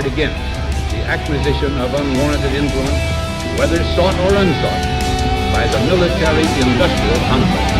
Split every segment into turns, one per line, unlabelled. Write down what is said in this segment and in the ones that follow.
guard against the acquisition of unwarranted influence, whether sought or unsought, by the military-industrial complex.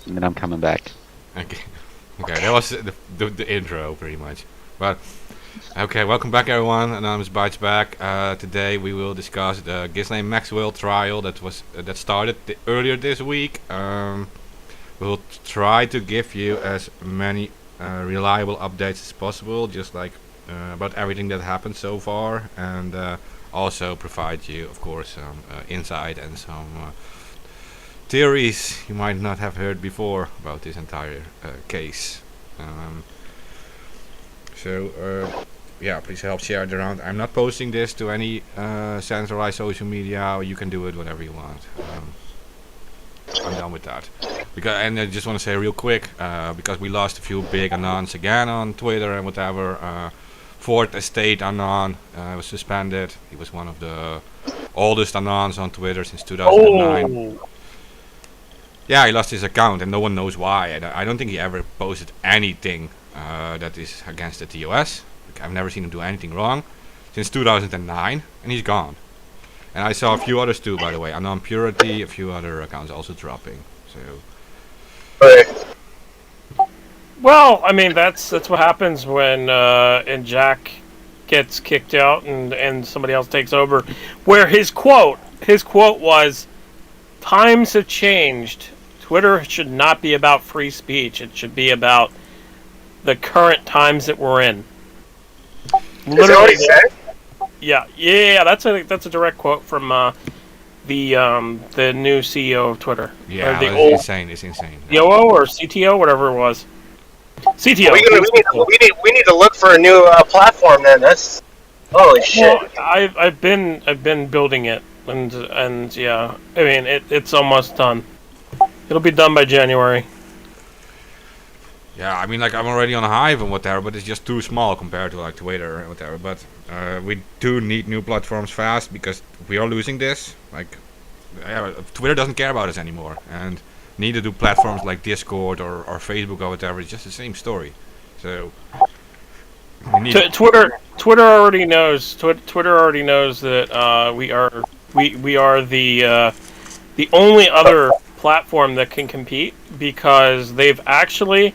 And then I'm coming back.
Okay, okay, that was the intro pretty much. But okay, welcome back everyone. Anonymous Bites back. Today we will discuss the Ghislaine Maxwell trial that started earlier this week. We'll try to give you as many reliable updates as possible, just like about everything that happened so far, and also provide you, of course, some insight and some theories you might not have heard before about this entire case. Yeah, please help share it around. I'm not posting this to any centralized social media. You can do it whatever you want. I'm done with that. And I just want to say real quick, because we lost a few big Anons again on Twitter and whatever. Fourth Estate Anon was suspended. He was one of the oldest Anons on Twitter since 2009. Oh. Yeah, he lost his account and no one knows why. I don't think he ever posted anything that is against the TOS. I've never seen him do anything wrong since 2009, and he's gone. And I saw a few others too, by the way. Anon Purity, a few other accounts also dropping. So.
Right.
Well, I mean that's what happens when and Jack gets kicked out and somebody else takes over. Where his quote was, "Times have changed. Twitter should not be about free speech. It should be about the current times that we're in."
Literally,
Yeah. That's a direct quote from the new CEO of Twitter.
Yeah,
Or the
it's
old
insane. It's insane.
COO or CTO, whatever it was. CTO.
We need to look for a new platform then. That's holy shit.
Well, I've been building it, and yeah, I mean it's almost done. It'll be done by January.
Yeah, I mean, like, I'm already on Hive and whatever, but it's just too small compared to, like, Twitter and whatever. But we do need new platforms fast because we are losing this. Like, Twitter doesn't care about us anymore. And neither do platforms like Discord or Facebook or whatever. It's just the same story. So, we need...
Twitter already knows. Twitter already knows that we are the only other platform that can compete because they've actually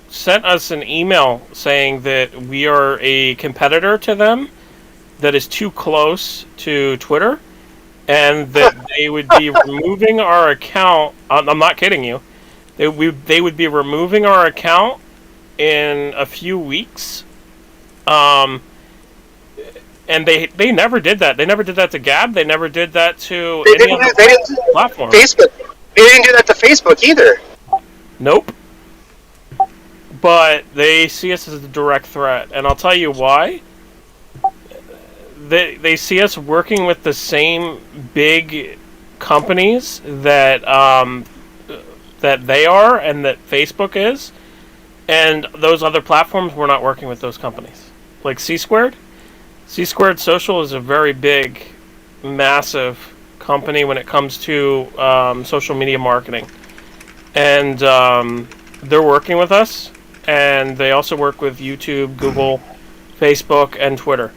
sent us an email saying that we are a competitor to them that is too close to Twitter and that they would be removing our account. I'm not kidding you. They would be removing our account in a few weeks. And they never did that. They never did that to Gab. They never did that to any other platform.
Facebook. They didn't do that to Facebook either.
Nope. But they see us as a direct threat, and I'll tell you why. They see us working with the same big companies that that they are and that Facebook is, and those other platforms we're not working with those companies. Like C Squared Social is a very big, massive company when it comes to social media marketing. And they're working with us, and they also work with YouTube, Google, Facebook, and Twitter.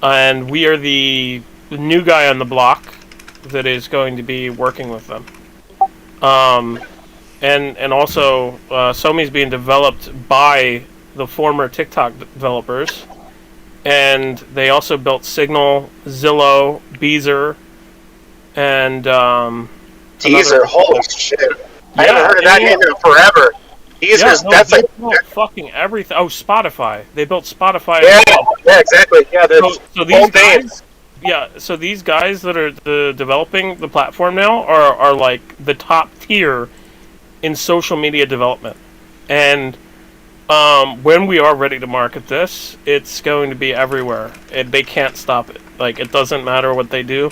And we are the new guy on the block that is going to be working with them. And also, Somi's being developed by the former TikTok developers. And they also built Signal, Zillow, Beezer, and
Teaser, holy shit! I haven't heard of that name in forever. Teasers, that's like
fucking everything. Oh, Spotify. They built Spotify.
Yeah, exactly. Yeah,
so these guys. Yeah, so these guys that are developing the platform now are like the top tier in social media development, and when we are ready to market this, it's going to be everywhere. They can't stop it. Like, it doesn't matter what they do.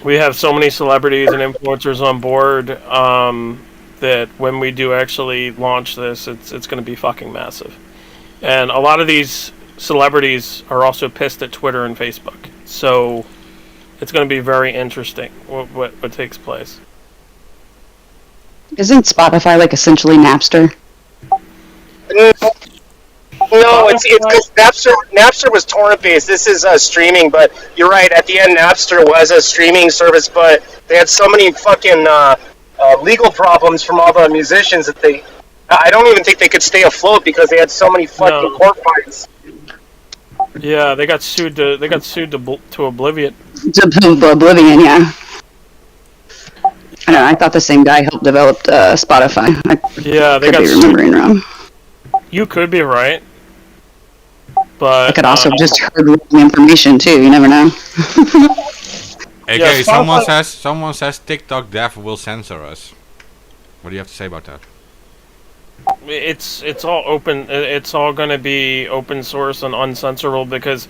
We have so many celebrities and influencers on board that when we do actually launch this, it's going to be fucking massive. And a lot of these celebrities are also pissed at Twitter and Facebook. So it's going to be very interesting what takes place.
Isn't Spotify like essentially Napster?
No, it's because Napster was torrent based. This is streaming, but you're right. At the end, Napster was a streaming service, but they had so many fucking legal problems from all the musicians that I don't even think they could stay afloat because they had so many fucking court fights.
Yeah, they got sued to oblivion.
To oblivion, yeah. I don't know, I thought the same guy helped develop Spotify.
They got
remembering wrong.
You could be right, but
I could also just heard wrong information too. You never know.
Okay, someone says TikTok dev will censor us. What do you have to say about that?
It's all open. It's all going to be open source and uncensorable because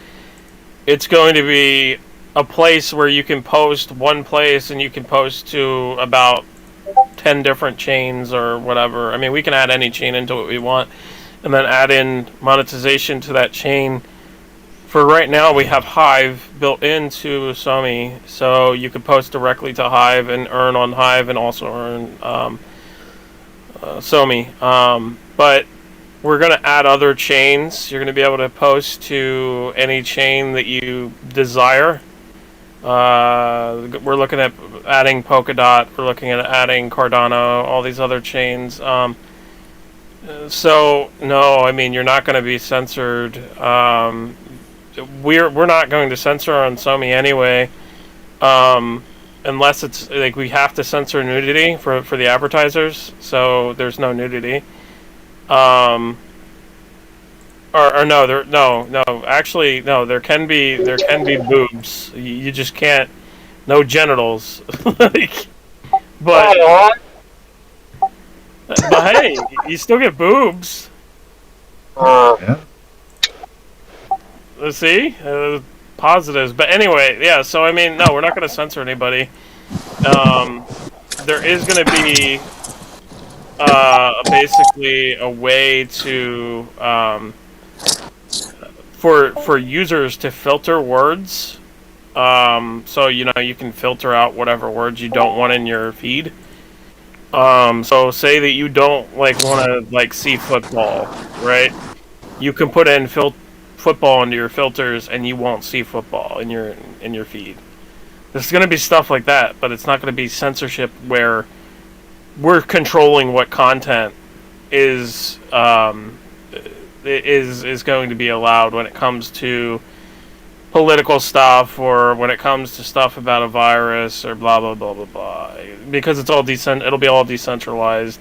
it's going to be a place where you can post one place and you can post to about 10 different chains or whatever. I mean, we can add any chain into what we want and then add in monetization to that chain. For right now, we have Hive built into Somi, so you can post directly to Hive and earn on Hive and also earn Somi. But we're going to add other chains. You're going to be able to post to any chain that you desire. We're looking at adding Polkadot. We're looking at adding Cardano, all these other chains. So, no, I mean, you're not going to be censored. We're not going to censor on Somi anyway, unless it's like we have to censor nudity for the advertisers. So there's no nudity. Our or no, actually, no. There can be boobs. You just can't. No genitals. Like, but hey, you still get boobs.
Yeah.
Let's see, positives. But anyway, yeah. So I mean, no, we're not going to censor anybody. There is going to be basically a way to for users to filter words. So you can filter out whatever words you don't want in your feed. So say that you don't want to see football, right? You can put in football into your filters, and you won't see football in your feed. There's going to be stuff like that, but it's not going to be censorship where we're controlling what content is going to be allowed when it comes to political stuff, or when it comes to stuff about a virus, or blah blah blah blah blah. Because it's all it'll be all decentralized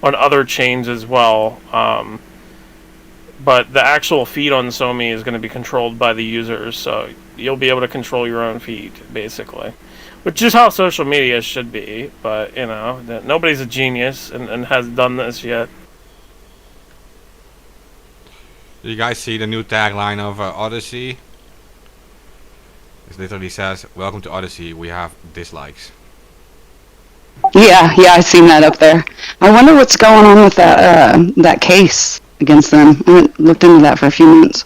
on other chains as well. But the actual feed on Somi is going to be controlled by the users, so you'll be able to control your own feed, basically. Which is how social media should be, but, nobody's a genius and has done this yet.
Do you guys see the new tagline of Odyssey? It literally says, "Welcome to Odyssey, we have dislikes."
Yeah, I've seen that up there. I wonder what's going on with that case against them. I haven't looked into that for a few minutes.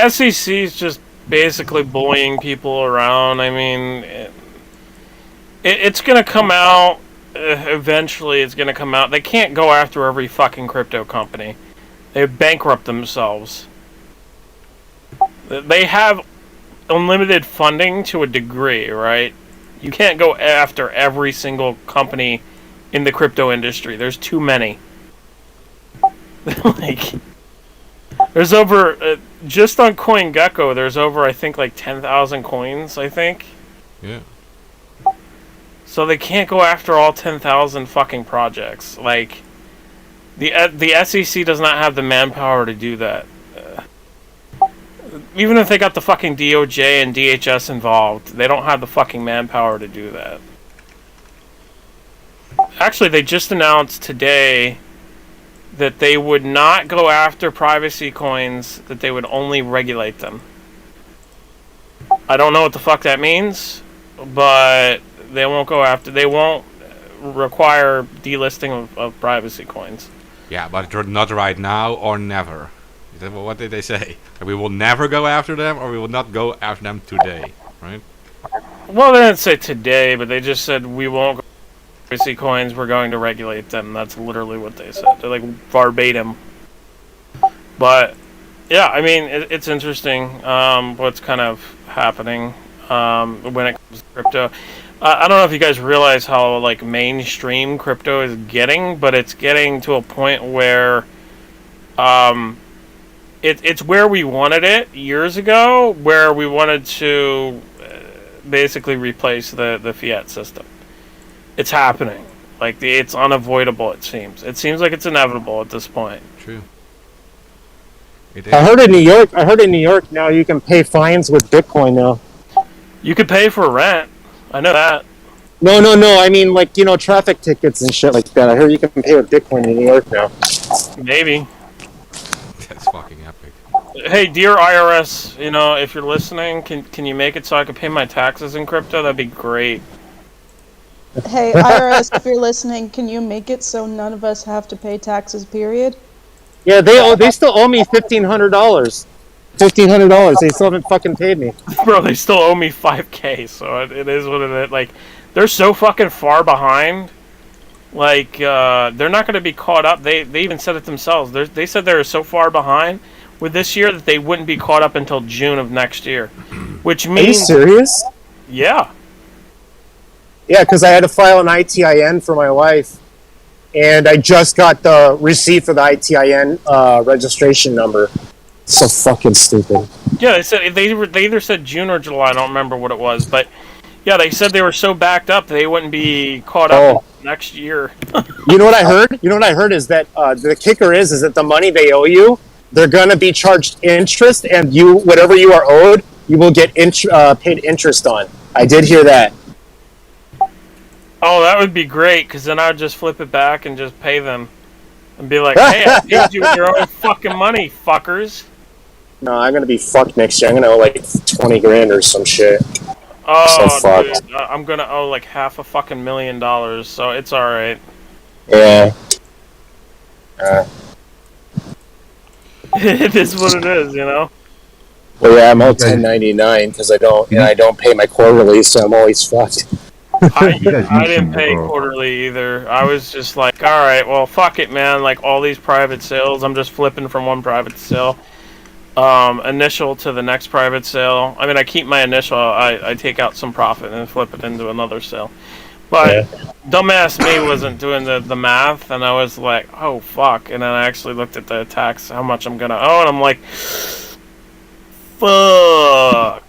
SEC is just basically bullying people around. I mean, it's going to come out. Eventually, it's going to come out. They can't go after every fucking crypto company. They bankrupt themselves. They have unlimited funding to a degree, right? You can't go after every single company in the crypto industry. There's too many. There's over just on CoinGecko. There's over, I think, 10,000 coins. I think.
Yeah.
So they can't go after all 10,000 fucking projects. The SEC does not have the manpower to do that. Even if they got the fucking DOJ and DHS involved, they don't have the fucking manpower to do that. Actually, they just announced today that they would not go after privacy coins, that they would only regulate them. I don't know what the fuck that means, but they won't require delisting of privacy coins.
Yeah, but not right now or never. What did they say? We will never go after them, or we will not go after them today, right?
Well, they didn't say today, but they just said we won't go after privacy coins, we're going to regulate them. That's literally what they said. They're verbatim. But, yeah, I mean, it's interesting what's kind of happening when it comes to crypto. I don't know if you guys realize how, mainstream crypto is getting, but it's getting to a point where it's where we wanted it years ago, where we wanted to basically replace the fiat system. It's happening. It's unavoidable, it seems. It seems like it's inevitable at this point.
True.
I heard in New York now you can pay fines with Bitcoin now.
You could pay for rent. I know that.
No. I mean, traffic tickets and shit like that. I heard you can pay with Bitcoin in New York now.
Maybe.
That's fucking epic.
Hey, dear IRS, if you're listening, can you make it so I can pay my taxes in crypto? That'd be great.
Hey, IRS, if you're listening, can you make it so none of us have to pay taxes, period?
Yeah, they still owe me $1,500. $1,500. They still haven't fucking paid me.
Bro, they still owe me $5,000, so it is what it is. They're so fucking far behind. They're not going to be caught up. They even said it themselves. They said they're so far behind with this year that they wouldn't be caught up until June of next year. Which means...
Are you serious?
Yeah.
Yeah, because I had to file an ITIN for my wife. And I just got the receipt for the ITIN registration number. So fucking stupid.
Yeah, they either said June or July. I don't remember what it was, but yeah, they said they were so backed up they wouldn't be caught up next year.
You know what I heard? You know what I heard is that the kicker is that the money they owe you they're going to be charged interest, and whatever you are owed, you will get paid interest on. I did hear that.
Oh, that would be great, because then I would just flip it back and just pay them. And be like, hey, I paid you with your own fucking money, fuckers.
No, I'm going to be fucked next year. I'm going to owe like 20 grand or some shit.
Oh,
So
dude, I'm going to owe like $500,000, so it's alright.
Yeah.
It is what it is, you know?
Well, yeah, I'm owed 1099 because I don't pay my quarterly, so I'm always fucked.
I didn't pay quarterly either. I was just like, alright, well, fuck it, man. Like, all these private sales, I'm just flipping from one private sale. Initial to the next private sale. I mean, I keep my initial, I take out some profit and flip it into another sale. But dumbass me wasn't doing the math, and I was like, oh, fuck. And then I actually looked at the tax, how much I'm gonna owe, and I'm like, fuck.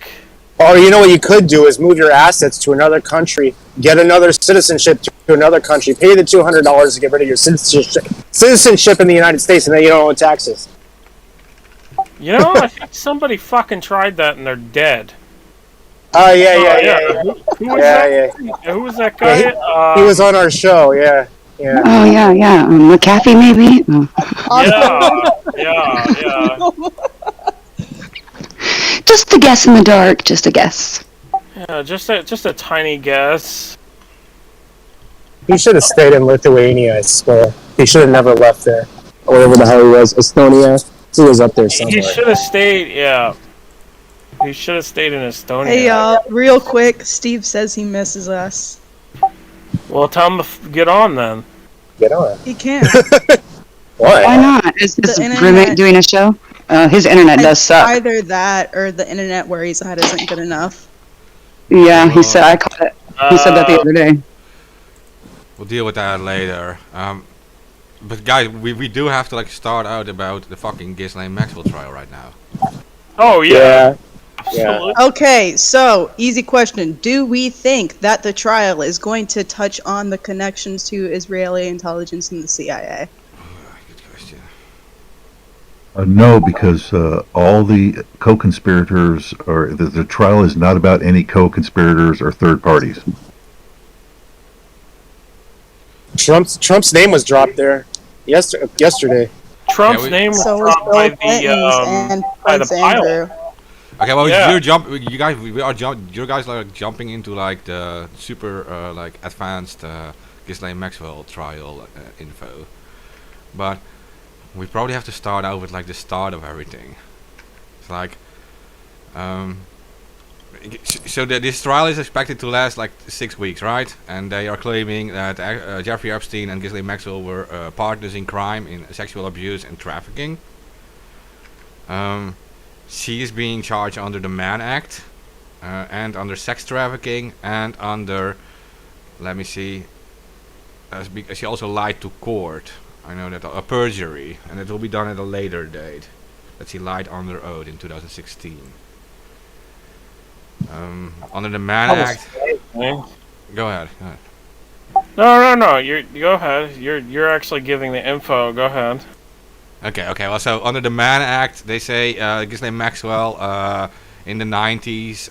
Or you know what you could do is move your assets to another country, get another citizenship to another country, pay the $200 to get rid of your citizenship in the United States, and then you don't owe taxes.
You know, I think somebody fucking tried that and they're dead.
Oh, yeah.
Who was that? Who was that guy?
Yeah, he was on our show, yeah.
Oh, yeah. McAfee, maybe? Oh.
Yeah.
Just a guess in the dark, just a guess.
Yeah, just a tiny guess.
He should have stayed in Lithuania, I swear. He should have never left there. Or whatever the hell he was. Estonia. He was up there somewhere.
He should have stayed, yeah. He should have stayed in Estonia.
Hey, y'all, real quick, Steve says he misses us.
Well, tell him to get on then.
Get on.
He can't.
Why not? Is his roommate doing a show? His internet does suck.
Either that or the internet where he's at isn't good enough.
Yeah, he said, I caught it. He said that the other day.
We'll deal with that later. But guys, we do have to like start out about the fucking Ghislaine Maxwell trial right now.
Oh yeah.
Yeah.
Okay, so easy question. Do we think that the trial is going to touch on the connections to Israeli intelligence and the CIA?
Good question.
No, because all the co-conspirators, or the trial is not about any co-conspirators or third parties.
Trump's name was dropped there yesterday.
Trump's name was
So was
dropped by
Bill Clinton's and
by the
Prince Andrew.
pilot.
Okay, well,
Yeah.
you guys are jumping into like the super like advanced Ghislaine Maxwell trial info, but we probably have to start out with like the start of everything. It's like, so this trial is expected to last like 6 weeks, right? And they are claiming that Jeffrey Epstein and Ghislaine Maxwell were partners in crime, in sexual abuse and trafficking. She is being charged under the Mann Act, and under sex trafficking, and under, let me see, she also lied to court. I know that, a perjury, and it will be done at a later date. That she lied under oath in 2016. Under the Mann Act. Go ahead.
No. You go ahead. You're actually giving the info. Go ahead.
Okay. Well, so under the Mann Act, they say Ghislaine Maxwell in the 90s,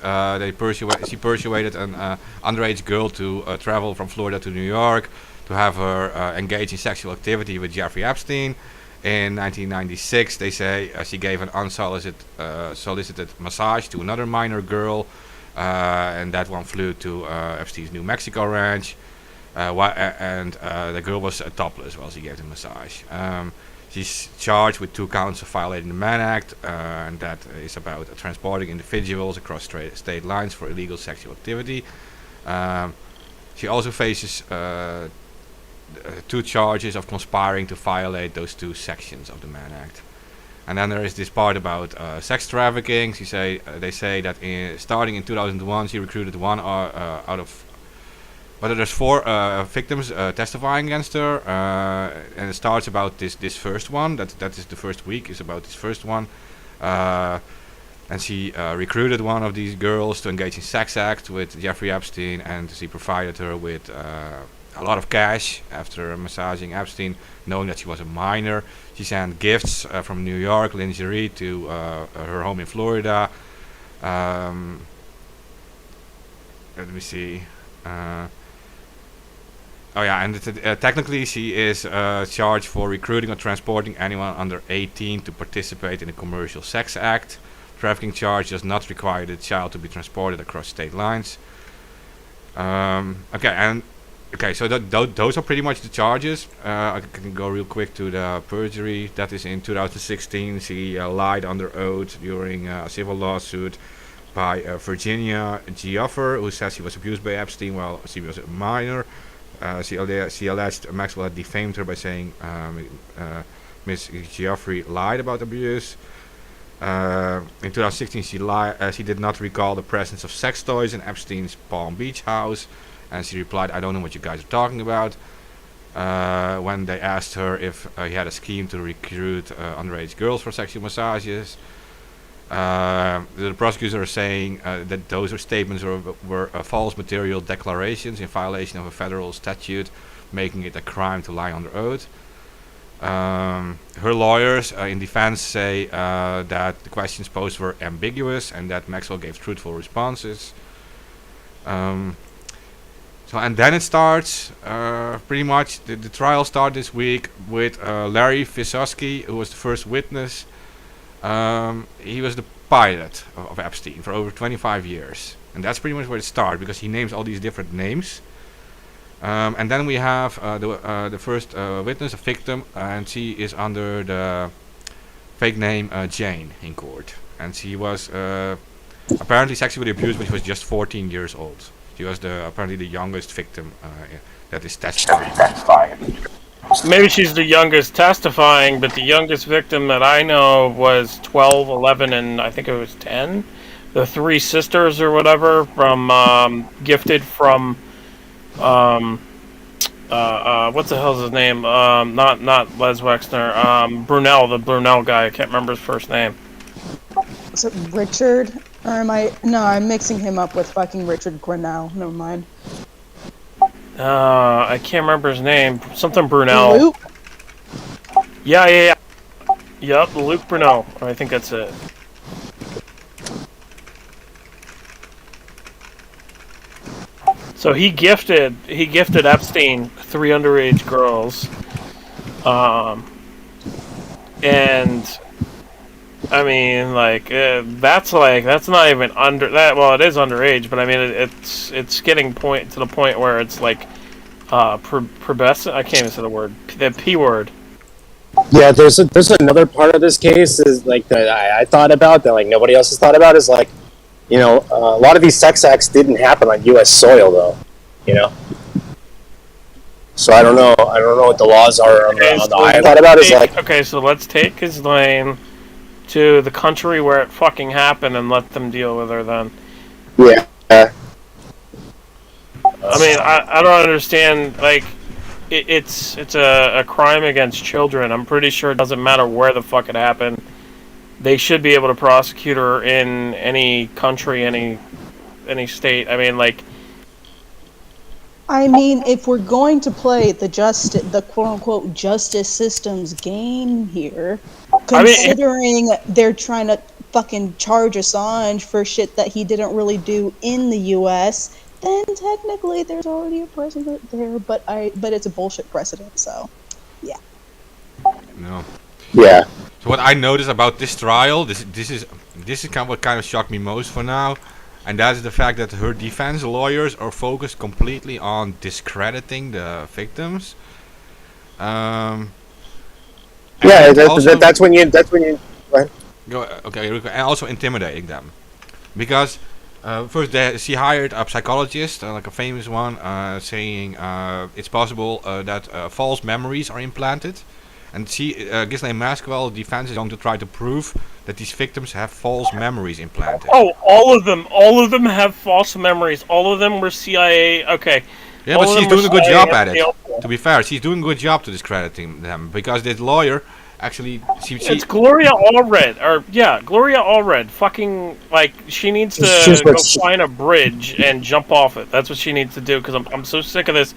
she persuaded an underage girl to travel from Florida to New York to have her engage in sexual activity with Jeffrey Epstein. In 1996, they say she gave an unsolicited massage to another minor girl, and that one flew to Epstein's New Mexico ranch, and the girl was topless while she gave the massage. She's charged with 2 counts of violating the Mann Act, and that is about transporting individuals across state lines for illegal sexual activity. She also faces 2 charges of conspiring to violate those 2 sections of the Mann Act. And then there is this part about sex trafficking. They say that starting in 2001, she recruited one out of. But there's 4 victims testifying against her, and it starts about this first one. That is the first week. Is about this first one, and she recruited one of these girls to engage in sex act with Jeffrey Epstein, and she provided her with a lot of cash after massaging Epstein, knowing that she was a minor. She sent gifts from New York, lingerie, to her home in Florida. Let me see. Oh yeah, and technically she is charged for recruiting or transporting anyone under 18 to participate in a commercial sex act. Trafficking charge does not require the child to be transported across state lines. So those are pretty much the charges. I can go real quick to the perjury. That is in 2016. She lied under oath during a civil lawsuit by Virginia Gioffer, who says she was abused by Epstein while she was a minor. She alleged Maxwell had defamed her by saying Miss Gioffer lied about abuse. In 2016, she did not recall the presence of sex toys in Epstein's Palm Beach house, and she replied, "I don't know what you guys are talking about." When they asked her if he had a scheme to recruit underage girls for sexual massages, the prosecutor is saying that those are statements were false material declarations in violation of a federal statute, making it a crime to lie under oath. Her lawyers in defense say that the questions posed were ambiguous and that Maxwell gave truthful responses. And then it starts, pretty much, the trial started this week with Larry Fisowski, who was the first witness. He was the pilot of Epstein for over 25 years. And that's pretty much where it started, because he names all these different names. And then we have the first witness, a victim, and she is under the fake name Jane in court. And she was apparently sexually abused when she was just 14 years old. She was apparently the youngest victim that is testifying.
Maybe she's the youngest testifying, but the youngest victim that I know was 12, 11, and I think it was 10. The three sisters or whatever from gifted from what the hell's his name? Not Les Wexner. Brunel, the Brunel guy. I can't remember his first name.
Is it Richard? Or am I? No, I'm mixing him up with fucking Richard Grinnell. Never mind.
I can't remember his name. Something Brunel.
Luke?
Yeah. Yep, Luke Brunel. I think that's it. So he gifted Epstein 3 underage girls, and I mean, that's not even under that. Well, it is underage, but I mean, it's getting to the point where it's like pubescent. I can't even say the word. The P word.
Yeah, there's another part of this case is like that I thought about that like nobody else has thought about is like, you know, a lot of these sex acts didn't happen on U.S. soil though, you know. So I don't know what the laws are on the I thought about is like.
Okay, so let's take Ghislaine to the country where it fucking happened and let them deal with her then.
Yeah.
I mean, I don't understand, like, it's a crime against children. I'm pretty sure it doesn't matter where the fuck it happened. They should be able to prosecute her in any country, any state. I mean, like...
I mean, if we're going to play the quote-unquote justice system's game here, considering they're trying to fucking charge Assange for shit that he didn't really do in the U.S., then technically there's already a precedent there, but it's a bullshit precedent, so, yeah.
No.
Yeah.
So what I noticed about this trial, this is what kind of shocked me most for now, and that is the fact that her defense lawyers are focused completely on discrediting the victims.
Yeah, that's when you.
Okay, and also intimidating them, because first she hired a psychologist, like a famous one, saying it's possible that false memories are implanted. And Ghislaine Maxwell, defense is going to try to prove that these victims have false memories implanted.
Oh, all of them have false memories. All of them were CIA. Okay.
Yeah, but she's doing a good job at it. To be fair, she's doing a good job to discrediting them, because this lawyer actually
it's Gloria Allred, Gloria Allred. Fucking, like, she needs to go find a bridge and jump off it. That's what she needs to do, because I'm so sick of this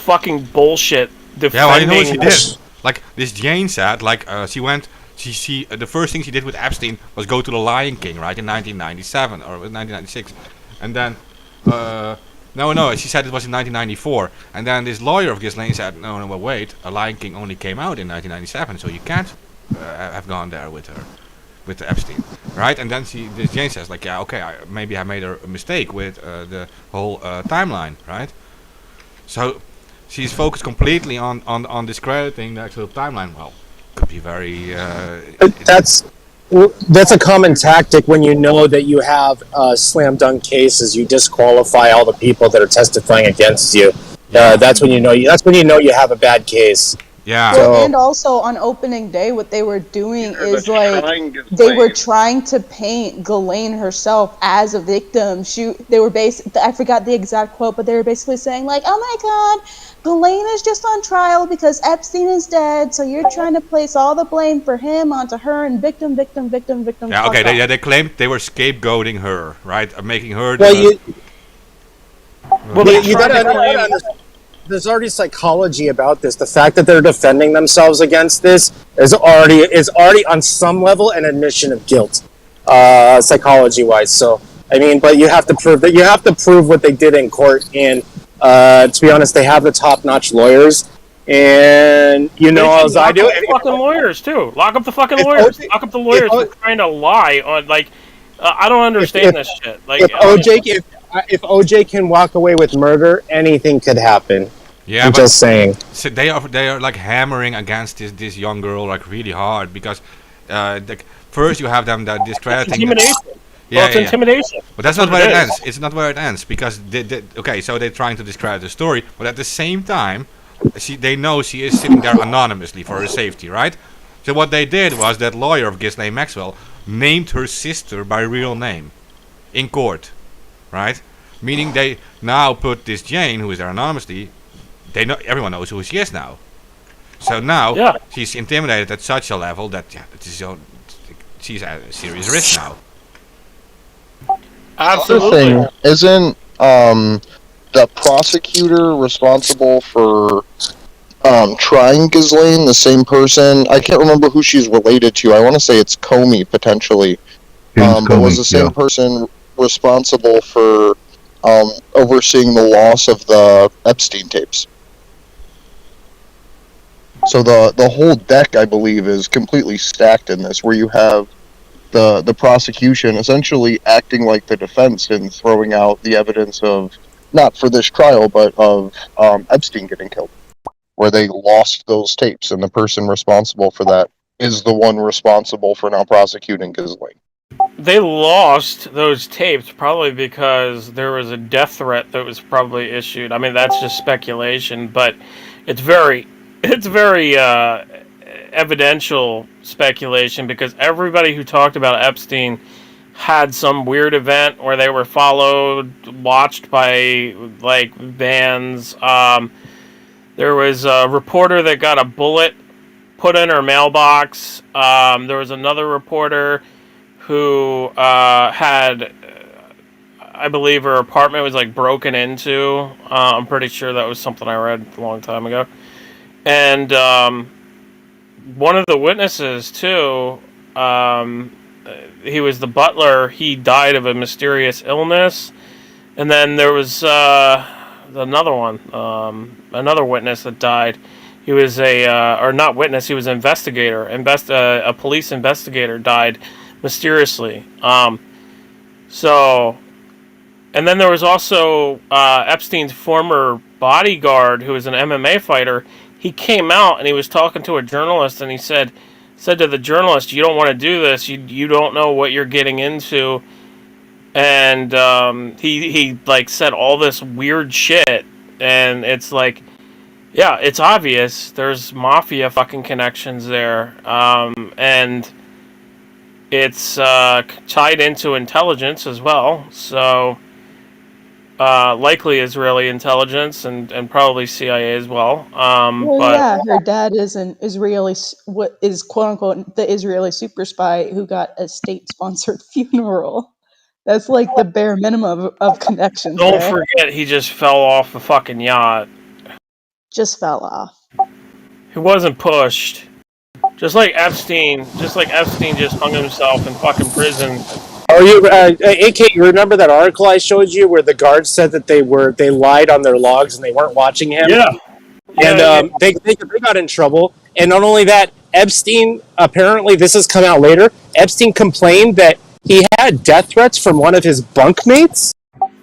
fucking bullshit defending.
Yeah, well, you know what she did? Like this Jane said, like she went. She the first thing she did with Epstein was go to the Lion King, right, in 1997 or 1996, and then no, she said it was in 1994, and then this lawyer of Ghislaine said, no, well, wait, a Lion King only came out in 1997, so you can't have gone there with her, with Epstein, right? And then this Jane says, like, yeah, okay, maybe I made a mistake with the whole timeline, right? So she's focused completely on discrediting the actual timeline. Well, could be very.
That's a common tactic when you know that you have slam dunk cases. You disqualify all the people that are testifying against you. That's when you know. That's when you know you have a bad case.
Yeah.
Well, and also on opening day, what they were doing is like they were trying to paint Ghislaine herself as a victim. They were I forgot the exact quote, but they were basically saying like, "Oh my God, Ghislaine is just on trial because Epstein is dead. So you're trying to place all the blame for him onto her and victim."
Yeah. Okay. They claimed they were scapegoating her, right? Making her.
Well, you gotta understand. There's already psychology about this. The fact that they're defending themselves against this is already on some level an admission of guilt, psychology wise. So I mean, but you have to prove that. You have to prove what they did in court. And to be honest, they have the top-notch lawyers. And as I do,
fucking lawyers too. Lock up the fucking lawyers. Lock up the lawyers for trying to lie on like. I don't understand this shit. Like
if OJ can walk away with murder, anything could happen.
Yeah,
I'm just saying.
So they are like hammering against this young girl like really hard because first you have them that discrediting.
Intimidation. It's intimidation.
But that's not where it ends. It's not where it ends because so they're trying to discredit the story, but at the same time, they know she is sitting there anonymously for her safety, right? So what they did was that lawyer of Ghislaine Maxwell named her sister by real name in court. Right, meaning they now put this Jane, who is there anonymously. Everyone knows who she is now. So now she's intimidated at such a level that she's at a serious risk now.
Absolutely.
Other thing, isn't the prosecutor responsible for trying Ghislaine the same person? I can't remember who she's related to. I want to say it's Comey potentially. But was the same person responsible for overseeing the loss of the Epstein tapes? So the whole deck, I believe, is completely stacked in this, where you have the prosecution essentially acting like the defense and throwing out the evidence of, not for this trial, but of Epstein getting killed, where they lost those tapes, and the person responsible for that is the one responsible for now prosecuting Ghislaine.
They lost those tapes probably because there was a death threat that was probably issued. I mean, that's just speculation, but it's very evidential speculation because everybody who talked about Epstein had some weird event where they were watched by like vans. There was a reporter that got a bullet put in her mailbox. There was another reporter who had, I believe her apartment was like broken into. I'm pretty sure that was something I read a long time ago. And one of the witnesses too, he was the butler. He died of a mysterious illness. And then there was another one, another witness that died. He was or not witness, he was an investigator. A police investigator died mysteriously. And then there was also Epstein's former bodyguard, who was an MMA fighter. He came out and he was talking to a journalist, and he said to the journalist, "You don't want to do this. You don't know what you're getting into." And he like said all this weird shit, and it's like, yeah, it's obvious. There's mafia fucking connections there, and it's tied into intelligence as well, so likely Israeli intelligence and probably CIA as well.
Her dad is an Israeli, what is quote unquote the Israeli super spy who got a state-sponsored funeral. That's like the bare minimum of connections.
Don't forget, he just fell off a fucking yacht.
just fell off.
He wasn't pushed. Just like Epstein just hung himself in fucking prison.
Oh, you, AK, you remember that article I showed you where the guards said that they lied on their logs and they weren't watching him?
Yeah.
And they got in trouble. And not only that, Epstein, apparently, this has come out later, Epstein complained that he had death threats from one of his bunkmates.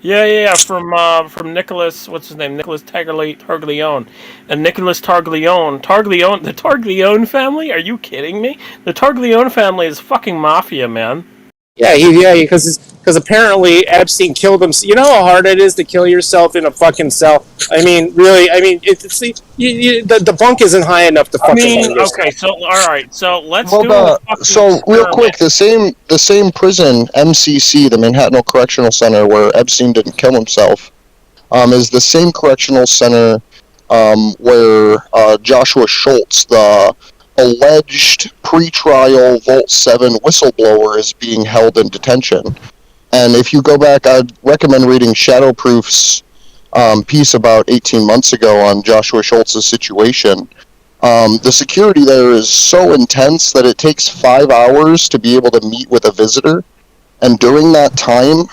Yeah, from Nicholas, what's his name? Nicholas Targlione. And Nicholas Targlione, the Targlione family? Are you kidding me? The Targlione family is fucking mafia, man.
Yeah, because apparently Epstein killed him. You know how hard it is to kill yourself in a fucking cell? I mean, really, the bunk isn't high enough to fucking hang yourself.
Okay, so, alright, so let's
So real quick, the same prison, MCC, the Manhattan Correctional Center, where Epstein didn't kill himself, is the same correctional center where Joshua Schultz, the alleged pre-trial Vault 7 whistleblower, is being held in detention. And if you go back, I'd recommend reading Shadowproof's piece about 18 months ago on Joshua Schultz's situation. The security there is so intense that it takes 5 hours to be able to meet with a visitor. And during that time,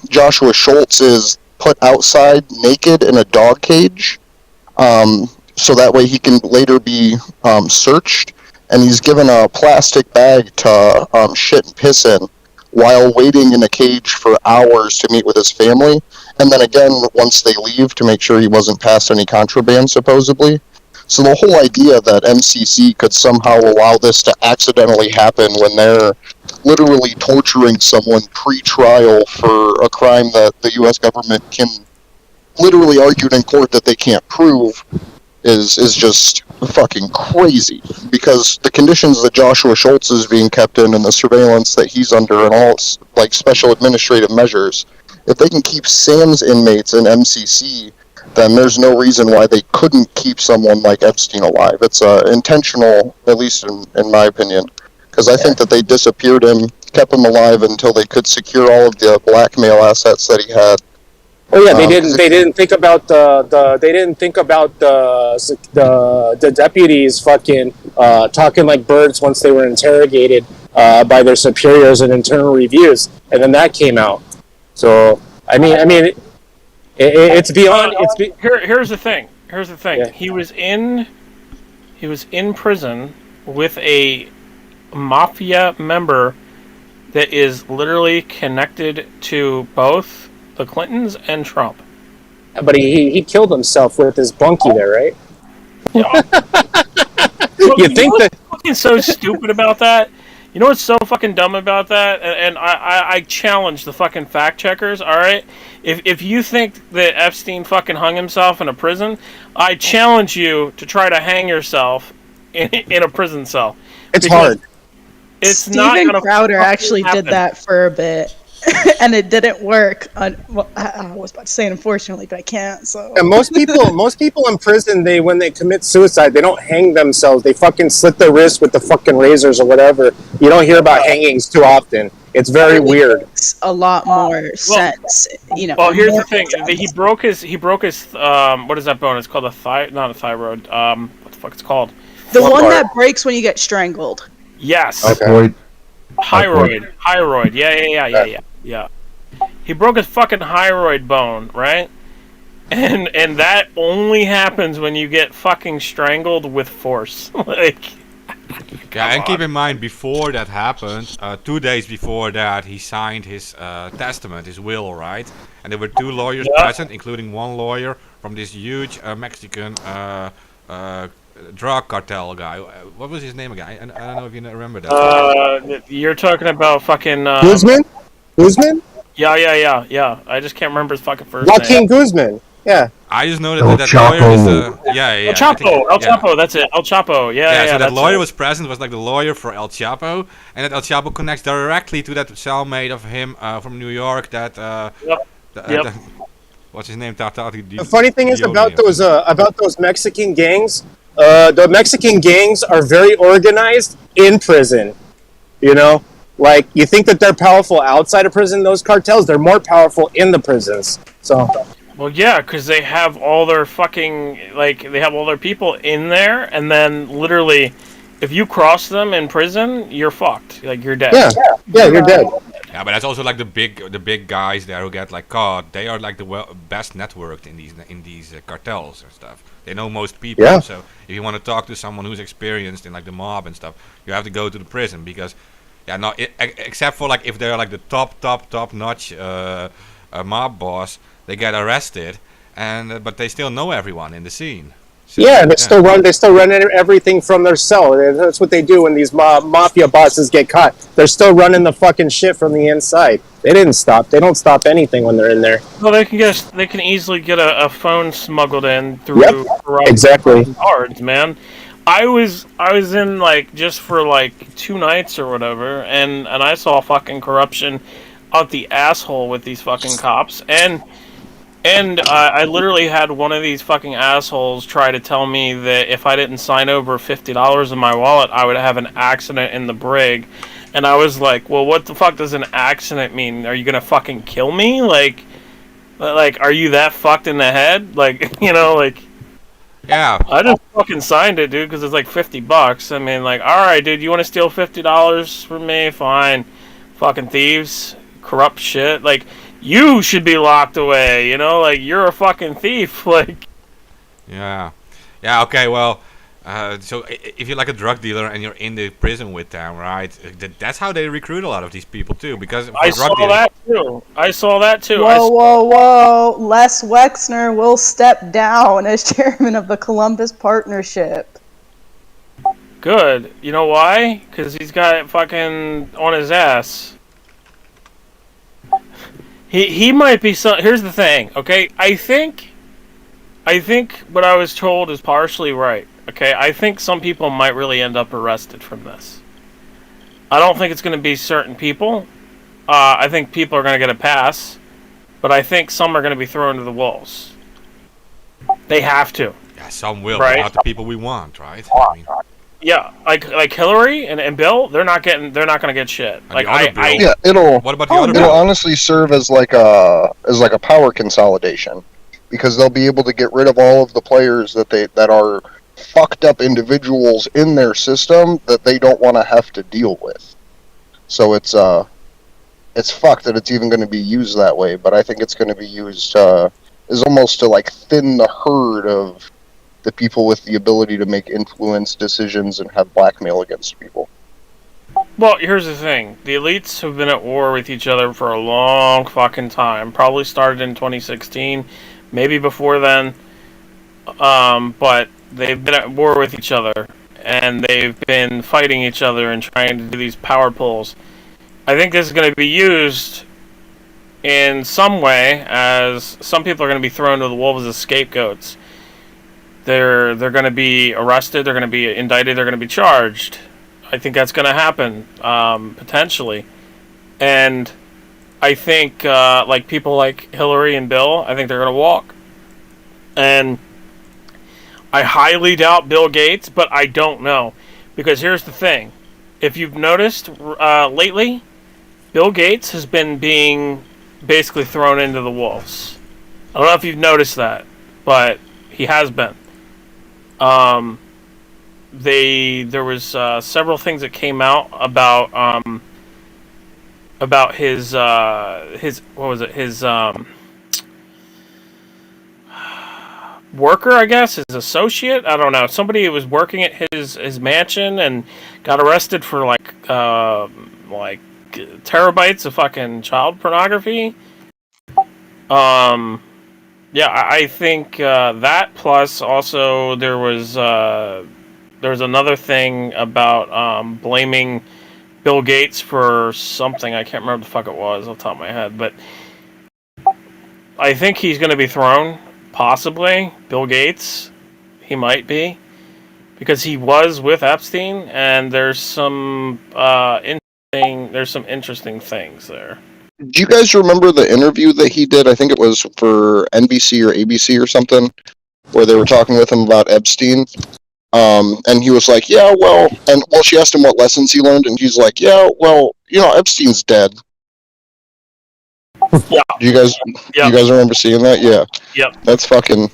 Joshua Schultz is put outside naked in a dog cage. So that way he can later be searched, and he's given a plastic bag to shit and piss in while waiting in a cage for hours to meet with his family, and then again once they leave to make sure he wasn't past any contraband, supposedly. So the whole idea that MCC could somehow allow this to accidentally happen when they're literally torturing someone pre-trial for a crime that the U.S. government can literally argue in court that they can't prove is just fucking crazy, because the conditions that Joshua Schultz is being kept in and the surveillance that he's under and all like special administrative measures, if they can keep Sam's inmates in MCC, then there's no reason why they couldn't keep someone like Epstein alive. It's intentional, at least in my opinion, because I think that they disappeared him, kept him alive until they could secure all of the blackmail assets that he had.
Oh yeah, they didn't think about the deputies fucking talking like birds once they were interrogated by their superiors in internal reviews, and then that came out. So I mean, it's beyond.
Here's the thing.
Yeah.
He was in prison with a mafia member that is literally connected to both the Clintons and Trump.
But he killed himself with his bunkie there, right?
Yeah.
You think that?
What's fucking so stupid about that? You know what's so fucking dumb about that? And I challenge the fucking fact checkers. All right, if you think that Epstein fucking hung himself in a prison, I challenge you to try to hang yourself in a prison cell.
It's hard.
It's
Steven
not gonna
Crowder actually
happen.
did that for a bit, and it didn't work. Well, I was about to say unfortunately, but I can't. So
And most people in prison, when they commit suicide, they don't hang themselves. They fucking slit their wrists with the fucking razors or whatever. You don't hear about hangings too often. It's very weird.
It's a lot more sense, you know.
Well, here's
more
the thing.
sense.
He broke his what is that bone? It's called not a thyroid. What the fuck it's called?
The one that breaks when you get strangled.
Yes.
Typhoid.
Hyroid. Yeah. He broke his fucking hyroid bone, right? And that only happens when you get fucking strangled with force.
Yeah, and keep in mind, before that happened, 2 days before that, he signed his testament, his will, right? And there were 2 lawyers present, including one lawyer from this huge Mexican drug cartel guy. What was his name again? I don't know if you remember that.
You're talking about fucking...
Guzman?
Yeah. I just can't remember his fucking first
Joaquin
name.
Guzman. Yeah.
I just know
El
that lawyer is
El Chapo, that's it. El Chapo, yeah.
So that lawyer was present, was like the lawyer for El Chapo, and that El Chapo connects directly to that cellmate of him from New York. That what's his name?
The funny thing is about those Mexican gangs. The Mexican gangs are very organized in prison. You know, like you think that they're powerful outside of prison. Those cartels, they're more powerful in the prisons. So.
Well, yeah, because they have all their fucking, like, they have all their people in there, and then literally, if you cross them in prison, you're fucked. Like, you're dead.
Yeah, you're dead.
Yeah, but that's also like the big guys there who get like caught. They are like the best networked in these cartels and stuff. They know most people.
Yeah.
So if you want to talk to someone who's experienced in like the mob and stuff, you have to go to the prison because, except for like if they're like the top notch mob boss, they get arrested, and but they still know everyone in the scene. So,
Yeah, they still run. They still run everything from their cell. That's what they do when these mafia bosses get caught. They're still running the fucking shit from the inside. They didn't stop. They don't stop anything when they're in there.
Well, they can easily get a phone smuggled in through
Exactly.
cards, man. I was in like just for like 2 nights or whatever, and I saw fucking corruption out the asshole with these fucking cops, and I literally had one of these fucking assholes try to tell me that if I didn't sign over $50 in my wallet, I would have an accident in the brig. And I was like, well, what the fuck does an accident mean? Are you gonna fucking kill me? Like, are you that fucked in the head? Like, like...
Yeah.
I just fucking signed it, dude, because it's like $50. I mean, like, alright, dude, you want to steal $50 from me? Fine. Fucking thieves. Corrupt shit. Like... You should be locked away, like, you're a fucking thief, like...
Yeah. Yeah, okay, well, so if you're like a drug dealer and you're in the prison with them, right, that's how they recruit a lot of these people, too, because...
I saw that, too.
Whoa. Les Wexner will step down as chairman of the Columbus Partnership.
Good. You know why? Because he's got it fucking on his ass. He might be some... Here's the thing, okay? I think what I was told is partially right, okay? I think some people might really end up arrested from this. I don't think it's going to be certain people. I think people are going to get a pass. But I think some are going to be thrown to the wolves. They have to.
Yeah, some will,
right?
But not the people we want, right? I mean,
yeah, like Hillary and Bill, they're not going to get shit.
And
Like
the other Bill?
Yeah, it'll
what about the other
it'll
Bill?
honestly serve as like a power consolidation, because they'll be able to get rid of all of the players that are fucked up individuals in their system that they don't want to have to deal with. So it's fucked that it's even going to be used that way, but I think it's going to be used as almost to like thin the herd of the people with the ability to make influence decisions and have blackmail against people.
Well, here's the thing. The elites have been at war with each other for a long fucking time. Probably started in 2016, maybe before then. But they've been at war with each other, and they've been fighting each other and trying to do these power pulls. I think this is going to be used in some way, as some people are going to be thrown to the wolves as scapegoats. They're going to be arrested, they're going to be indicted, they're going to be charged. I think that's going to happen, potentially. And I think, like, people like Hillary and Bill, I think they're going to walk. And I highly doubt Bill Gates, but I don't know. Because here's the thing. If you've noticed, lately, Bill Gates has been being basically thrown into the wolves. I don't know if you've noticed that, but he has been. There was several things that came out about his what was it, his worker, I guess, his associate, I don't know, somebody who was working at his mansion and got arrested for like terabytes of fucking child pornography. Yeah, I think that, plus also there was another thing about blaming Bill Gates for something. I can't remember what the fuck it was off the top of my head, but I think he's going to be thrown, possibly. Bill Gates, he might be, because he was with Epstein, and there's some interesting things there.
Do you guys remember the interview that he did? I think it was for NBC or ABC or something, where they were talking with him about Epstein. And he was like, yeah, well, she asked him what lessons he learned, and he's like, yeah, well, Epstein's dead.
Yeah.
Do you guys remember seeing that? Yeah.
Yep.
That's fucking.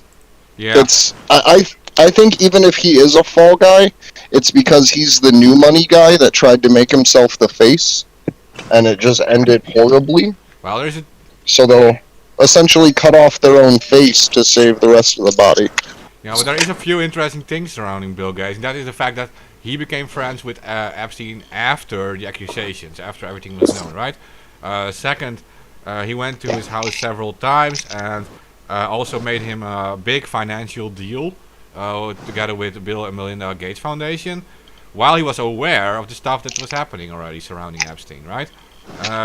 Yeah.
It's I think even if he is a fall guy, it's because he's the new money guy that tried to make himself the face, and it just ended horribly.
Well, there's a
So they'll essentially cut off their own face to save the rest of the body.
but there is a few interesting things surrounding Bill Gates, and that is the fact that he became friends with Epstein after the accusations, after everything was known, right? Second, he went to his house several times and also made him a big financial deal together with the Bill and Melinda Gates Foundation, while he was aware of the stuff that was happening already surrounding Epstein, right?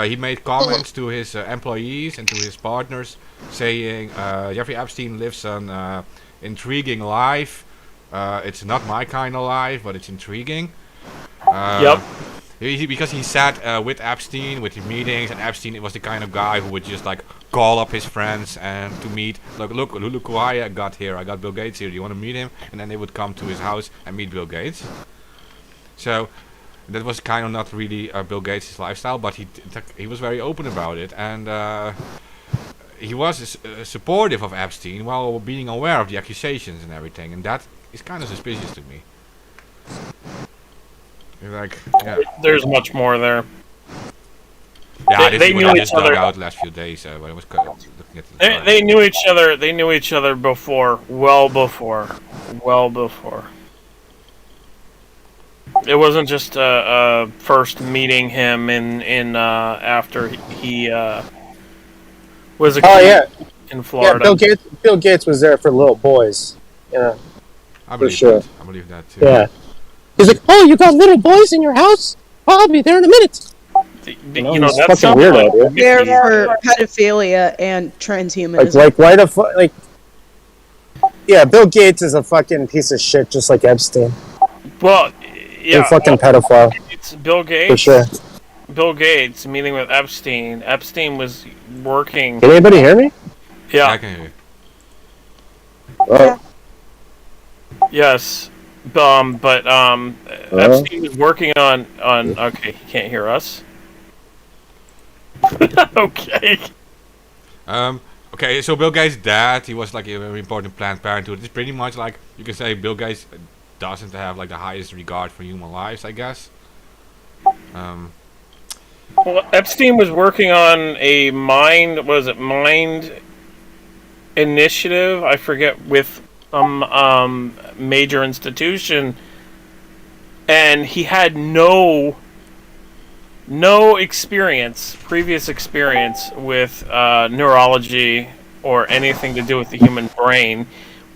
He made comments to his employees and to his partners saying Jeffrey Epstein lives an intriguing life. It's not my kind of life, but it's intriguing.
Yep.
Because he sat with Epstein, with the meetings, and Epstein was the kind of guy who would just like call up his friends and to meet. Look who I got here. I got Bill Gates here. Do you want to meet him? And then they would come to his house and meet Bill Gates. So that was kind of not really Bill Gates' lifestyle, but he was very open about it, and he was supportive of Epstein while being aware of the accusations and everything, and that is kind of suspicious to me. Like, yeah.
There's much more there.
Yeah,
They knew
I
each
just dug
other.
out the last few days when I was looking at the
They knew each other. They knew each other before, well before. It wasn't just first meeting him in after he was a kid in Florida.
Yeah, Bill Gates was there for little boys. Yeah,
I believe
sure.
that. I believe that too.
yeah. He's like, oh, you got little boys in your house? I'll be there in a minute.
You know,
he's
that's
fucking weirdo, dude.
There for pedophilia and transhumanism.
Like why the fuck? Like, yeah, Bill Gates is a fucking piece of shit, just like Epstein.
Well,
He's a
yeah,
fucking pedophile
it's Bill Gates.
for sure.
Bill Gates meeting with Epstein. Epstein was working.
Can anybody hear me?
Yeah, I
Yeah.
can hear you.
Oh,
Yes. But Epstein was working on. Okay, he can't hear us. Okay.
Okay, so Bill Gates' dad, he was like a very important Planned Parenthood. It's pretty much like, you can say Bill Gates doesn't have like the highest regard for human lives, I guess.
Well, Epstein was working on a mind initiative? I forget, with some major institution, and he had no previous experience with neurology or anything to do with the human brain,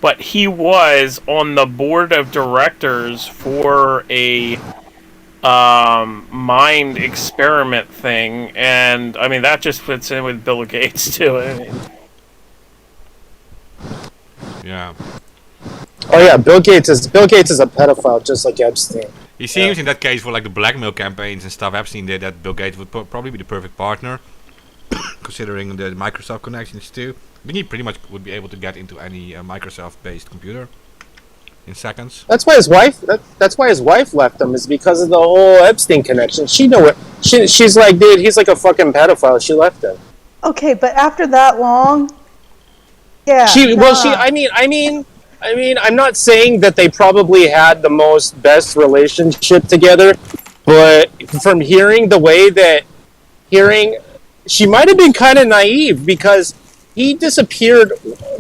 but he was on the board of directors for a mind experiment thing, and I mean that just fits in with Bill Gates too. I mean,
Yeah.
oh yeah, Bill Gates is a pedophile, just like Epstein.
He seems in that case for like the blackmail campaigns and stuff Epstein did, that Bill Gates would probably be the perfect partner, considering the Microsoft connections too. I think he pretty much would be able to get into any Microsoft-based computer in seconds.
That's why his wife. That's why his wife left him, is because of the whole Epstein connection. She knew it. She's like, dude, he's like a fucking pedophile. She left him.
Okay, but after that long, yeah.
I mean, I'm not saying that they probably had the most best relationship together, but from hearing she might have been kind of naive, because he disappeared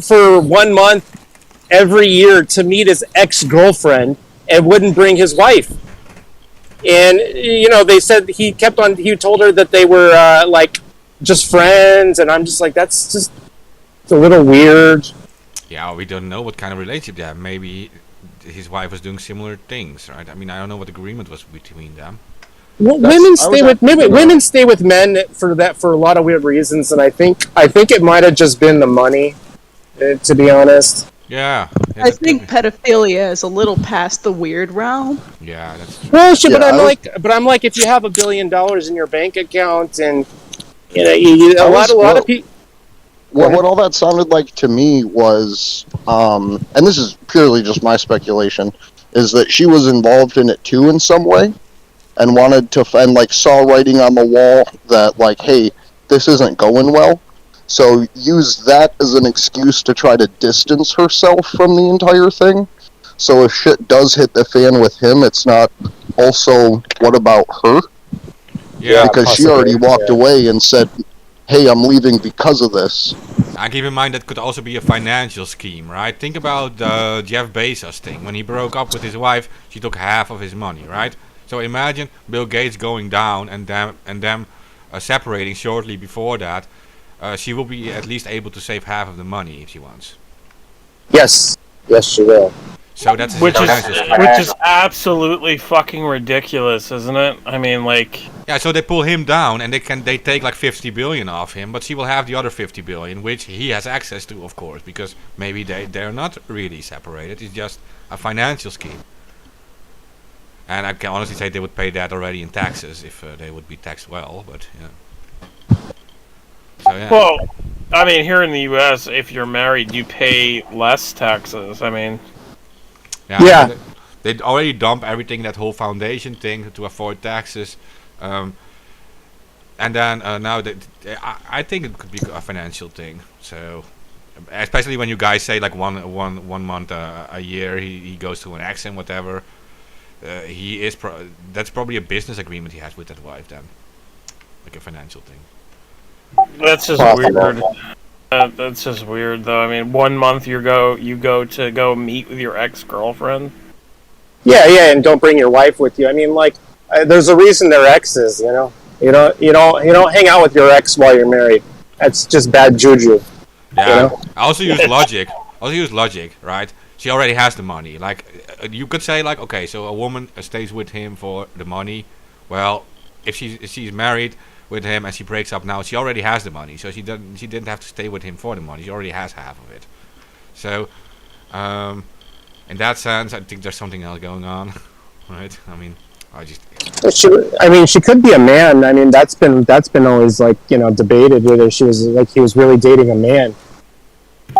for 1 month every year to meet his ex-girlfriend and wouldn't bring his wife. And, you know, they said he told her that they were, like, just friends, and I'm just like, it's a little weird.
Yeah, we don't know what kind of relationship they have. Maybe his wife was doing similar things, right? I mean, I don't know what the agreement was between them.
Well, women stay with men for a lot of weird reasons, and I think it might have just been the money, to be honest.
Yeah.
I think pedophilia is a little past the weird realm.
Yeah, that's true.
Well, shit,
Yeah,
but I'm like, if you have $1 billion in your bank account, and you know, a lot of people.
Well, what all that sounded like to me was, and this is purely just my speculation, is that she was involved in it too in some way, and wanted to, and like saw writing on the wall that like, hey, this isn't going well. So use that as an excuse to try to distance herself from the entire thing. So if shit does hit the fan with him, it's not also, what about her?
Yeah,
Because she already walked away and said, hey, I'm leaving because of this.
and keep in mind that could also be a financial scheme, right? Think about the Jeff Bezos thing. When he broke up with his wife, she took half of his money, right? So imagine Bill Gates going down and them separating shortly before that. She will be at least able to save half of the money if she wants.
Yes, she will.
So that's
Which
a
is
financial scheme.
which is absolutely fucking ridiculous, isn't it? I mean, like,
Yeah, so they pull him down and they take like 50 billion off him, but she will have the other 50 billion, which he has access to, of course, because maybe they're not really separated. It's just a financial scheme. And I can honestly say they would pay that already in taxes if they would be taxed well, but yeah. So yeah.
well, I mean, here in the U.S., if you're married, you pay less taxes. I mean,
Yeah.
They already dump everything, that whole foundation thing, to avoid taxes. And then now I think it could be a financial thing. So, especially when you guys say like one month a year he goes to an accent, whatever. That's probably a business agreement he has with that wife then, like a financial thing.
that's just weird. That's just weird, though. I mean, 1 month you go to meet with your ex-girlfriend.
Yeah, and don't bring your wife with you. I mean, like, there's a reason they're exes, you know. You don't hang out with your ex while you're married. That's just bad juju.
Yeah.
You know?
I also use logic. Right? She already has the money. Like, you could say like, okay, so a woman stays with him for the money. Well, if she's married with him and she breaks up now, she already has the money, so she didn't have to stay with him for the money. She already has half of it. So, in that sense, I think there's something else going on, right? I mean,
she could be a man. I mean, that's been always like, you know, debated whether he was really dating a man.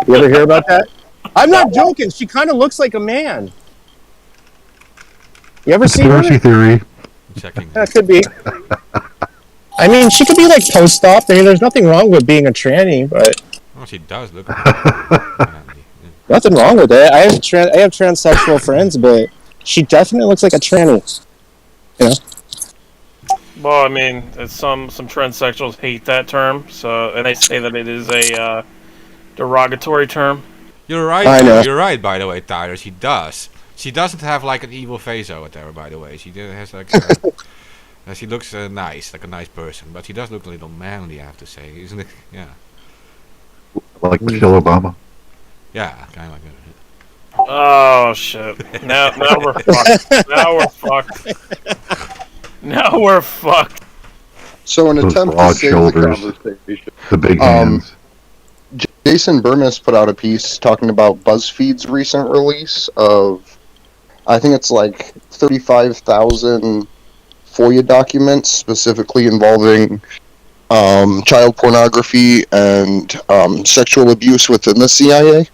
You ever hear about that? I'm not joking. She kind of looks like a man. You ever seen her?
Conspiracy theory.
checking.
That could be. I mean, she could be like post-op. I mean, there's nothing wrong with being a tranny, but
Oh, she does look.
nothing wrong with it. I have transsexual friends, but she definitely looks like a tranny. You know?
Well, I mean, some transsexuals hate that term, and they say that it is a derogatory term.
You're right.
I know.
You're right. By the way, Tyler, she does. She doesn't have like an evil face or whatever. By the way, she has like. She looks nice, like a nice person, but she does look a little manly, I have to say, isn't it? Yeah.
Like Michelle Obama.
Yeah, kind of like that.
Oh shit! Now we're fucked. Now we're fucked. Now we're fucked.
So in
Those
attempt to
broad
save
shoulders.
the conversation,
The big hands.
Jason Burness put out a piece talking about BuzzFeed's recent release of, I think it's like 35,000 FOIA documents specifically involving child pornography and sexual abuse within the CIA,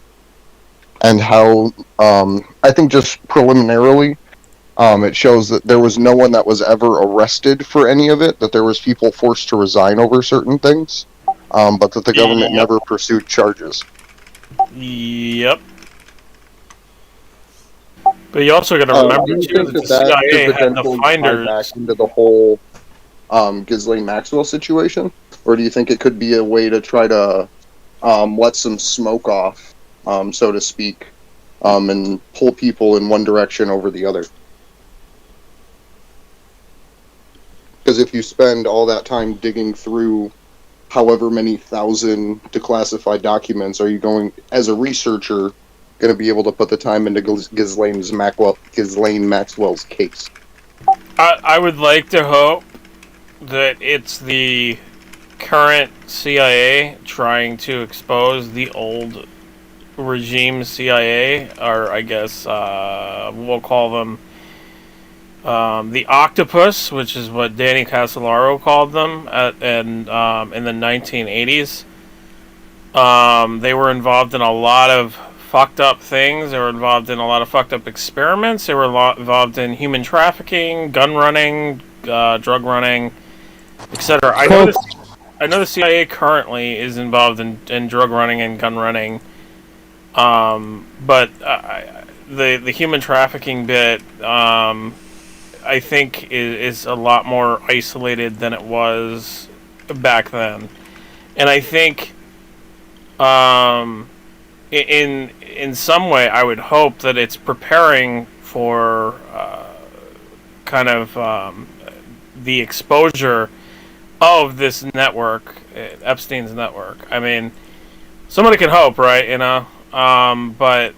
and how I think just preliminarily it shows that there was no one that was ever arrested for any of it, that there was people forced to resign over certain things, but that the government never pursued charges.
Yep. But you also got to remember
Do you
too
think
that the
that
CIA
could
had the
potentially tie
finders.
back into the whole Ghislaine Maxwell situation, or do you think it could be a way to try to let some smoke off, so to speak, and pull people in one direction over the other? Because if you spend all that time digging through however many thousand declassified documents, are you going, as a researcher, going to be able to put the time into Ghislaine Maxwell's case?
I would like to hope that it's the current CIA trying to expose the old regime CIA, or I guess we'll call them the Octopus, which is what Danny Casolaro called them in the 1980s. They were involved in a lot of fucked up things. They were involved in a lot of fucked up experiments. They were involved in human trafficking, gun running, drug running, etc. I know the CIA currently is involved in drug running and gun running, but the human trafficking bit, I think, is a lot more isolated than it was back then, and I think, in some way, I would hope that it's preparing for kind of the exposure of this network, Epstein's network. I mean, somebody can hope, right? But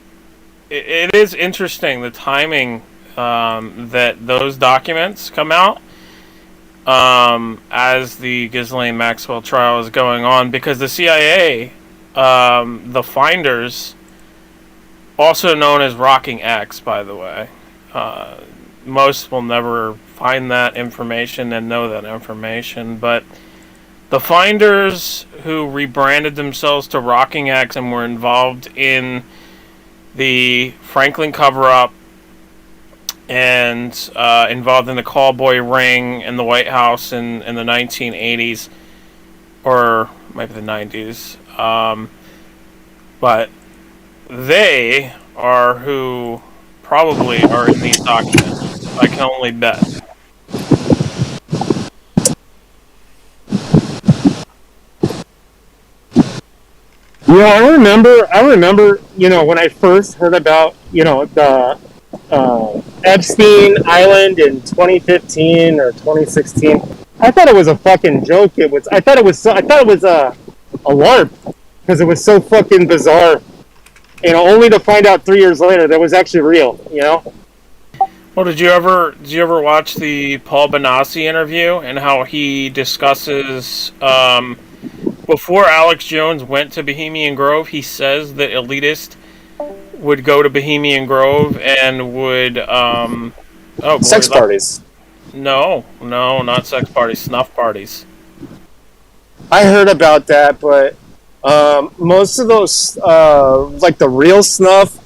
it is interesting the timing that those documents come out as the Ghislaine Maxwell trial is going on, because the CIA, the finders, also known as Rocking X, by the way, most will never find that information and know that information, but the finders who rebranded themselves to Rocking X and were involved in the Franklin cover-up and involved in the callboy ring in the White House in the 1980s, or maybe the 90s, but they are who probably are in these documents. I can only bet.
I remember, when I first heard about, the Epstein Island in 2015 or 2016. I thought it was a fucking joke. I thought it was a LARP, because it was so fucking bizarre. Only to find out 3 years later that was actually real.
Well, did you ever watch the Paul Benassi interview and how he discusses before Alex Jones went to Bohemian Grove? He says that elitists would go to Bohemian Grove and would
sex parties.
No, not sex parties, snuff parties.
I heard about that, but most of those, like the real snuff,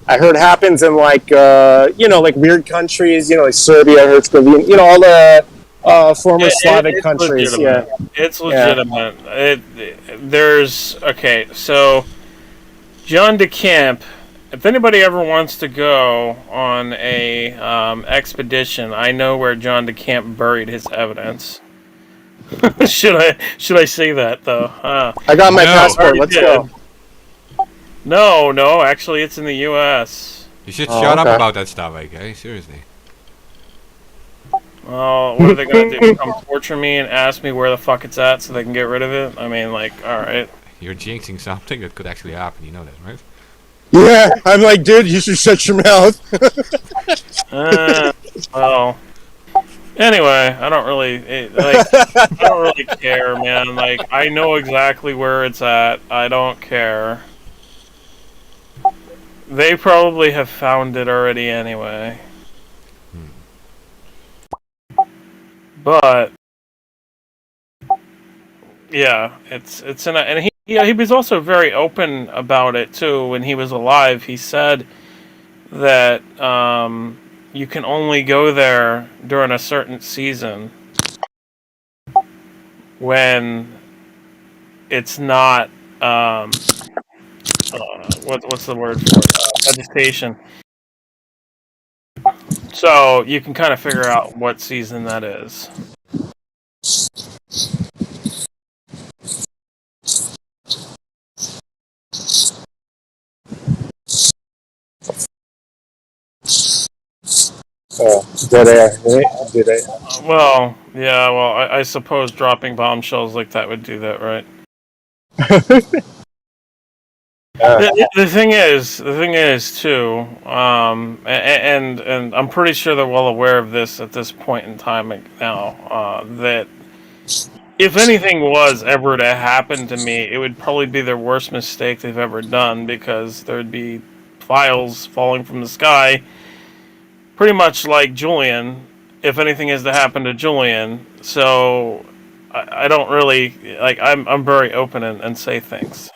I heard happens in like weird countries, like Serbia, Herzegovina, all the former Slavic countries.
Legitimate. Yeah, it's legitimate. Yeah. So John DeCamp. If anybody ever wants to go on a expedition, I know where John DeCamp buried his evidence. should I say that though?
I got my passport. Let's go.
No, actually, it's in the U.S.
You should shut up about that stuff, okay? Seriously.
Well, what are they gonna do? Come torture me and ask me where the fuck it's at so they can get rid of it? I mean, like, all right.
You're jinxing something that could actually happen. You know that, right?
Yeah, I'm like, dude, you should shut your mouth.
Well. Anyway, I don't really care, man. Like, I know exactly where it's at. I don't care. They probably have found it already anyway. But yeah, it's in a, and he was also very open about it too. When he was alive, he said that you can only go there during a certain season when it's not what's the word for it? Vegetation. So you can kind of figure out what season that is.
Dead air. Dead air.
Well, yeah. Well, I suppose dropping bombshells like that would do that, right? The thing is too, and I'm pretty sure they're well aware of this at this point in time now. That if anything was ever to happen to me, it would probably be their worst mistake they've ever done, because there'd be files falling from the sky, pretty much like Julian. If anything is to happen to Julian, so I don't really like. I'm very open and say things.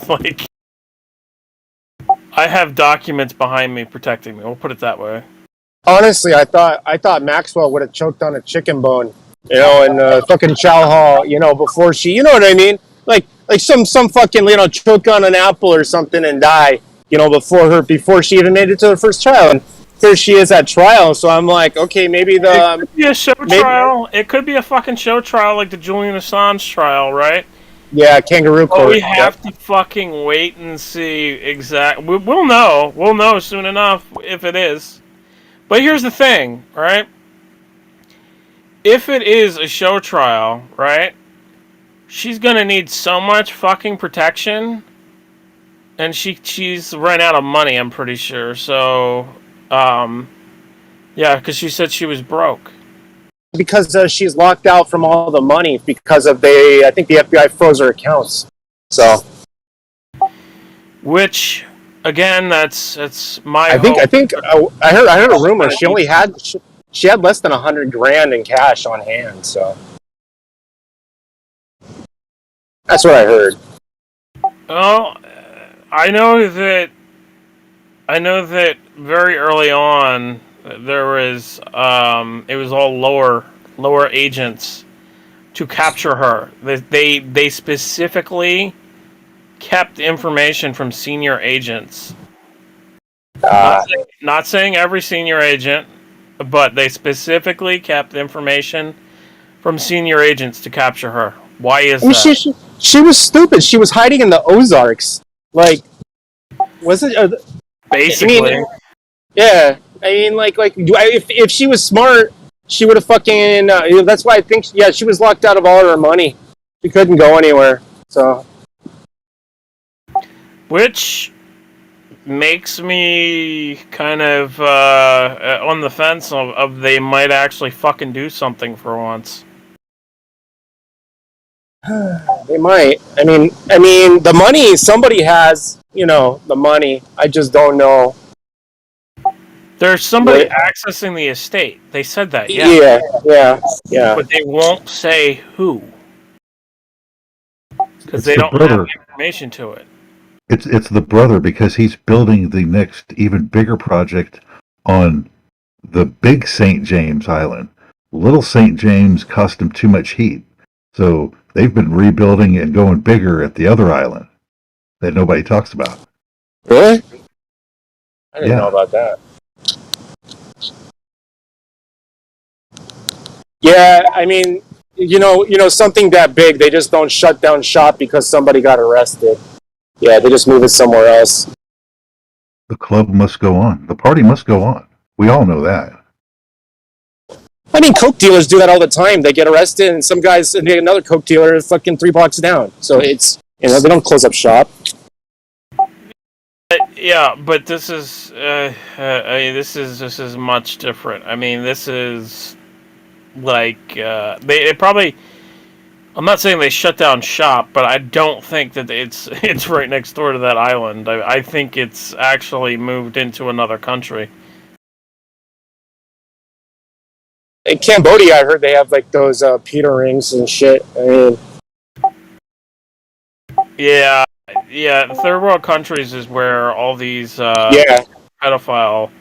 Like, I have documents behind me protecting me. We'll put it that way.
Honestly, I thought Maxwell would have choked on a chicken bone in fucking chow hall, before she, you know what I mean? Like some fucking, choke on an apple or something and die, before she even made it to the first trial. And here she is at trial. So I'm like, okay, maybe
It could be a show trial. It could be a fucking show trial like the Julian Assange trial, right?
yeah, kangaroo court.
But we have to fucking wait and see We'll know. We'll know soon enough if it is. But here's the thing, right? If it is a show trial, right? She's gonna need so much fucking protection, and she's run out of money. I'm pretty sure. So, yeah, because she said she was broke.
Because she's locked out from all the money because I think the FBI froze her accounts. So,
which again, that's my.
I think I heard a rumor she had less than $100,000 in cash on hand. So that's what I heard.
Oh, I know that very early on there was it was all lower agents to capture her. They specifically kept information from senior agents. Not saying every senior agent, but they specifically kept information from senior agents to capture her. Why is that?
She was stupid. She was hiding in the Ozarks. Like, wasn't
basically?
Yeah. I mean, if she was smart, she would have fucking. That's why I think, she was locked out of all her money. She couldn't go anywhere. So,
which makes me kind of on the fence of they might actually fucking do something for once.
They might. I mean, the money somebody has. The money. I just don't know.
There's somebody accessing the estate. They said that.
Yeah.
But they won't say who because they don't have the information to it.
It's the brother, because he's building the next even bigger project on the big St. James Island. Little St. James cost him too much heat, so they've been rebuilding and going bigger at the other island that nobody talks about.
Really? I didn't know about that. Yeah, I mean, something that big, they just don't shut down shop because somebody got arrested. Yeah, they just move it somewhere else.
The club must go on. The party must go on. We all know that.
I mean, coke dealers do that all the time. They get arrested, and some guys, and another coke dealer is fucking 3 blocks down. So it's, they don't close up shop.
Yeah, but this is this is much different. I mean, this is like they probably. I'm not saying they shut down shop, but I don't think that it's right next door to that island. I think it's actually moved into another country.
In Cambodia, I heard they have like those Peter rings and shit. I mean,
yeah. Third world countries is where all these pedophile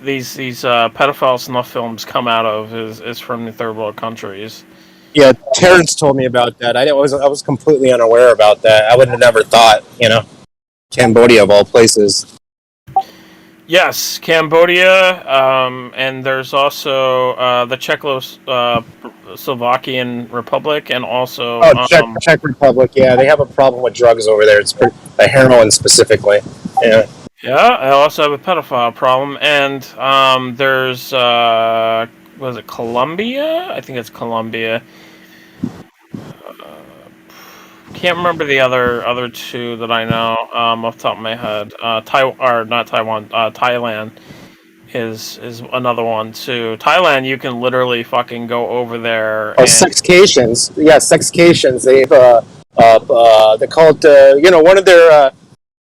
these pedophile snuff films come out of. Is from the third world countries.
Yeah, Terrence told me about that. I was completely unaware about that. I would have never thought, Cambodia of all places.
Yes, Cambodia, and there's also the Czechoslovakian Republic, and also
Czech Republic. Yeah, they have a problem with drugs over there. It's heroin specifically. Yeah.
Yeah, I also have a pedophile problem, and there's was it Colombia? I think it's Colombia. Can't remember the other two that I know off the top of my head. Thailand is another one too. Thailand, you can literally fucking go over there.
Oh, sexcations. Yeah, sexcations. They call it one of their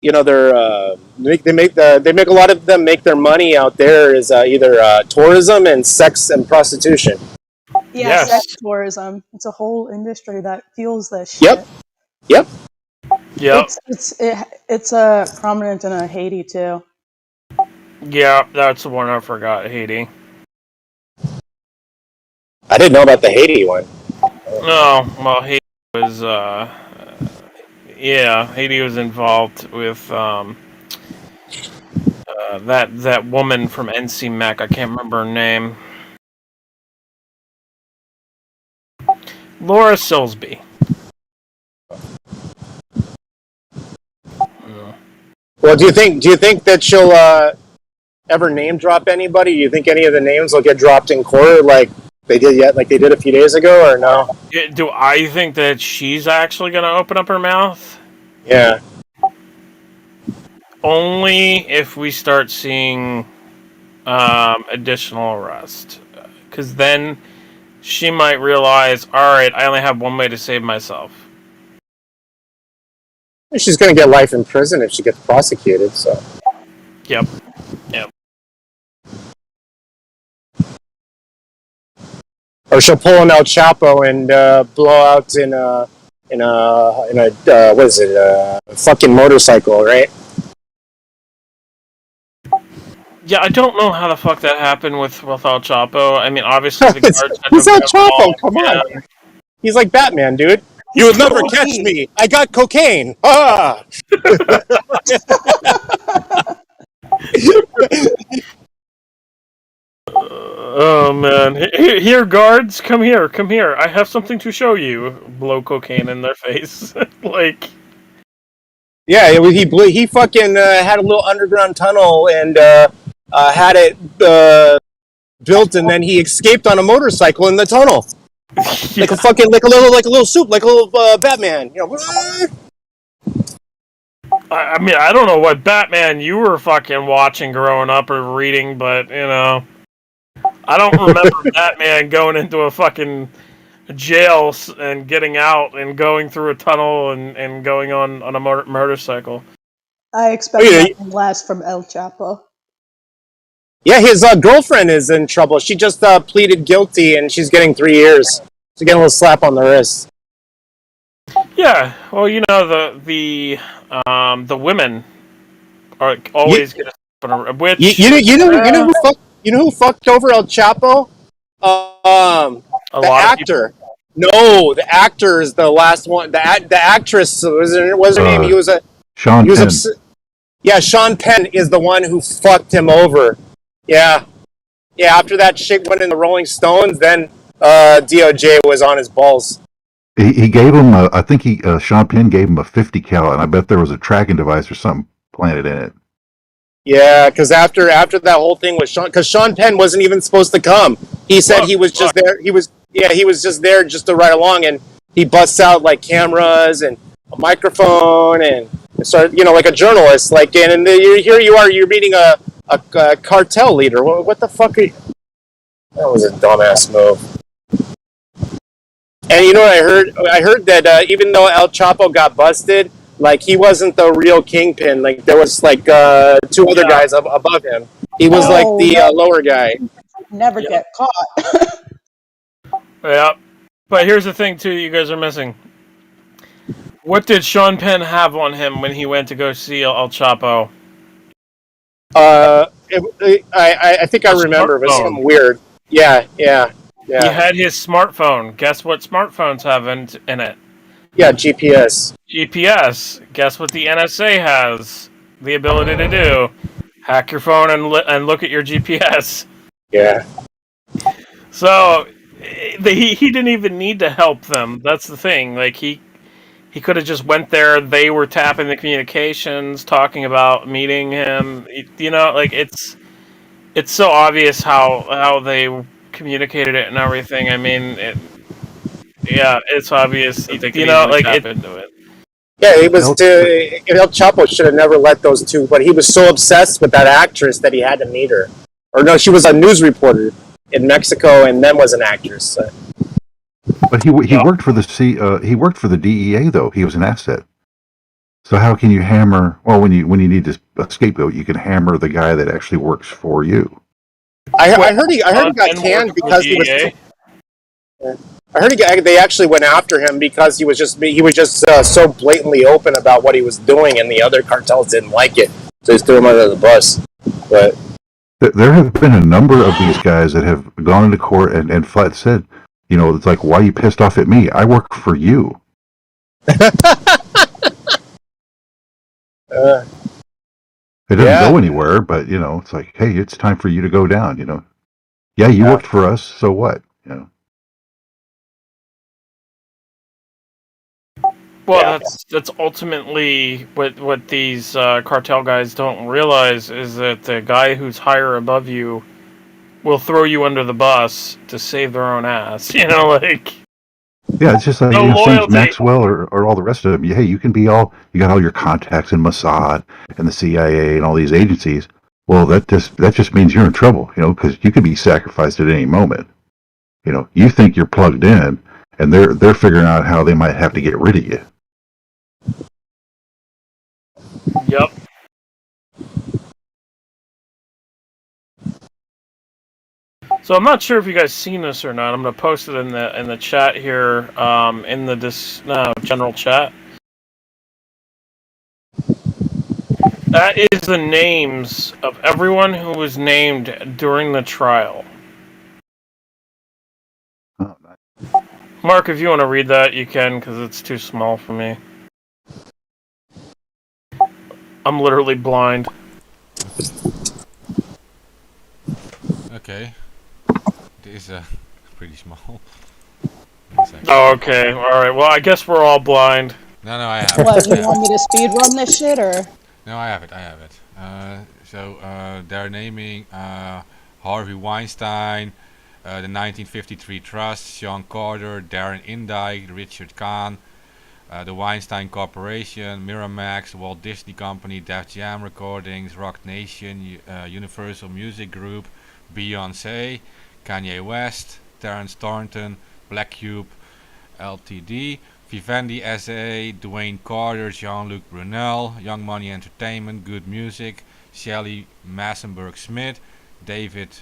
they make a lot of them make their money out there is either tourism and sex and prostitution.
Yeah,
yes.
Sex tourism. It's a whole industry that fuels this shit.
Yep.
It's prominent in Haiti too.
Yeah, that's the one I forgot. Haiti.
I didn't know about the Haiti one.
No, well, Haiti was, Haiti was involved with that woman from NC Mac. I can't remember her name. Laura Silsby.
Well, do you think that she'll ever name drop anybody? Do you think any of the names will get dropped in court like they did a few days ago, or no?
Do I think that she's actually going to open up her mouth?
Yeah.
Only if we start seeing additional arrest. Because then she might realize, alright, I only have one way to save myself.
She's going to get life in prison if she gets prosecuted, so.
Yep.
Or she'll pull an El Chapo and blow out in a what is it? Fucking motorcycle, right?
Yeah, I don't know how the fuck that happened with El Chapo. I mean, obviously the guards had
He's
to
El
get
Chapo,
involved,
come
yeah.
on. He's like Batman, dude. You will never catch me. I got cocaine. Ah.
Oh man! Here, guards, come here, come here. I have something to show you. Blow cocaine in their face, like.
Yeah, he fucking had a little underground tunnel and had it built, and then he escaped on a motorcycle in the tunnel,
Yeah.
like a little Batman, you know.
I mean, I don't know what Batman you were fucking watching growing up or reading, but you know, I don't remember Batman going into a fucking jail and getting out and going through a tunnel and going on a motorcycle.
I expect nothing less from El Chapo.
Yeah, his girlfriend is in trouble. She just pleaded guilty, and she's getting 3 years. She's getting a little slap on the wrist.
Yeah, well, you know the women are always going to which
You know who fucked over El Chapo? The actor. No, the actor is the last one. The actress was her name. He was
Sean Penn.
Sean Penn is the one who fucked him over. Yeah. After that shit went in the Rolling Stones, then DOJ was on his balls.
He gave him I think Sean Penn gave him a 50 cal, and I bet there was a tracking device or something planted in it.
Yeah, because after that whole thing with Sean Penn wasn't even supposed to come. He said he was just there. He was just there just to ride along, and he busts out like cameras and a microphone and started, like a journalist. Like, and here you are, you're meeting a cartel leader. What the fuck are you? That was a dumbass move. And you know what I heard? I heard that even though El Chapo got busted, like he wasn't the real kingpin. Like there was like 2 other guys above him. He was like the lower guy.
Never get caught.
Yeah, but here's the thing too. You guys are missing. What did Sean Penn have on him when he went to go see El Chapo?
I think I remember. It was something weird. Yeah.
He had his smartphone. Guess what smartphones have in it?
Yeah, GPS.
Guess what the NSA has the ability to do? Hack your phone and look at your GPS.
Yeah.
So he didn't even need to help them. That's the thing. Like he could have just went there. They were tapping the communications, talking about meeting him. Like it's so obvious how they communicated it and everything. I mean, it's obvious. Like tap into it.
Yeah, it was. El Chapo should have never let those two. But he was so obsessed with that actress that he had to meet her. Or no, she was a news reporter in Mexico, and then was an actress. So.
But he worked for he worked for the DEA though. He was an asset. So how can you hammer? Well, when you need a scapegoat, you can hammer the guy that actually works for you.
I heard he got canned because he was. I heard they actually went after him because he was just so blatantly open about what he was doing, and the other cartels didn't like it, so they threw him under the bus. But
there have been a number of these guys that have gone into court and flat said, You know, it's like, why are you pissed off at me? I work for you. It doesn't
Yeah.
go anywhere, but you know, it's like, hey, it's time for you to go down. You know, yeah, you
Yeah.
worked for us, so what? You know.
Well,
Yeah.
that's ultimately what these cartel guys don't realize is that the guy who's higher above you will throw you under the bus to save their own ass. You know, like
Yeah, it's just like,
no
you know, same as
loyalty.
Maxwell or all the rest of them. Hey, you can be all, you got all your contacts in Mossad and the CIA and all these agencies. Well, that just means you're in trouble, you know, because you could be sacrificed at any moment. You know, you think you're plugged in, and they're figuring out how they might have to get rid of you.
Yep. So I'm not sure if you guys seen this or not. I'm gonna post it in the chat here, in the general chat. That is the names of everyone who was named during the trial.
Oh, nice.
Mark, if you want to read that, you can, because it's too small for me. I'm literally blind.
Okay. It is pretty small.
Oh, okay. Alright, well, I guess we're all blind.
No, I have it.
What, you want me to speed run this shit, or?
No, I have it. They're naming Harvey Weinstein, the 1953 Trust, Sean Carter, Darren Indike, Richard Kahn, the Weinstein Corporation, Miramax, Walt Disney Company, Def Jam Recordings, Rock Nation, Universal Music Group, Beyoncé, Kanye West, Terrence Thornton, Black Cube Ltd, Vivendi SA, Dwayne Carter, Jean-Luc Brunel, Young Money Entertainment, Good Music, Shelley Massenburg-Smith, David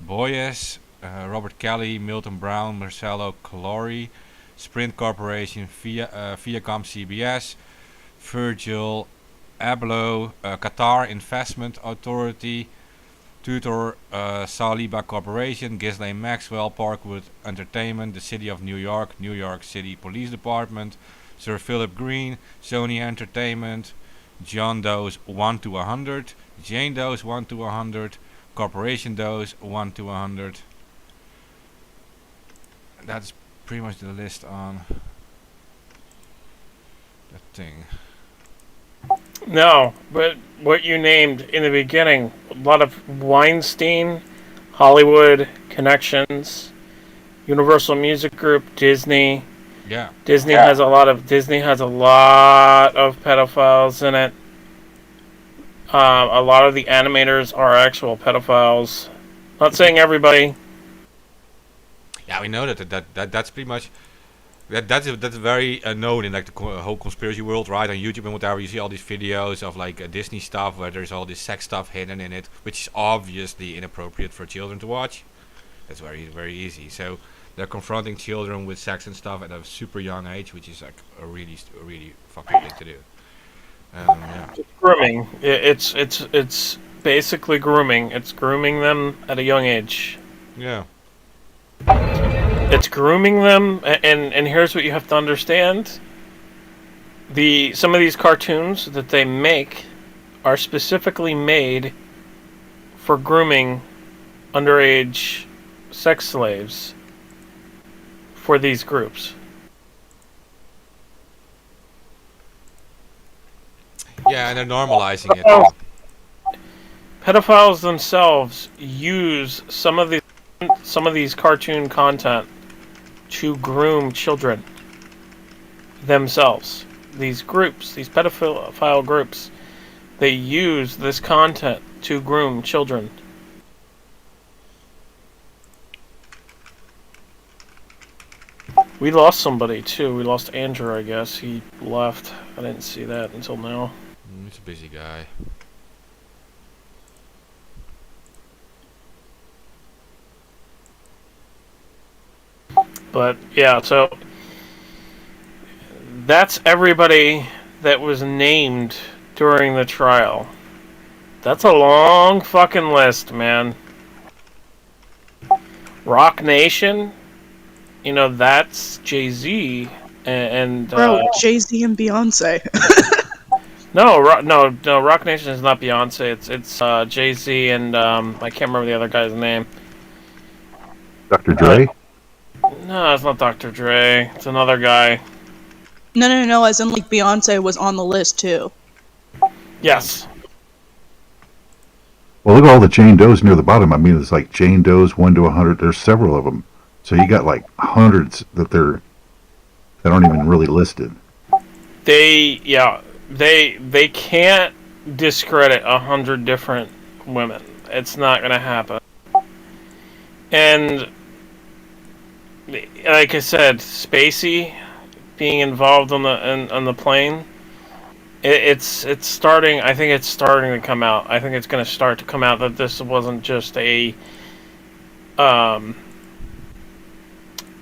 Boyes, Robert Kelly, Milton Brown, Marcelo Calori, Sprint Corporation, Viacom CBS, Virgil Abloh, Qatar Investment Authority, Tutor Saliba Corporation, Ghislaine Maxwell, Parkwood Entertainment, the City of New York, New York City Police Department, Sir Philip Green, Sony Entertainment, John Doe's 1 to 100, Jane Doe's 1 to 100, Corporation Doe's 1 to 100. That's pretty much the list on that thing.
No, but what you named in the beginning, a lot of Weinstein, Hollywood connections, Universal Music Group, Disney.
Yeah.
Disney has a lot of pedophiles in it. A lot of the animators are actual pedophiles. Not saying everybody.
Yeah, we know that's pretty much that's very known in like the whole conspiracy world, right? On YouTube and whatever, you see all these videos of like Disney stuff where there's all this sex stuff hidden in it, which is obviously inappropriate for children to watch. That's very easy. So they're confronting children with sex and stuff at a super young age, which is like a really fucking thing to do. Yeah.
Grooming. It's basically grooming. It's grooming them at a young age.
Yeah.
It's grooming them, and here's what you have to understand. Some of these cartoons that they make are specifically made for grooming underage sex slaves for these groups.
Yeah, and they're normalizing it.
Pedophiles themselves use some of these cartoon content to groom children themselves. These groups, these pedophile groups, they use this content to groom children. We lost somebody too. We lost Andrew, I guess. He left. I didn't see that until now.
He's a busy guy.
But yeah, so that's everybody that was named during the trial. That's a long fucking list, man. Rock Nation, that's Jay-Z and
Bro, Jay-Z and Beyonce.
no, Rock Nation is not Beyonce. It's Jay-Z and I can't remember the other guy's name.
Dr. Dre?
No, it's not Dr. Dre. It's another guy.
No, as in like Beyonce was on the list too.
Yes.
Well, look at all the Jane Does near the bottom. I mean, it's like Jane Does 1 to 100. There's several of them. So you got like hundreds that aren't even really listed.
They can't discredit 100 different women. It's not gonna happen. And like I said, Spacey being involved on the plane, it's starting. I think it's starting to come out. I think it's going to start to come out that this wasn't just a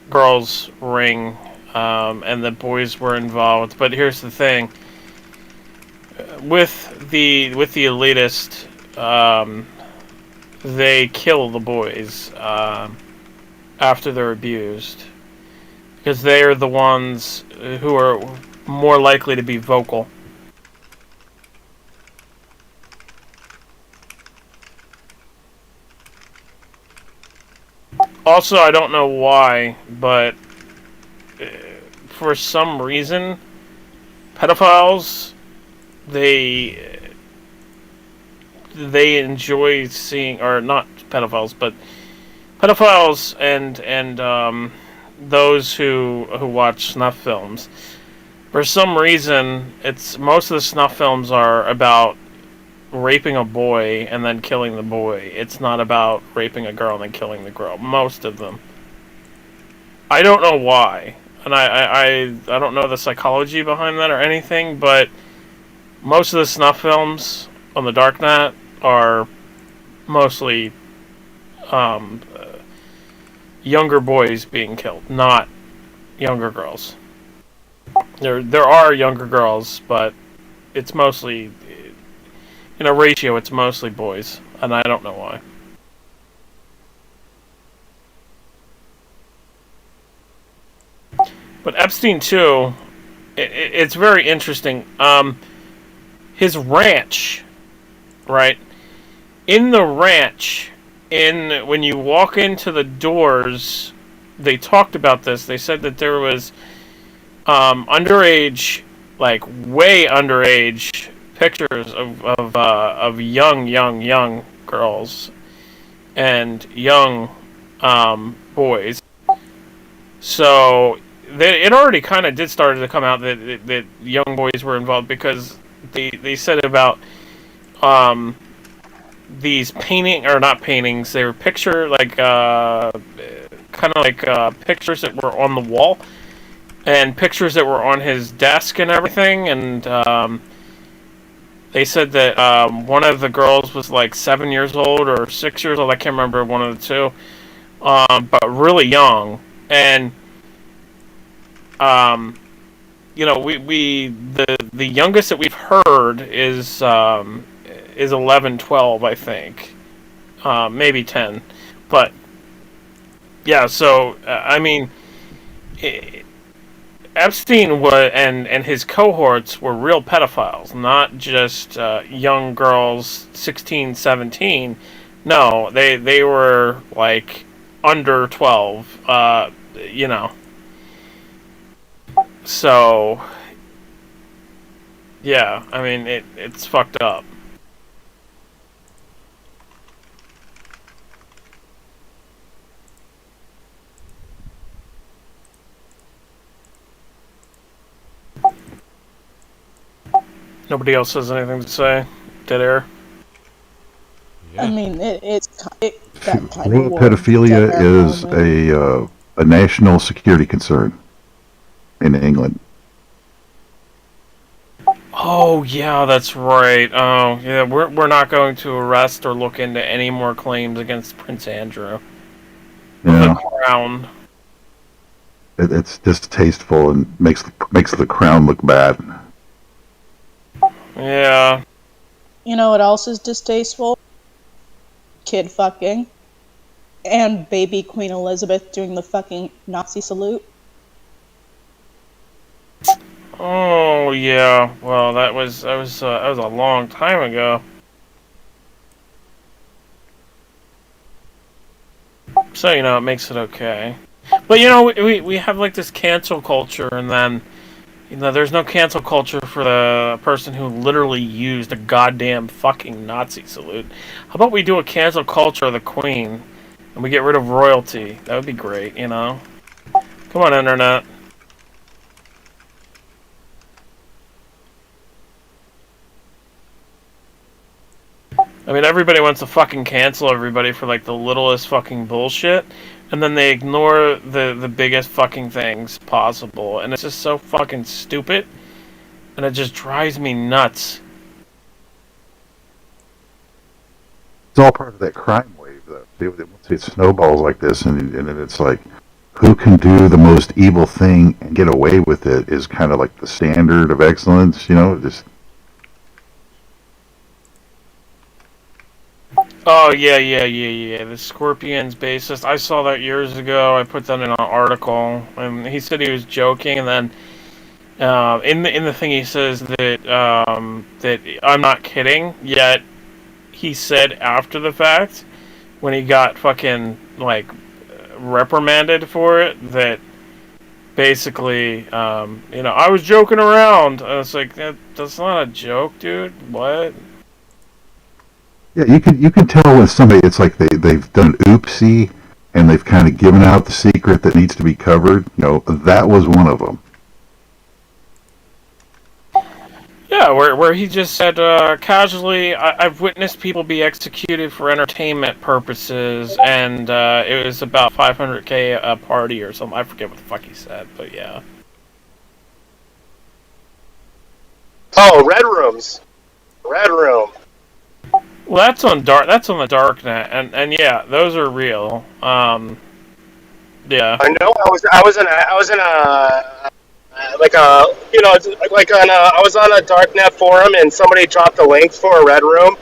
girls' ring, and the boys were involved. But here's the thing: with the elitist, they kill the boys after they're abused, because they are the ones who are more likely to be vocal. Also, I don't know why, but for some reason, pedophiles, they enjoy seeing, or not pedophiles, but pedophiles and those who watch snuff films. For some reason, most of the snuff films are about raping a boy and then killing the boy. It's not about raping a girl and then killing the girl. Most of them. I don't know why, and I don't know the psychology behind that or anything, but most of the snuff films on the darknet are mostly younger boys being killed, not younger girls. There are younger girls, but it's mostly, in a ratio, it's mostly boys, and I don't know why. But Epstein too, it's very interesting. His ranch, right? In the ranch, when you walk into the doors, they talked about this. They said that there was underage, like way underage pictures of young girls and young boys. So it already kind of did start to come out that young boys were involved, because they said about these not paintings. They were picture like kind of like pictures that were on the wall and pictures that were on his desk and everything. And they said that one of the girls was like 7 years old or 6 years old. I can't remember, one of the two, but really young. And the youngest that we've heard is 11, 12, I think, maybe 10, but yeah. So I mean, Epstein was, and his cohorts were real pedophiles, not just young girls, 16, 17. No, they were like under 12. So yeah, I mean, it's fucked up. Nobody else has anything to say? Dead air?
Yeah.
I mean, it that kind
World
of
pedophilia is a national security concern in England.
Oh yeah, that's right. Oh yeah, we're not going to arrest or look into any more claims against Prince Andrew.
Yeah.
The Crown.
It's distasteful and makes the crown look bad.
Yeah.
You know what else is distasteful? Kid fucking. And baby Queen Elizabeth doing the fucking Nazi salute.
Oh yeah, well that was a long time ago. So it makes it okay. But we have like this cancel culture, and then there's no cancel culture for the person who literally used a goddamn fucking Nazi salute. How about we do a cancel culture of the Queen, and we get rid of royalty? That would be great, Come on, internet. I mean, everybody wants to fucking cancel everybody for like the littlest fucking bullshit, and then they ignore the biggest fucking things possible, and it's just so fucking stupid, and it just drives me nuts.
It's all part of that crime wave, though. Once it snowballs like this, and then it's like, who can do the most evil thing and get away with it is kind of like the standard of excellence, just...
Oh, yeah. The Scorpion's bassist. I saw that years ago. I put that in an article, and he said he was joking, and then in the thing he says that that I'm not kidding. Yet he said after the fact, when he got fucking like reprimanded for it, that basically I was joking around. And it's like that's not a joke, dude. What?
Yeah, you can tell with somebody, it's like they've done an oopsie, and they've kind of given out the secret that needs to be covered. That was one of them.
Yeah, where he just said casually, I've witnessed people be executed for entertainment purposes, and it was about 500K a party or something. I forget what the fuck he said, but yeah.
Oh, Red Rooms. Red Room.
Well, that's on the darknet, and yeah, those are real. Yeah.
I know. I was in a like a I was on a darknet forum, and somebody dropped a link for a Red Room,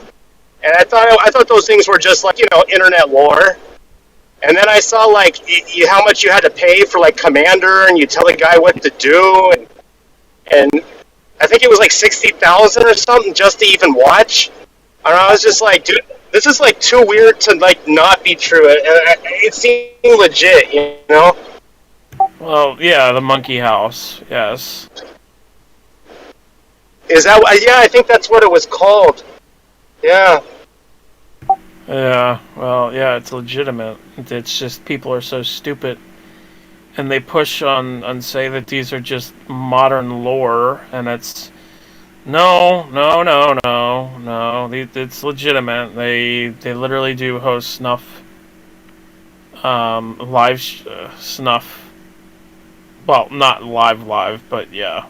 and I thought those things were just like internet lore. And then I saw like how much you had to pay for like Commander, and you tell the guy what to do, and I think it was like 60,000 or something just to even watch. And I was just like, dude, this is like too weird to like not be true. It seemed legit,
Well, yeah, the Monkey House, yes.
Is that? Yeah, I think that's what it was called. Yeah.
Yeah, well, yeah, it's legitimate. It's just people are so stupid, and they push on say that these are just modern lore, and it's no. It's legitimate. They literally do host snuff, live snuff. Well, not live, but yeah.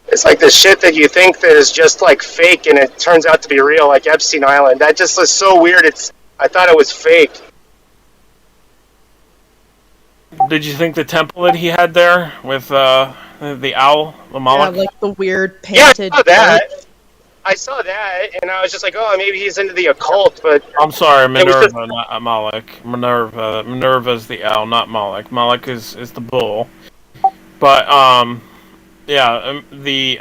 It's like the shit that you think that is just like fake, and it turns out to be real, like Epstein Island. That just is so weird. I thought it was fake.
Did you think the temple that he had there with the owl, the Moloch?
Yeah, like the weird painted.
Yeah, I saw that. I saw that, and I was just like, oh, maybe he's into the occult, but...
I'm sorry, Minerva, not Moloch. Minerva's the owl, not Moloch. Moloch is the bull. But, yeah, the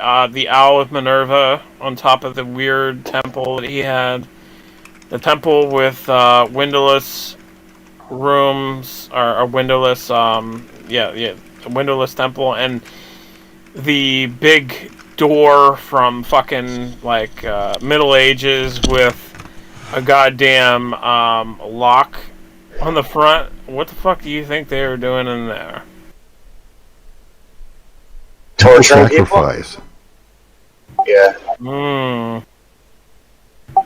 owl of Minerva on top of the weird temple that he had. The temple with windowless rooms, or windowless, windowless temple, and the big door from fucking like Middle Ages with a goddamn lock on the front. What the fuck do you think they were doing in there?
Torturing
sacrifice.
People? Yeah.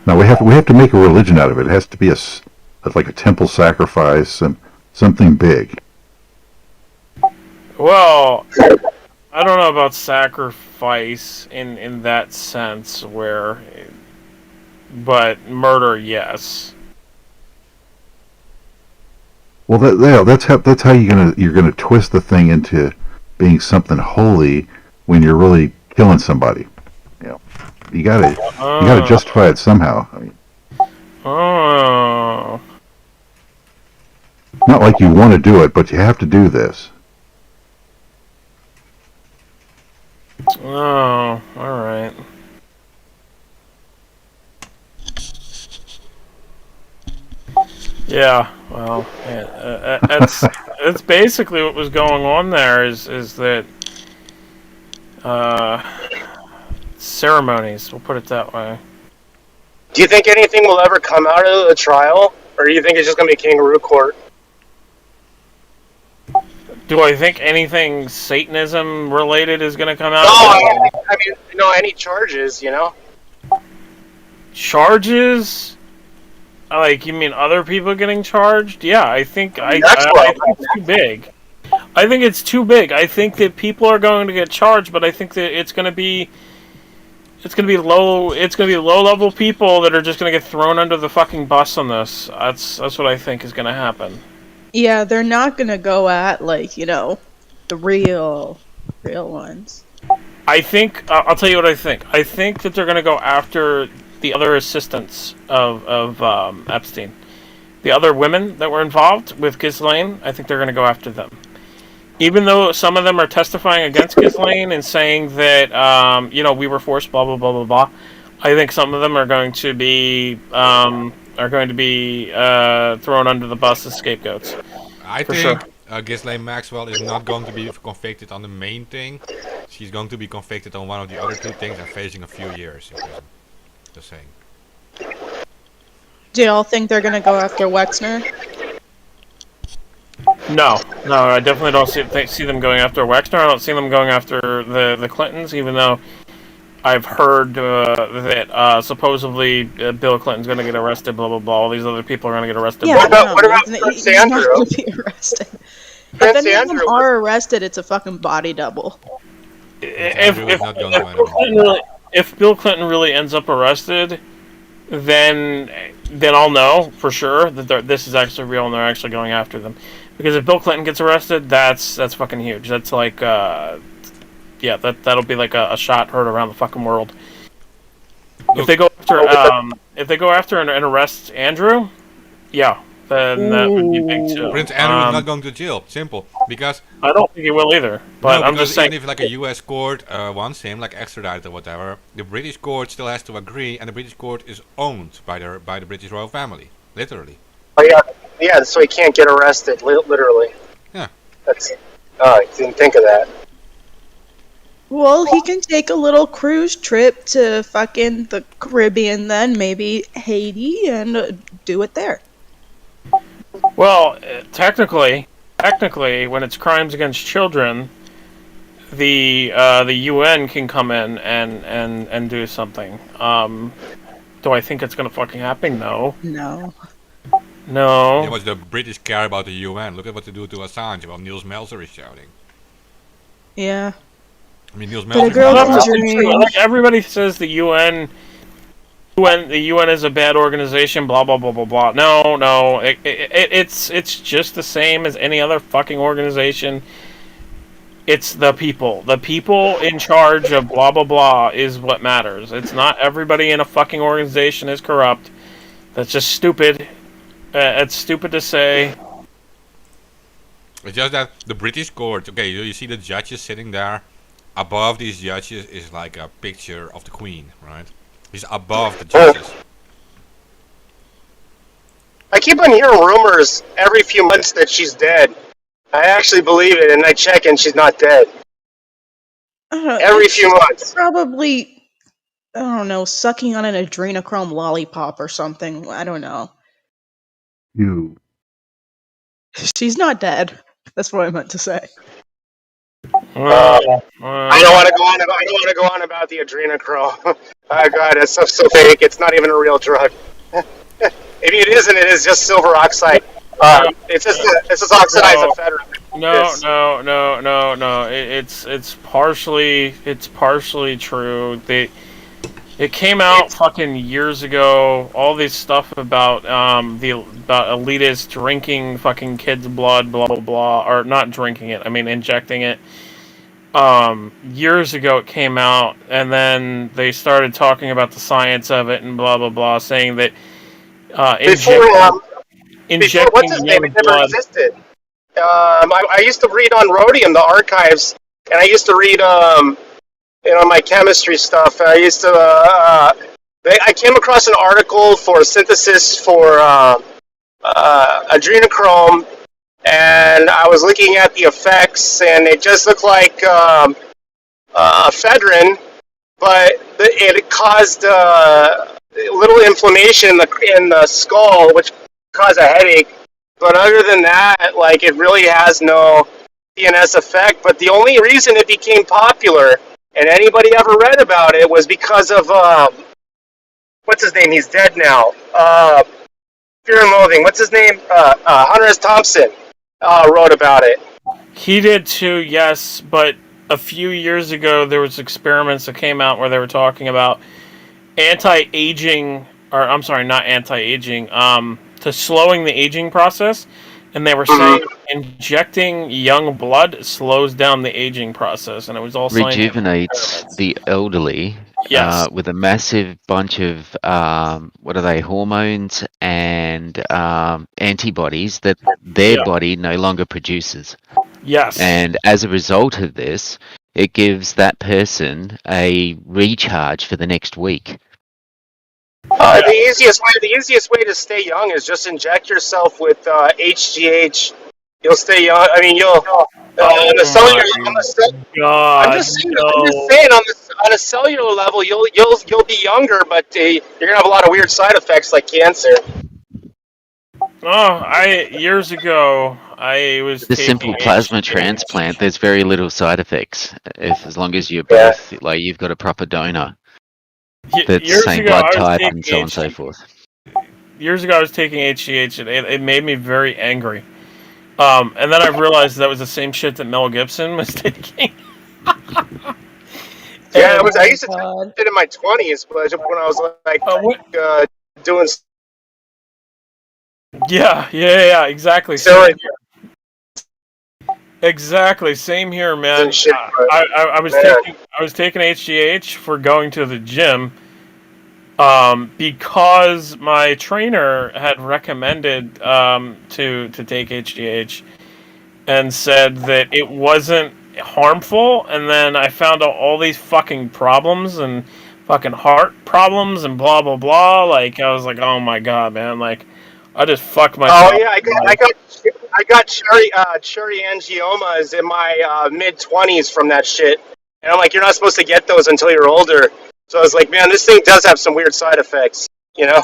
Now we have to make a religion out of it. It has to be like a temple sacrifice and something big.
Well, I don't know about sacrifice in that sense, but murder, yes.
Well, that's how you're gonna twist the thing into being something holy when you're really killing somebody. You gotta justify it somehow. I mean,
Oh.
not like you want to do it, but you have to do this.
Oh, alright. Yeah, well, that's basically what was going on there. Is that ceremonies? We'll put it that way.
Do you think anything will ever come out of the trial, or do you think it's just going to be kangaroo court?
Do I think anything Satanism related is going to come out?
No, I mean, any charges,
Charges? Like, you mean other people getting charged? Yeah, I think I think it's too big. I think it's too big. I think that people are going to get charged, but I think that it's going to be low level people that are just going to get thrown under the fucking bus on this. That's what I think is going to happen.
Yeah, they're not gonna go at the real ones.
I think I'll tell you what I think. I think that they're going to go after the other assistants of Epstein, the other women that were involved with Ghislaine. I think they're going to go after them, even though some of them are testifying against Ghislaine and saying that we were forced, blah blah blah blah blah. I think some of them are going to be thrown under the bus as scapegoats.
I
For
think
sure.
Ghislaine Maxwell is not going to be convicted on the main thing. She's going to be convicted on one of the other two things and facing a few years in prison. Just saying.
Do y'all think they're gonna go after Wexner?
No, I definitely don't see them going after Wexner. I don't see them going after the Clintons, even though I've heard that supposedly Bill Clinton's going to get arrested, blah, blah, blah. All these other people are going to get arrested.
Yeah,
What about Prince Andrew?
He's not gonna be arrested. If any of them are arrested, it's a fucking body double.
If Bill Clinton really ends up arrested, then I'll know for sure that this is actually real and they're actually going after them. Because if Bill Clinton gets arrested, that's fucking huge. That's like, that'll be like a shot heard around the fucking world. If they go after and arrest Andrew, yeah, then that would be big too.
Prince Andrew is not going to jail. Simple. Because
I don't think he will either. But I'm just saying,
even if like a U.S. court wants him, like extradited or whatever, the British court still has to agree, and the British court is owned by the British royal family, literally.
Oh yeah, so he can't get arrested, literally.
Yeah.
I didn't think of that.
Well, he can take a little cruise trip to fucking the Caribbean, then maybe Haiti, and do it there.
well, technically, when it's crimes against children, the UN can come in and do something. Do I think it's gonna fucking happen? No.
No.
Yeah, what the British care about the UN? Look at what they do to Assange. Well, Niels Melzer is shouting.
Yeah.
I mean, Niels
But a
Melzer.
girl can dream.
Like everybody says, the UN is a bad organization. Blah blah blah blah blah. No. It's just the same as any other fucking organization. It's the people. The people in charge of blah blah blah is what matters. It's not everybody in a fucking organization is corrupt. That's just stupid. It's stupid to say.
It's just that the British court, okay, you see the judges sitting there. Above these judges is like a picture of the Queen, right? He's above the judges.
I keep on hearing rumors every few months that she's dead. I actually believe it, and I check and she's not dead. Every few months.
Probably, I don't know, sucking on an adrenochrome lollipop or something. I don't know. She's not dead. That's what I meant to say.
I don't want to go on about the adrenochrome. Oh god, it's so fake. It's not even a real drug. Maybe it isn't. It is just silver oxide. It's just oxidized amphetamine.
No. It's partially true. It came out fucking years ago. All this stuff about about elitists drinking fucking kids' blood, blah blah blah, or not drinking it. I mean injecting it. years ago it came out, and then they started talking about the science of it and blah blah blah, saying that
Before what's his
injecting
name?
young
It never
blood.
existed. I used to read on Rhodium, the archives, and I used to read my chemistry stuff. I used to I came across an article for synthesis for adrenochrome, and I was looking at the effects, and it just looked like ephedrine, but it caused little inflammation in the skull, which caused a headache. But other than that, like, it really has no CNS effect. But the only reason it became popular, and anybody ever read about it, was because of what's his name? He's dead now. Fear and Loathing. What's his name? Hunter S. Thompson wrote about it.
He did too, yes, but a few years ago there was experiments that came out where they were talking about anti-aging, or I'm sorry, not anti-aging, to slowing the aging process, and they were saying injecting young blood slows down the aging process, and it was all
Rejuvenates the elderly
Yes.
with a massive bunch of what are they, hormones and antibodies that their body no longer produces.
Yes.
And as a result of this, it gives that person a recharge for the next week.
The easiest way to stay young is just inject yourself with HGH. You'll stay young. I mean, you'll on the cellular.
God,
I'm just saying on a cellular level, you'll be younger, but you're gonna have a lot of weird side effects like cancer.
Years ago I was
The
taking
simple plasma transplant, there's very little side effects as long as you're both like you've got a proper donor that's the same blood type and so on and so forth.
Years ago I was taking HGH, and it made me very angry. And then I realized that was the same shit that Mel Gibson was taking.
Yeah, I used to take it in my 20s, but when I was like doing.
Yeah, exactly.
Steroid.
Exactly, same here, man. I was taking HGH for going to the gym, because my trainer had recommended to take HGH and said that it wasn't harmful, and then I found out all these fucking problems and fucking heart problems and blah blah blah. Like, I was like, oh my god, man, like, I just fucked myself.
Oh yeah, I got cherry angiomas in my mid-20s from that shit, and I'm like, you're not supposed to get those until you're older. So I was like, man, this thing does have some weird side effects, you know?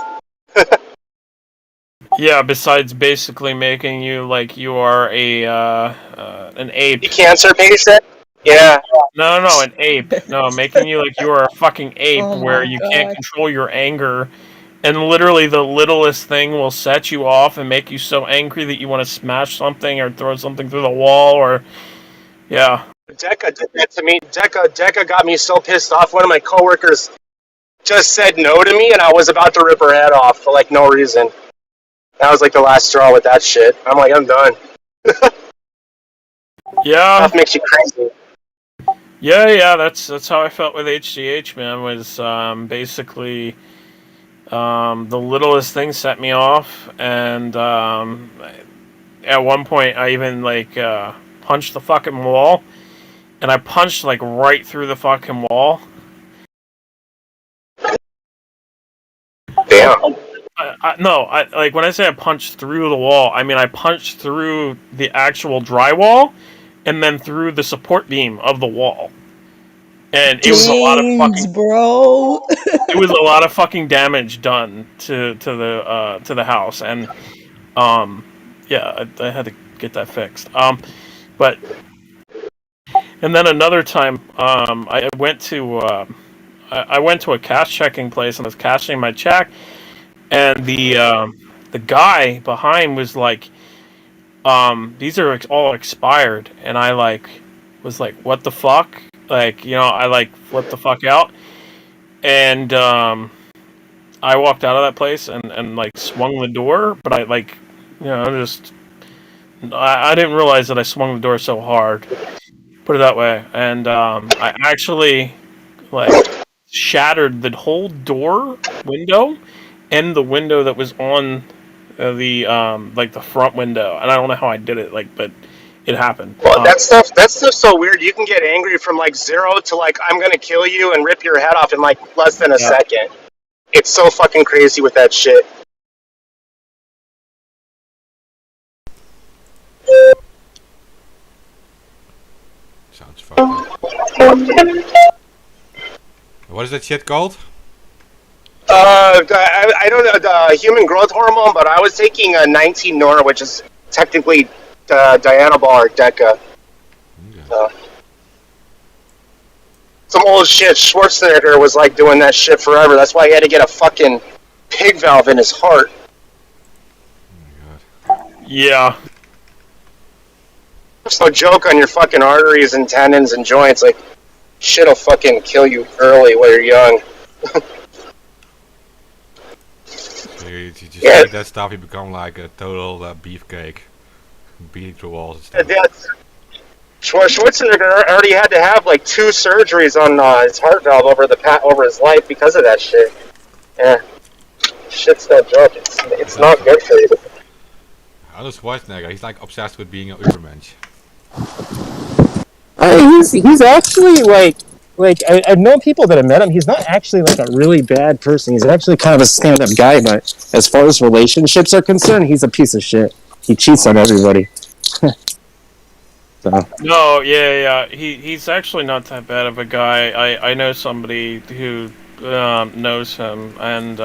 Yeah, besides basically making you like you are an ape.
Cancer patient? Yeah.
No, an ape. No, making you like you are a fucking ape where you can't control your anger, and literally the littlest thing will set you off and make you so angry that you want to smash something or throw something through the wall, or yeah.
Decca did that to me. Decca got me so pissed off. One of my coworkers just said no to me, and I was about to rip her head off for like no reason. That was like the last straw with that shit. I'm like, I'm done.
Yeah.
Stuff makes you crazy.
Yeah, that's how I felt with HGH, man, was basically the littlest thing set me off, and at one point I even like punched the fucking wall, and I punched like right through the fucking wall.
Damn.
No, like when I say I punched through the wall, I mean I punched through the actual drywall, and then through the support beam of the wall. And it was a lot of fucking
bro.
It was a lot of fucking damage done to the house, and yeah, I had to get that fixed. But and then another time, I went to a cash checking place, and I was cashing my check, and the guy behind was like, these are all expired, and I like was like, what the fuck? Like, you know, I like flipped the fuck out, and I walked out of that place and like swung the door, but I like, you know, just I didn't realize that I swung the door so hard. Put it that way. And I actually like shattered the whole door window and the window that was on the like the front window. And I don't know how I did it, like, but it happened.
Well, that's stuff's so weird. You can get angry from like 0 to like I'm gonna kill you and rip your head off in like less than a second. It's so fucking crazy with that shit.
Sounds fucked up. What is that shit called?
I don't know the human growth hormone, but I was taking a 19 Nor, which is technically Dianabol or Deca.
Okay.
Some old shit. Schwarzenegger was like doing that shit forever. That's why he had to get a fucking pig valve in his heart.
Oh my god.
Yeah.
There's no joke on your fucking arteries and tendons and joints. Like, shit'll fucking kill you early while you're young.
So you just eat that stuff, you become like a total beefcake. Beating through walls and stuff.
That's, Schwarzenegger already had to have like 2 surgeries on his heart valve over his life because of that shit. Yeah. Shit's no joke. It's not good for you.
Arnold Schwarzenegger, he's like obsessed with being an Ubermensch.
He's actually like I've known people that have met him. He's not actually like a really bad person. He's actually kind of a stand-up guy, but as far as relationships are concerned, he's a piece of shit. He cheats on everybody. So.
No, yeah. He's actually not that bad of a guy. I know somebody who knows him, and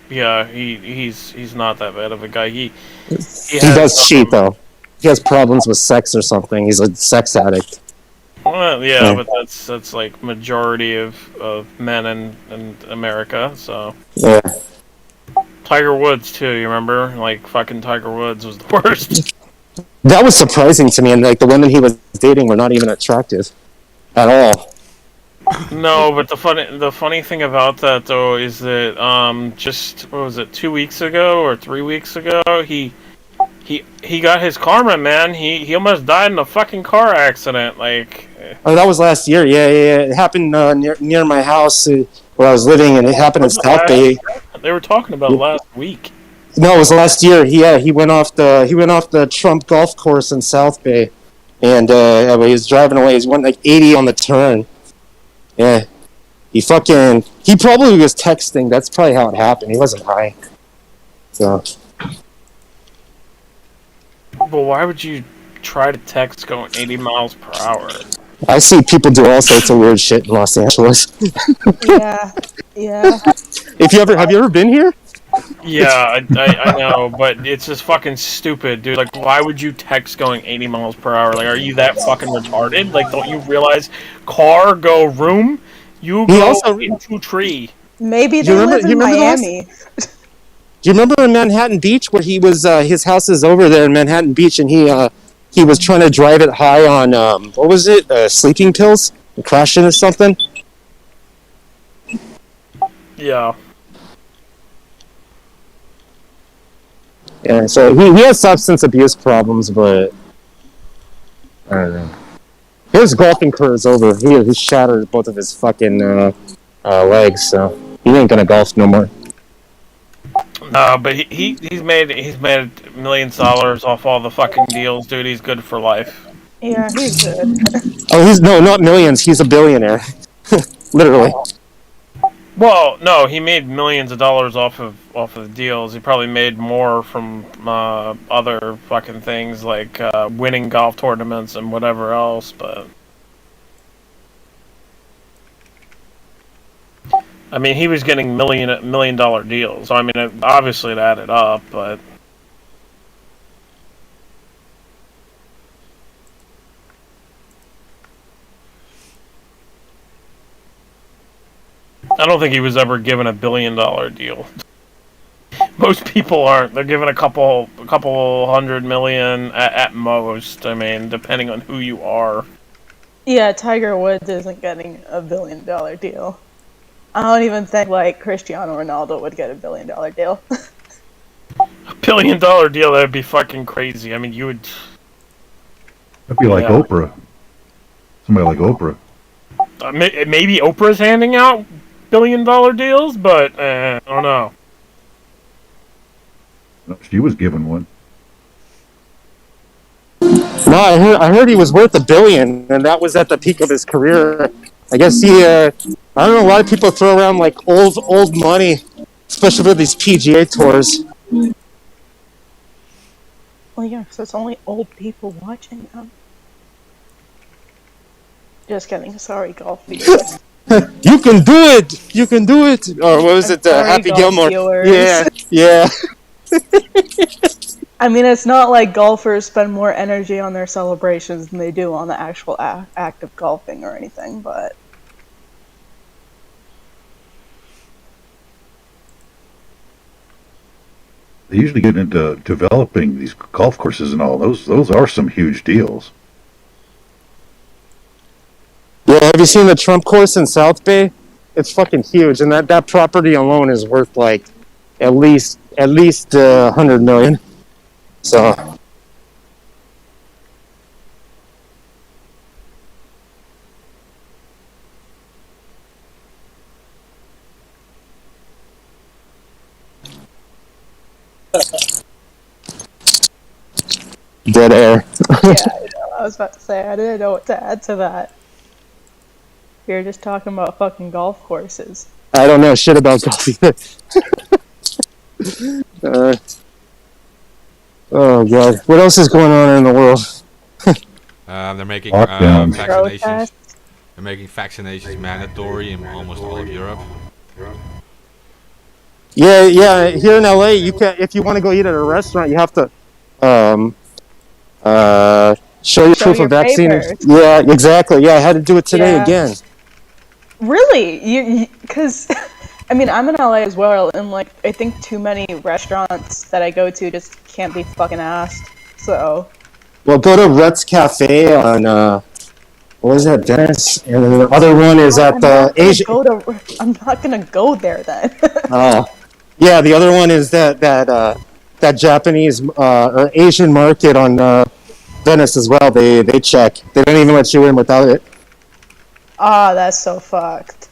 yeah, he's not that bad of a guy. He
does cheat though. He has problems with sex or something. He's a sex addict.
Well, yeah, but that's like majority of men in America. So
yeah.
Tiger Woods too. You remember? Like fucking Tiger Woods was the worst.
That was surprising to me, and like the women he was dating were not even attractive at all.
No, but the funny thing about that though is that just what was it, 2 weeks ago or 3 weeks ago, he got his karma, man. He almost died in a fucking car accident. Like,
oh, that was last year. Yeah. It happened near my house where I was living, and it happened in South Bay.
They were talking about it last week.
No, it was last year. He went off the Trump golf course in South Bay, and he was driving away. He went like 80 on the turn. Yeah, he probably was texting. That's probably how it happened. He wasn't high. So.
Well, why would you try to text going 80 miles per hour?
I see people do all sorts of weird shit in Los Angeles.
Yeah.
Have you ever been here?
Yeah, I know, but it's just fucking stupid, dude. Like, why would you text going 80 miles per hour? Like, are you that fucking retarded? Like, don't you realize car go room, you go into tree.
Maybe they live in Miami.
Do you remember in Manhattan Beach where he was? His house is over there in Manhattan Beach, and he was trying to drive it high on what was it? Sleeping pills, and crashed into something.
Yeah.
Yeah, so he has substance abuse problems, but I don't know. His golfing career is over. He shattered both of his fucking legs, so he ain't gonna golf no more.
No, but he's made millions of dollars off all the fucking deals, dude. He's good for life.
Yeah, he's good.
Oh, not millions. He's a billionaire, literally.
Well, no, he made millions of dollars off of the deals. He probably made more from other fucking things like winning golf tournaments and whatever else. But I mean, he was getting million dollar deals. I mean, obviously it added up, but I don't think he was ever given $1 billion deal. Most people aren't. They're given a couple $100 million at most. I mean, depending on who you are.
Yeah, Tiger Woods isn't getting $1 billion deal. I don't even think like Cristiano Ronaldo would get $1 billion deal.
$1 billion deal, that'd be fucking crazy. I mean, you would.
That'd be like Oprah. Somebody like Oprah.
Maybe Oprah's handing out billion-dollar deals, but I don't know.
She was given one.
No, I heard he was worth $1 billion, and that was at the peak of his career. I guess he, I don't know, a lot of people throw around like old money, especially for these PGA tours.
Well, yeah, so it's only old people watching them. Just kidding. Sorry, golf viewers.
You can do it! You can do it! Or what was it?
Sorry,
Happy
golf
Gilmore.
viewers.
Yeah.
I mean, it's not like golfers spend more energy on their celebrations than they do on the actual act of golfing or anything, but...
They usually get into developing these golf courses and all. Those are some huge deals.
Yeah, have you seen the Trump course in South Bay? It's fucking huge, and that property alone is worth like at least $100 million. So. Dead air.
Yeah, I was about to say, I didn't know what to add to that. You're just talking about fucking golf courses.
I don't know shit about golf either. Oh god, what else is going on in the world?
They're making
Lockdowns.
vaccinations. They're making vaccinations mandatory in almost all of Europe.
Yeah. Here in LA, you can, if you want to go eat at a restaurant, you have to show your proof
your
of vaccine.
papers.
Yeah, exactly. Yeah, I had to do it today again.
Really? Because, I mean, I'm in LA as well, and, like, I think too many restaurants that I go to just can't be fucking asked, so...
Well, go to Rutt's Cafe on, what was that, Dennis? And then the other one is at the Asian...
I'm not gonna go there, then.
Yeah, the other one is that Japanese, or Asian market on, Venice as well. They check. They don't even let you in without it.
Ah, that's so fucked.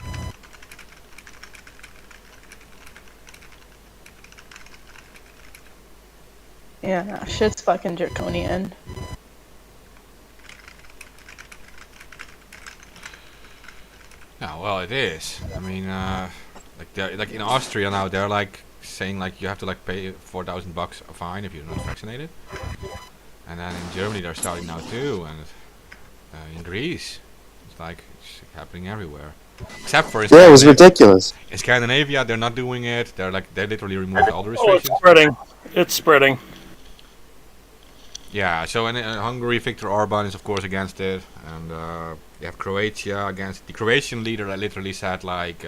Yeah, no, shit's fucking draconian.
Yeah, well, it is. I mean, like in Austria now, they're like saying like you have to like pay $4,000 a fine if you're not vaccinated. And then in Germany they're starting now too, and in Greece, it's like it's happening everywhere. Except for
it was ridiculous.
In Scandinavia, they're not doing it. They literally removed all the
Oh,
restrictions.
It's spreading.
Yeah. So in Hungary, Viktor Orban is of course against it, and you have Croatia against. The Croatian leader that literally said like,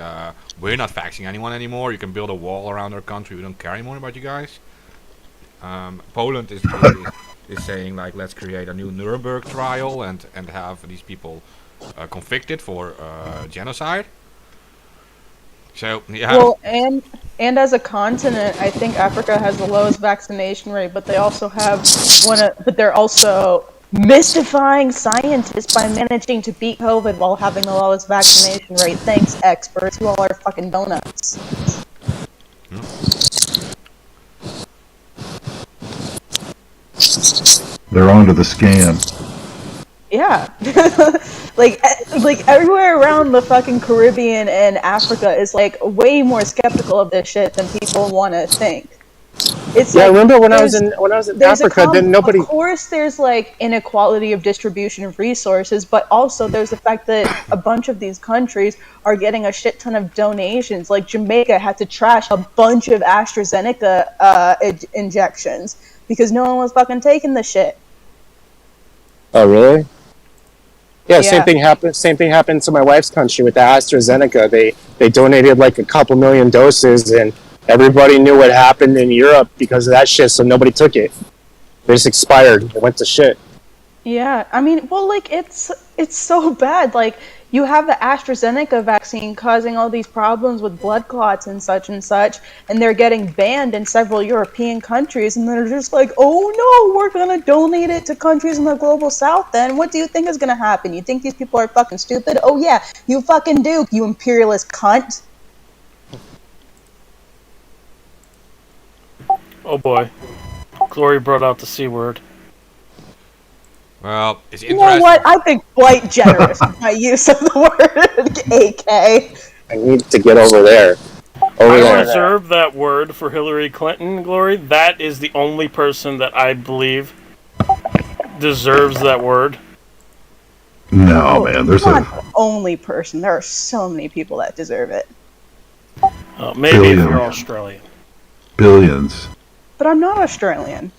"We're not vaccinating anyone anymore. You can build a wall around our country. We don't care anymore about you guys." Poland is saying like, let's create a new Nuremberg trial and have these people convicted for genocide. So yeah.
Well, and as a continent, I think Africa has the lowest vaccination rate, but they also have but they're also mystifying scientists by managing to beat COVID while having the lowest vaccination rate. Thanks, experts. You all are fucking donuts.
They're onto the scam.
Yeah. like everywhere around the fucking Caribbean and Africa is like way more skeptical of this shit than people want to think. It's
yeah,
like,
I remember when I was in Africa, then nobody.
Of course, there's like inequality of distribution of resources, but also there's the fact that a bunch of these countries are getting a shit ton of donations. Like Jamaica had to trash a bunch of AstraZeneca injections because no one was fucking taking the shit.
Oh really? Yeah, same thing happened. Same thing happened to my wife's country with the AstraZeneca. They donated like a couple million doses, and everybody knew what happened in Europe because of that shit. So nobody took it. They just expired. It went to shit.
Yeah, I mean, well, like it's so bad. Like you have the AstraZeneca vaccine causing all these problems with blood clots and such, and they're getting banned in several European countries, and they're just like, "Oh no, we're gonna donate it to countries in the global south." Then what do you think is gonna happen? You think these people are fucking stupid? Oh yeah, you fucking do, you imperialist cunt.
Oh boy, Glory brought out the C word.
Well, it's
You
interesting.
know what? I think quite generous with my use of the word AK.
I need to get over there. Over
I
there.
reserve that word for Hillary Clinton, Glory. That is the only person that I believe deserves that word.
No, man. There's
Not
a
the only person. There are so many people that deserve it.
Maybe if
Billion.
you're Australian.
billions.
But I'm not Australian.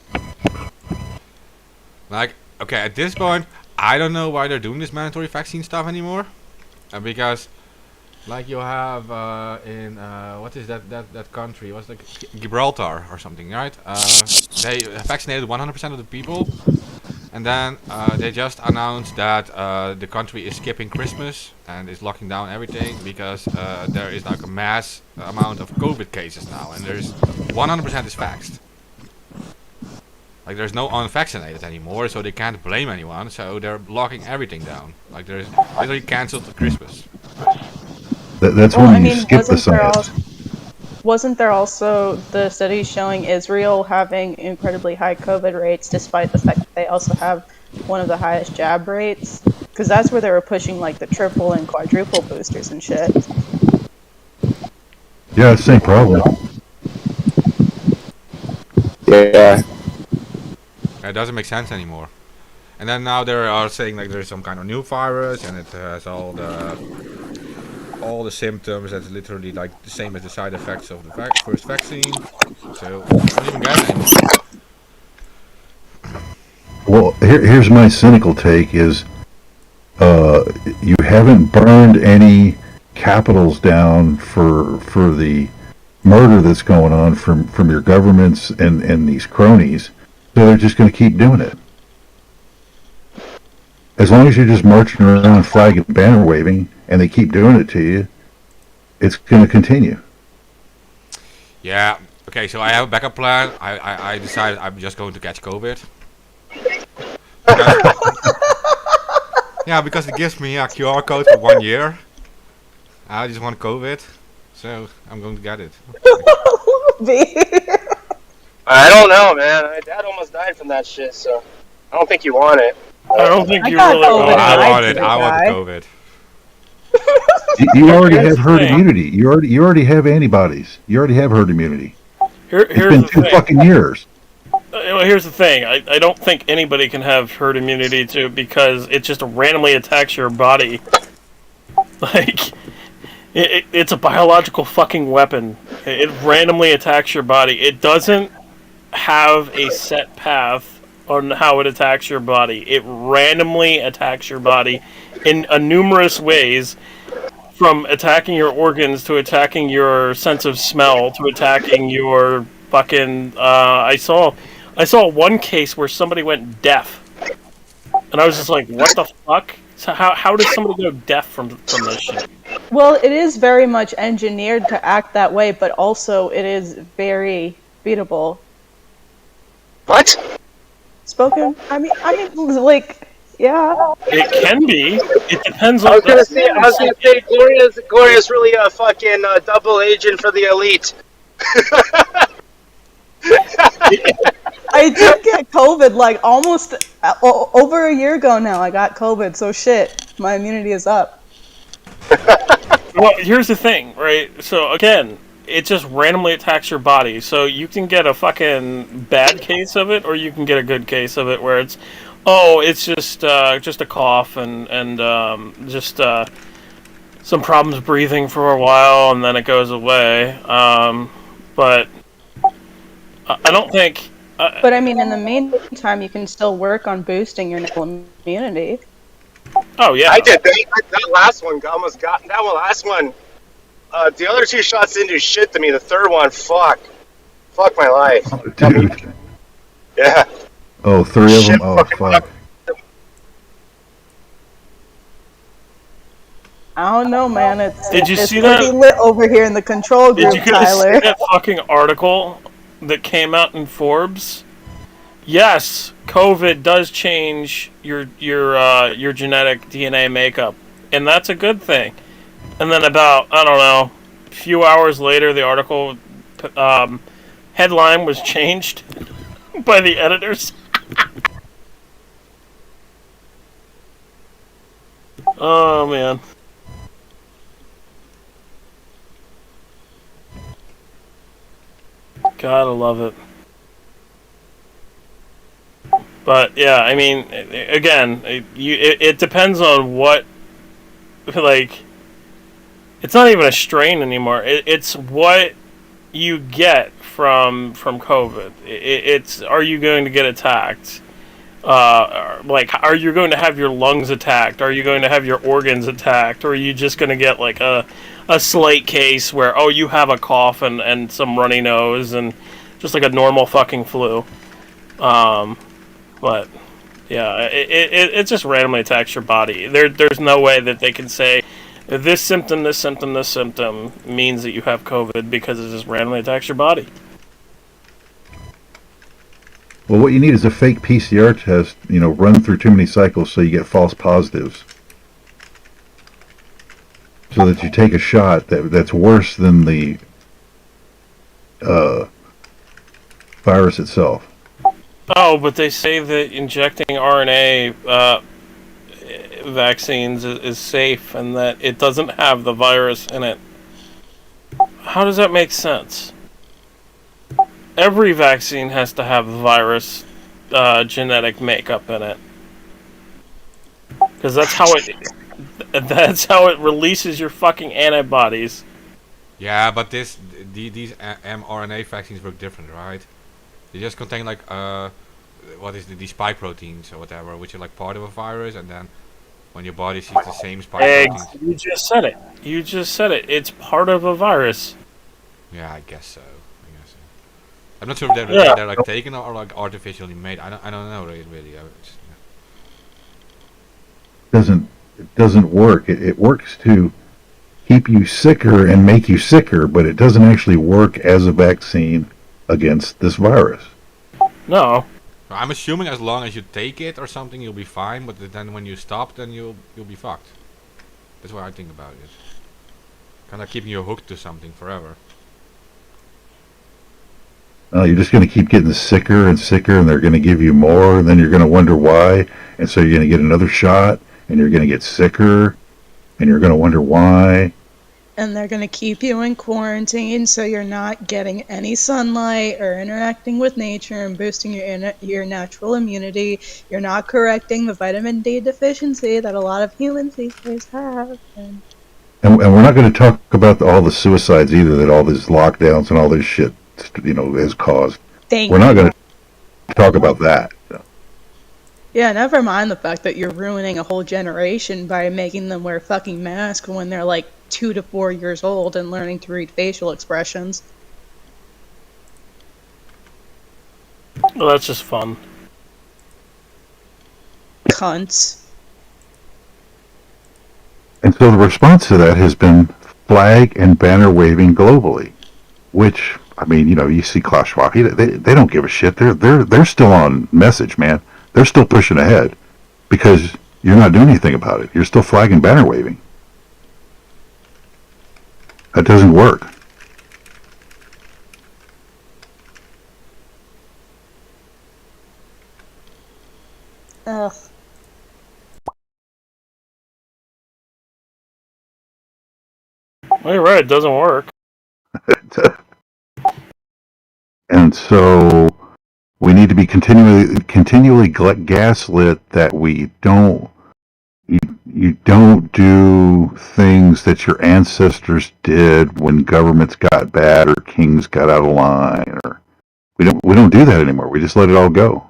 Like, okay, at this point, I don't know why they're doing this mandatory vaccine stuff anymore. Because, like, you have in what is that country? What's like Gibraltar or something, right? They vaccinated 100% of the people, and then they just announced that the country is skipping Christmas and is locking down everything because there is like a mass amount of COVID cases now, and there's 100% is vaxxed. Like, there's no unvaccinated anymore, so they can't blame anyone, so they're locking everything down. Like, there's literally cancelled Christmas.
That's
Well,
when
I
you
mean,
skip the science.
wasn't there also the studies showing Israel having incredibly high COVID rates, despite the fact that they also have one of the highest jab rates? Because that's where they were pushing like the triple and quadruple boosters and shit.
Yeah, same problem.
Yeah.
It doesn't make sense anymore. And then now they are saying like there's some kind of new virus and it has all the symptoms that's literally like the same as the side effects of the first vaccine. So I don't even get it anymore.
Well, here's my cynical take: is you haven't burned any capitals down for the murder that's going on from your governments and these cronies, so they're just going to keep doing it. As long as you're just marching around flag and banner waving, and they keep doing it to you, it's going to continue.
Yeah. Okay. So I have a backup plan. I decided I'm just going to catch COVID. Yeah, because it gives me a QR code for 1 year. I just want COVID, so I'm going to get it.
I don't know, man. My dad almost died from that shit, so I don't think you want it.
I don't think
I
you
got
really
COVID.
want
I want
didn't
it. I want the
die.
COVID.
You already
Here's
have
the
herd
thing.
immunity. You already have antibodies. You already have herd immunity. It's
Here's
been
the
2
thing.
fucking years.
Well, here's the thing. I don't think anybody can have herd immunity to because it just randomly attacks your body. Like, it's a biological fucking weapon. It randomly attacks your body. It doesn't have a set path on how it attacks your body. It randomly attacks your body in numerous ways, from attacking your organs to attacking your sense of smell to attacking your fucking. I saw one case where somebody went deaf, and I was just like, "What the fuck? So how does somebody go deaf from this shit?"
Well, it is very much engineered to act that way, but also it is very beatable.
What?
Spoken? I mean, like, yeah.
It can be. It depends
I
on.
was gonna say, Gloria's really a fucking double agent for the elite.
I did get COVID like almost over a year ago now. I got COVID, so shit, my immunity is up.
Well, here's the thing, right? So again, it just randomly attacks your body. So you can get a fucking bad case of it, or you can get a good case of it where it's, oh, it's just a cough and just some problems breathing for a while, and then it goes away. But I don't think.
But I mean, in the meantime, you can still work on boosting your natural immunity.
Oh yeah,
I did. That last one almost got that one. Last one. The other 2 shots didn't do shit to me. The third one, fuck my life.
Dude.
Yeah.
Oh, 3 of them?
Shit
Oh,
fucking
fuck.
I don't know, man.
Did you
It's
see
pretty
that?
lit over here in the control
Did
group,
you guys see
Tyler.
that fucking article that came out in Forbes? Yes, COVID does change your genetic DNA makeup, and that's a good thing. And then about, I don't know, a few hours later, the article headline was changed by the editors. Oh man. Gotta love it. But yeah, I mean, again, it depends on what, like, it's not even a strain anymore. It's what you get from COVID. It's, are you going to get attacked? Like, are you going to have your lungs attacked? Are you going to have your organs attacked? Or are you just going to get like a slight case where, oh, you have a cough and some runny nose and just like a normal fucking flu? But yeah, it just randomly attacks your body. There's no way that they can say this symptom means that you have COVID, because it just randomly attacks your body.
Well, what you need is a fake PCR test, run through too many cycles so you get false positives. So that you take a shot that's worse than the virus itself.
Oh, but they say that injecting RNA vaccines is safe and that it doesn't have the virus in it. How does that make sense? Every vaccine has to have virus genetic makeup in it, because that's how it releases your fucking antibodies.
Yeah, but these mRNA vaccines work different, right? They just contain like these spike proteins or whatever, which are like part of a virus, and then when your body sees the same spike proteins.
You just said it. It's part of a virus.
Yeah, I guess so. I'm not sure if they're like taken or like artificially made. I don't know really.
It doesn't work. It works to keep you sicker and make you sicker, but it doesn't actually work as a vaccine against this virus.
No.
I'm assuming as long as you take it or something, you'll be fine. But then when you stop, then you'll be fucked. That's what I think about it. Kind of keeping you hooked to something forever.
You're just going to keep getting sicker and sicker, and they're going to give you more, and then you're going to wonder why, and so you're going to get another shot, and you're going to get sicker, and you're going to wonder why.
And they're going to keep you in quarantine so you're not getting any sunlight or interacting with nature and boosting your natural immunity. You're not correcting the vitamin D deficiency that a lot of humans these days have. And
we're not going to talk about all the suicides either that all these lockdowns and all this shit has caused. We're not going to talk about that.
Yeah, never mind the fact that you're ruining a whole generation by making them wear fucking masks when they're like 2 to 4 years old and learning to read facial expressions.
Well, that's just fun.
Cunts.
And so the response to that has been flag and banner waving globally, which, I mean, you see Klaus Schwab, they don't give a shit. They're still on message, man. They're still pushing ahead because you're not doing anything about it. You're still flag and banner waving. That doesn't work.
Ugh.
Well, you're right, it doesn't work.
And so we need to be continually gaslit that you don't do things that your ancestors did when governments got bad or kings got out of line, or we don't do that anymore. We just let it all go.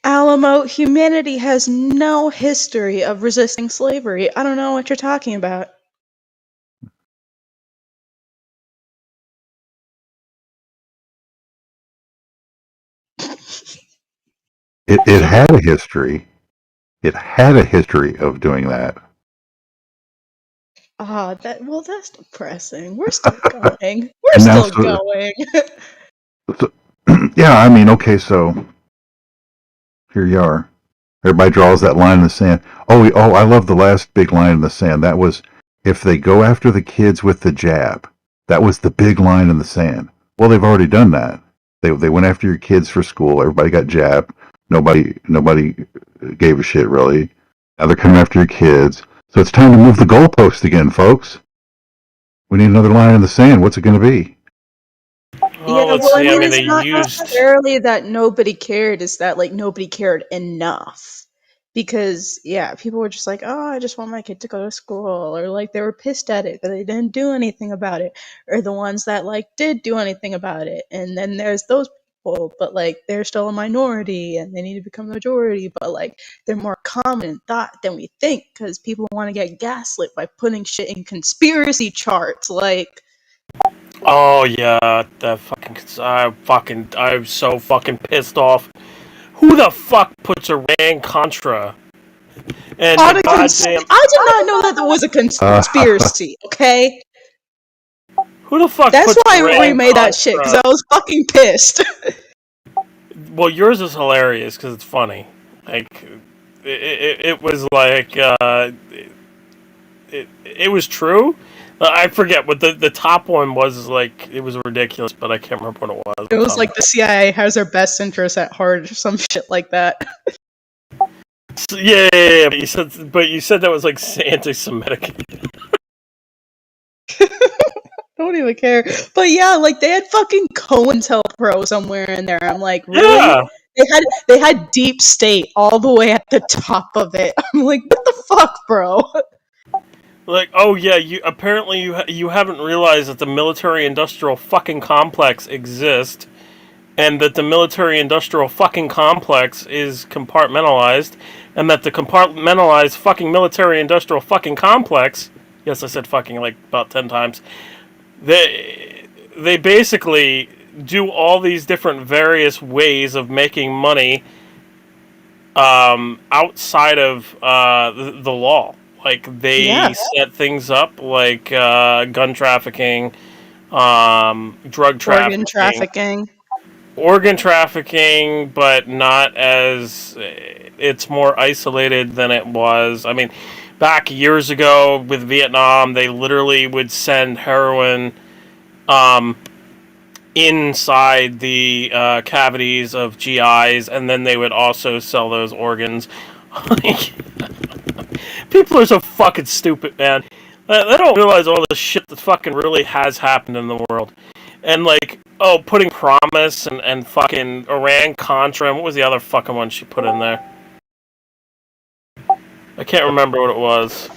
Alamo, humanity has no history of resisting slavery. I don't know what you're talking about.
It had a history. It had a history of doing that.
That's depressing. We're still going. We're
And now,
still going.
so yeah, I mean, okay, so here you are. Everybody draws that line in the sand. Oh, I love the last big line in the sand. That was, if they go after the kids with the jab. That was the big line in the sand. Well, they've already done that. They went after your kids for school. Everybody got jabbed. Nobody gave a shit really. Now they're coming after your kids. So it's time to move the goalpost again, folks. We need another line in the sand. What's it going to be?
Oh,
Yeah,
let's
well, I
see. I
mean,
mean,
it's
they
not
used.
necessarily that nobody cared, it's that, like, nobody cared enough. Because, yeah, people were just like, oh, I just want my kid to go to school, or, like, they were pissed at it, but they didn't do anything about it, or the ones that, like, did do anything about it, and then there's those people, but, like, they're still a minority, and they need to become a majority, but, like, they're more common in thought than we think, because people want to get gaslit by putting shit in conspiracy charts, like...
Oh yeah, that I'm so fucking pissed off. Who the fuck puts Iran Contra? And the goddamn.
I did not know that there was a conspiracy, okay?
Who the fuck
That's
puts
why I
Iran
remade that shit, because
Contra?
I was fucking pissed.
Well, yours is hilarious because it's funny. Like, it was like, it was true. I forget what the top one was. Like, it was ridiculous, but I can't remember what it was.
It was like the CIA has their best interests at heart or some shit like that.
Yeah. But you said that was like anti-Semitic.
Don't even care. But yeah, like they had fucking COINTELPRO somewhere in there. I'm like, really?
Yeah.
They had deep state all the way at the top of it. I'm like, what the fuck, bro?
Like, oh yeah, you haven't realized that the military-industrial fucking complex exists, and that the military-industrial fucking complex is compartmentalized, and that the compartmentalized fucking military-industrial fucking complex, yes, I said fucking like about 10 times, they basically do all these different various ways of making money outside of the law. Like, they set things up like gun trafficking, drug trafficking, organ trafficking, but not as, it's more isolated than it was. I mean, back years ago with Vietnam, they literally would send heroin inside the cavities of GIs, and then they would also sell those organs. People are so fucking stupid, man. They don't realize all the shit that fucking really has happened in the world. And, like, putting Promise and fucking Iran Contra, and what was the other fucking one she put in there? I can't remember what it was.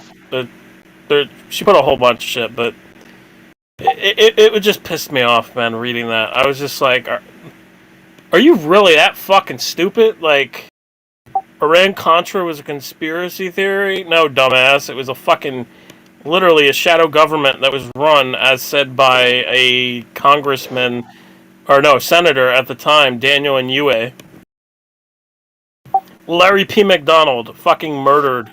She put a whole bunch of shit, but it would just piss me off, man, reading that. I was just like, are you really that fucking stupid? Like, Iran Contra was a conspiracy theory? No, dumbass. It was a fucking, literally a shadow government that was run, as said by a congressman, or no, senator at the time, Daniel Inouye. Larry P. McDonald, fucking murdered,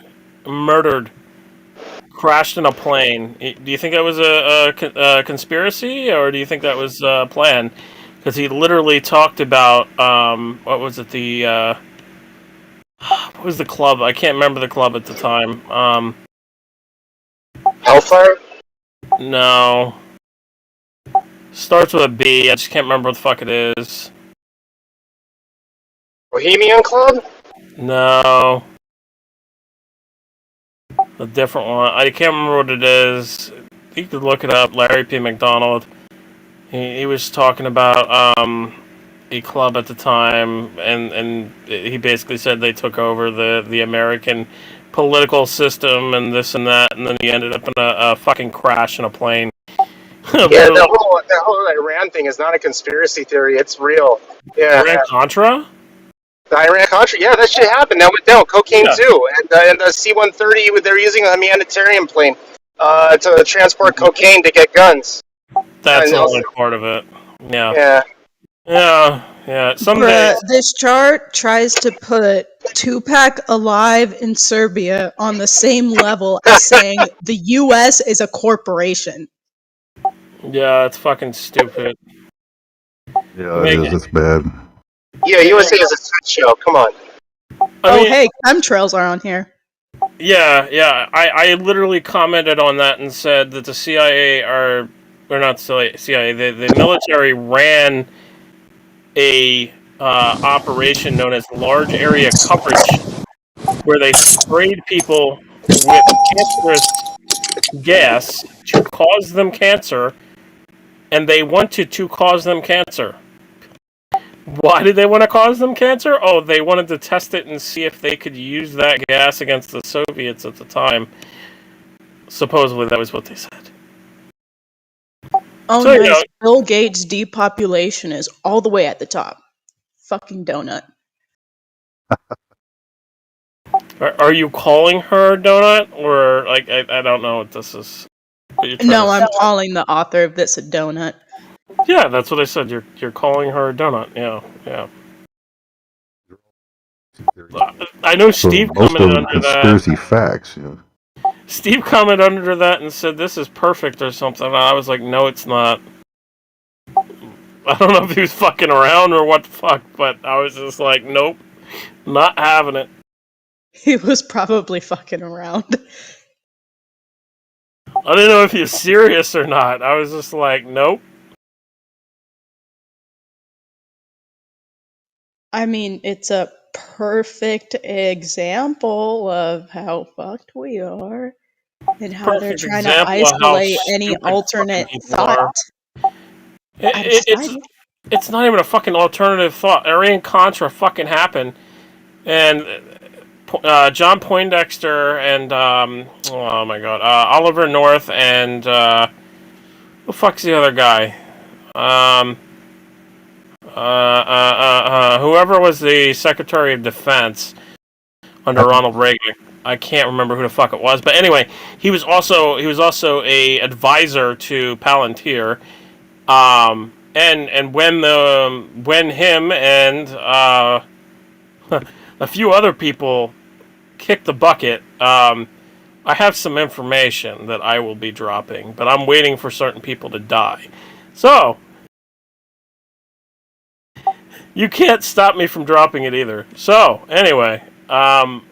crashed in a plane. Do you think that was a conspiracy, or do you think that was planned? Because he literally talked about, what was it, what was the club? I can't remember the club at the time.
Hellfire?
No. Starts with a B. I just can't remember what the fuck it is.
Bohemian Club?
No. A different one. I can't remember what it is. You could look it up. Larry P. McDonald. He was talking about a club at the time, and he basically said they took over the American political system and this and that, and then he ended up in a fucking crash in a plane.
Yeah, the whole Iran thing is not a conspiracy theory. It's real. Yeah.
Iran Contra?
The Iran Contra, yeah, that shit happened. That went down. Cocaine too, and the C-130, they're using a humanitarian plane to transport cocaine to get guns.
That's the only part of it. Yeah.
Yeah.
Yeah. Someday.
This chart tries to put Tupac alive in Serbia on the same level as saying the U.S. is a corporation.
Yeah, it's fucking stupid.
Yeah, it is. It's bad.
Yeah, USA is a shit show. Come on.
Hey, chemtrails are on here.
Yeah. I literally commented on that and said that the CIA or not CIA, the military ran a operation known as large area coverage, where they sprayed people with cancerous gas to cause them cancer, and they wanted to cause them cancer. Why did they want to cause them cancer? Oh, they wanted to test it and see if they could use that gas against the Soviets at the time. Supposedly, that was what they said.
Oh, so, nice. Bill Gates' depopulation is all the way at the top. Fucking donut.
Are you calling her donut? Or, like, I don't know what this is.
No, I'm calling the author of this a donut.
Yeah, that's what I said. You're calling her a donut. Yeah. I know Steve commented under
conspiracy facts. You know.
Steve commented under that and said this is perfect or something. And I was like, no, it's not. I don't know if he was fucking around or what the fuck, but I was just like, nope, not having it.
He was probably fucking around.
I didn't know if he was serious or not. I was just like, nope.
I mean, it's a perfect example of how fucked we are and how they're trying to isolate any alternate thought.
It's not even a fucking alternative thought. Iran-Contra fucking happened. And John Poindexter and, oh my god, Oliver North and, who the fuck's the other guy? Whoever was the Secretary of Defense under Ronald Reagan. I can't remember who the fuck it was, but anyway, he was also a advisor to Palantir. And when him and a few other people kicked the bucket, I have some information that I will be dropping, but I'm waiting for certain people to die. So you can't stop me from dropping it either. So anyway, I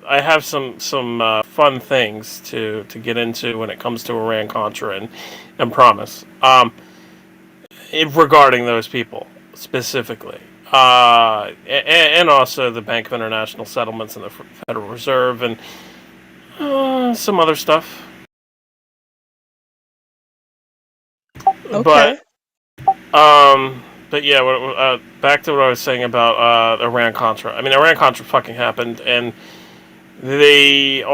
have some fun things to get into when it comes to Iran-Contra and promise. Regarding those people specifically, and also the Bank of International Settlements and the Federal Reserve and some other stuff.
Okay.
But yeah, back to what I was saying about Iran-Contra. I mean, Iran-Contra fucking happened, and they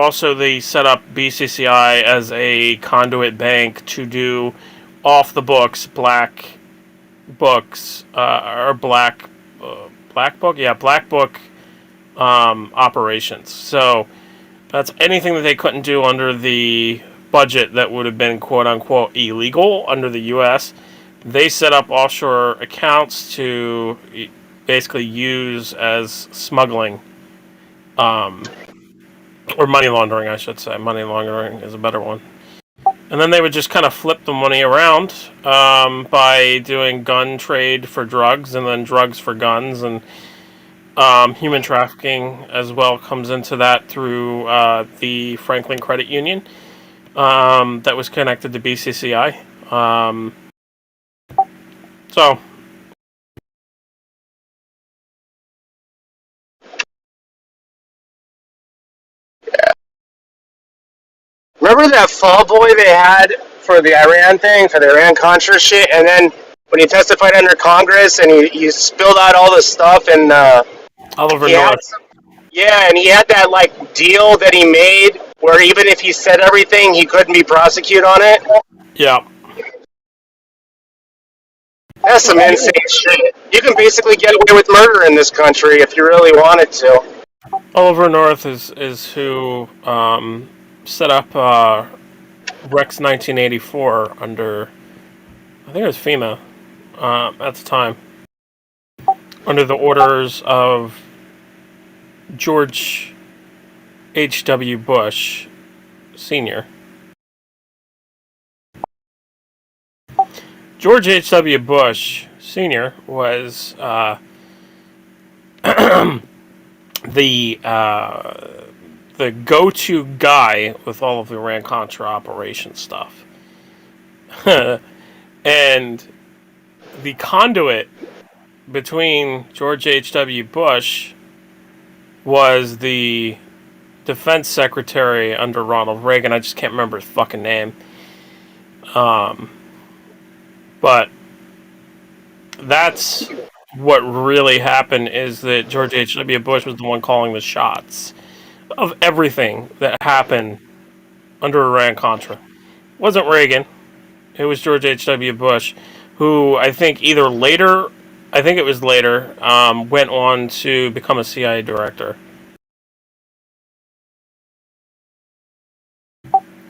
set up BCCI as a conduit bank to do off the books black books or black book operations. So that's anything that they couldn't do under the budget that would have been quote unquote illegal under the U.S. They set up offshore accounts to basically use as smuggling, or money laundering, I should say. Money laundering is a better one. And then they would just kind of flip the money around by doing gun trade for drugs and then drugs for guns. And human trafficking as well comes into that through the Franklin Credit Union that was connected to BCCI. So...
Remember that fall boy they had for the Iran thing, for the Iran-Contra shit, and then when he testified under Congress and he spilled out all the stuff and
Oliver North.
Yeah, and he had that like deal that he made where even if he said everything, he couldn't be prosecuted on it.
Yeah.
That's some insane shit. You can basically get away with murder in this country if you really wanted to.
Oliver North is who set up Rex 1984 under, I think it was FEMA at the time. under the orders of George H.W. Bush Sr. George H.W. Bush Sr. was the go-to guy with all of the Iran-Contra operation stuff. And the conduit between George H.W. Bush was the defense secretary under Ronald Reagan. I just can't remember his fucking name. But that's what really happened, is that George H.W. Bush was the one calling the shots of everything that happened under Iran-Contra. It wasn't Reagan. It was George H.W. Bush, who I think it was later, went on to become a CIA director.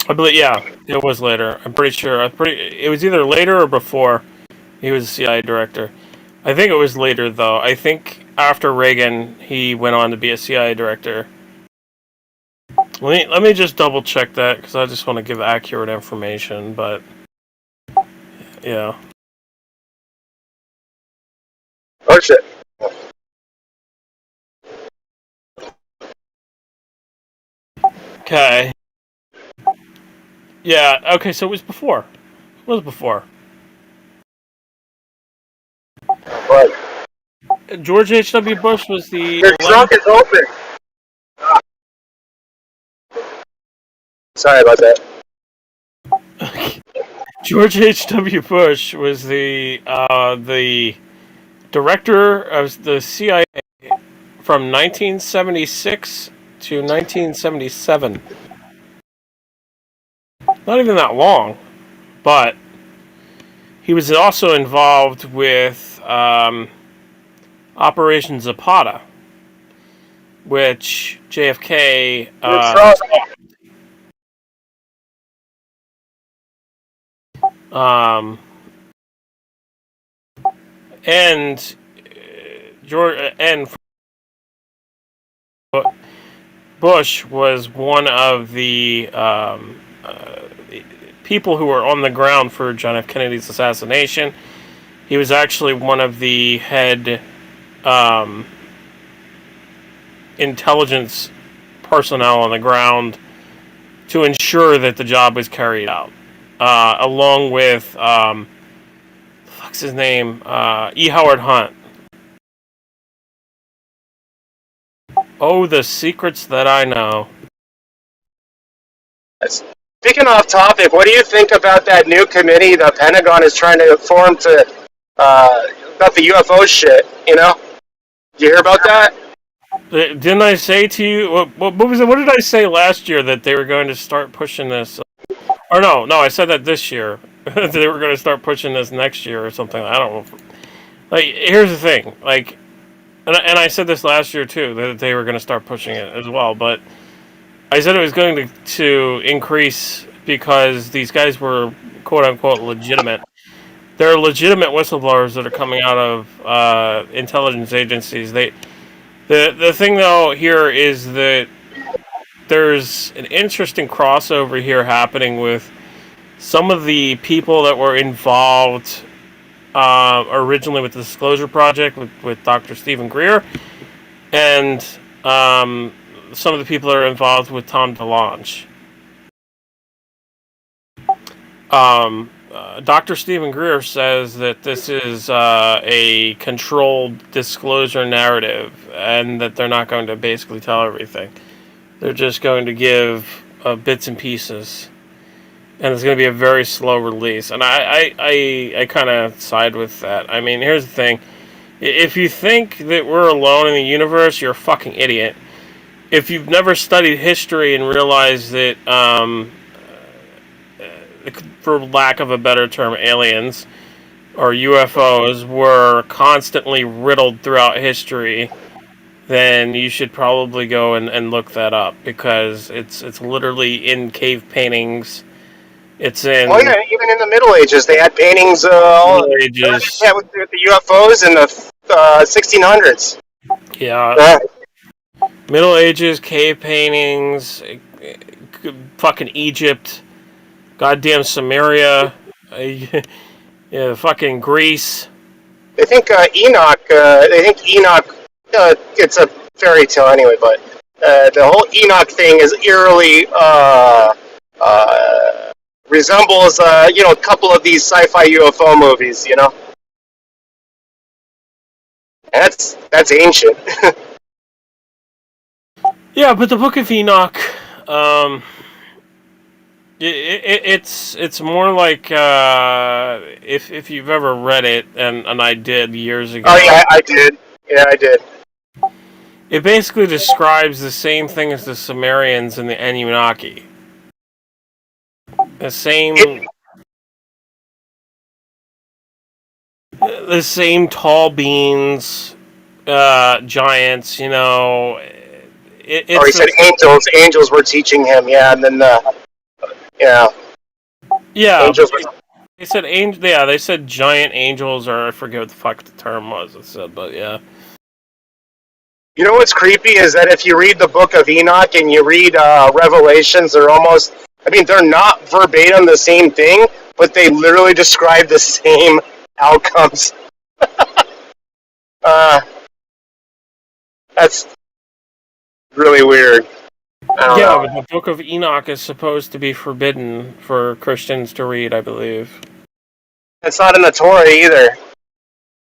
I believe, yeah, it was later. I'm pretty sure. It was either later or before he was a CIA director. I think it was later, though. I think after Reagan, he went on to be a CIA director. Let me just double check that, because I just want to give accurate information, but yeah.
Oh shit.
Okay. Yeah, okay, so it was before. It was before.
What?
George H.W. Bush was the...
Your trunk is open. Sorry about that.
George H.W. Bush was the director of the CIA from 1976 to 1977. Not even that long, but he was also involved with Operation Zapata, which JFK and Bush was one of the people who were on the ground for John F. Kennedy's assassination. He was actually one of the head intelligence personnel on the ground to ensure that the job was carried out, along with what's his name, E. Howard Hunt. Oh, the secrets that I know.
Speaking off topic, what do you think about that new committee the Pentagon is trying to form to about the UFO shit? You know, did you hear about that?
Didn't I say to you what was it? What did I say last year, that they were going to start pushing this? Or no, I said that this year. They were going to start pushing this next year or something. I don't know. Like, here's the thing. Like, and I said this last year too, that they were going to start pushing it as well. But I said it was going to increase because these guys were quote unquote legitimate. They're legitimate whistleblowers that are coming out of intelligence agencies. The thing though here is that there's an interesting crossover here happening with some of the people that were involved originally with the Disclosure Project with Dr. Stephen Greer, and some of the people that are involved with Tom DeLonge. Dr. Stephen Greer says that this is a controlled disclosure narrative, and that they're not going to basically tell everything. They're just going to give bits and pieces, and it's going to be a very slow release. And I kind of side with that. I mean, here's the thing. If you think that we're alone in the universe, you're a fucking idiot. If you've never studied history and realized that, for lack of a better term, aliens or UFOs were constantly riddled throughout history, then you should probably go and look that up, because it's literally in cave paintings. It's in...
Oh yeah, even in the Middle Ages, they had paintings.
Middle Ages.
Yeah, with the UFOs in the 1600s.
Yeah. Middle Ages, cave paintings, fucking Egypt, goddamn Samaria, yeah, fucking Greece.
They think Enoch. It's a fairy tale anyway, but the whole Enoch thing is eerily resembles a couple of these sci-fi UFO movies. That's ancient.
Yeah, but the Book of Enoch, it's more like if you've ever read it, and I did years ago.
Oh yeah, I did. Yeah, I did.
It basically describes the same thing as the Sumerians and the Anunnaki. The same tall beings, giants.
He said angels. Angels were teaching him. Yeah, and then yeah. Angels.
They said angel. Yeah, they said giant angels, or I forget what the fuck the term was. It said, but yeah.
You know what's creepy is that if you read the Book of Enoch and you read Revelations, they're almost. I mean, they're not verbatim the same thing, but they literally describe the same outcomes. That's really weird.
Yeah, but the Book of Enoch is supposed to be forbidden for Christians to read, I believe.
It's not in the Torah either.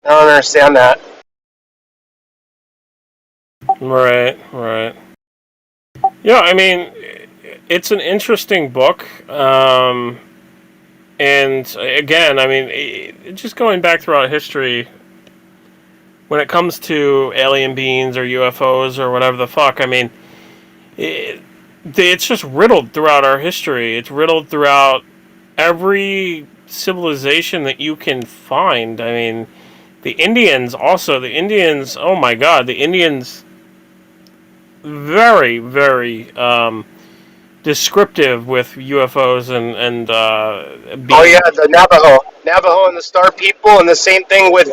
I don't understand that.
Right. Yeah, I mean, it's an interesting book. And again, I mean, just going back throughout history, when it comes to alien beings or UFOs or whatever the fuck, I mean, it's just riddled throughout our history. It's riddled throughout every civilization that you can find. I mean, the Indians, oh my god, the Indians, very, very descriptive with UFOs and beings.
Oh yeah, the Navajo and the Star People, and the same thing with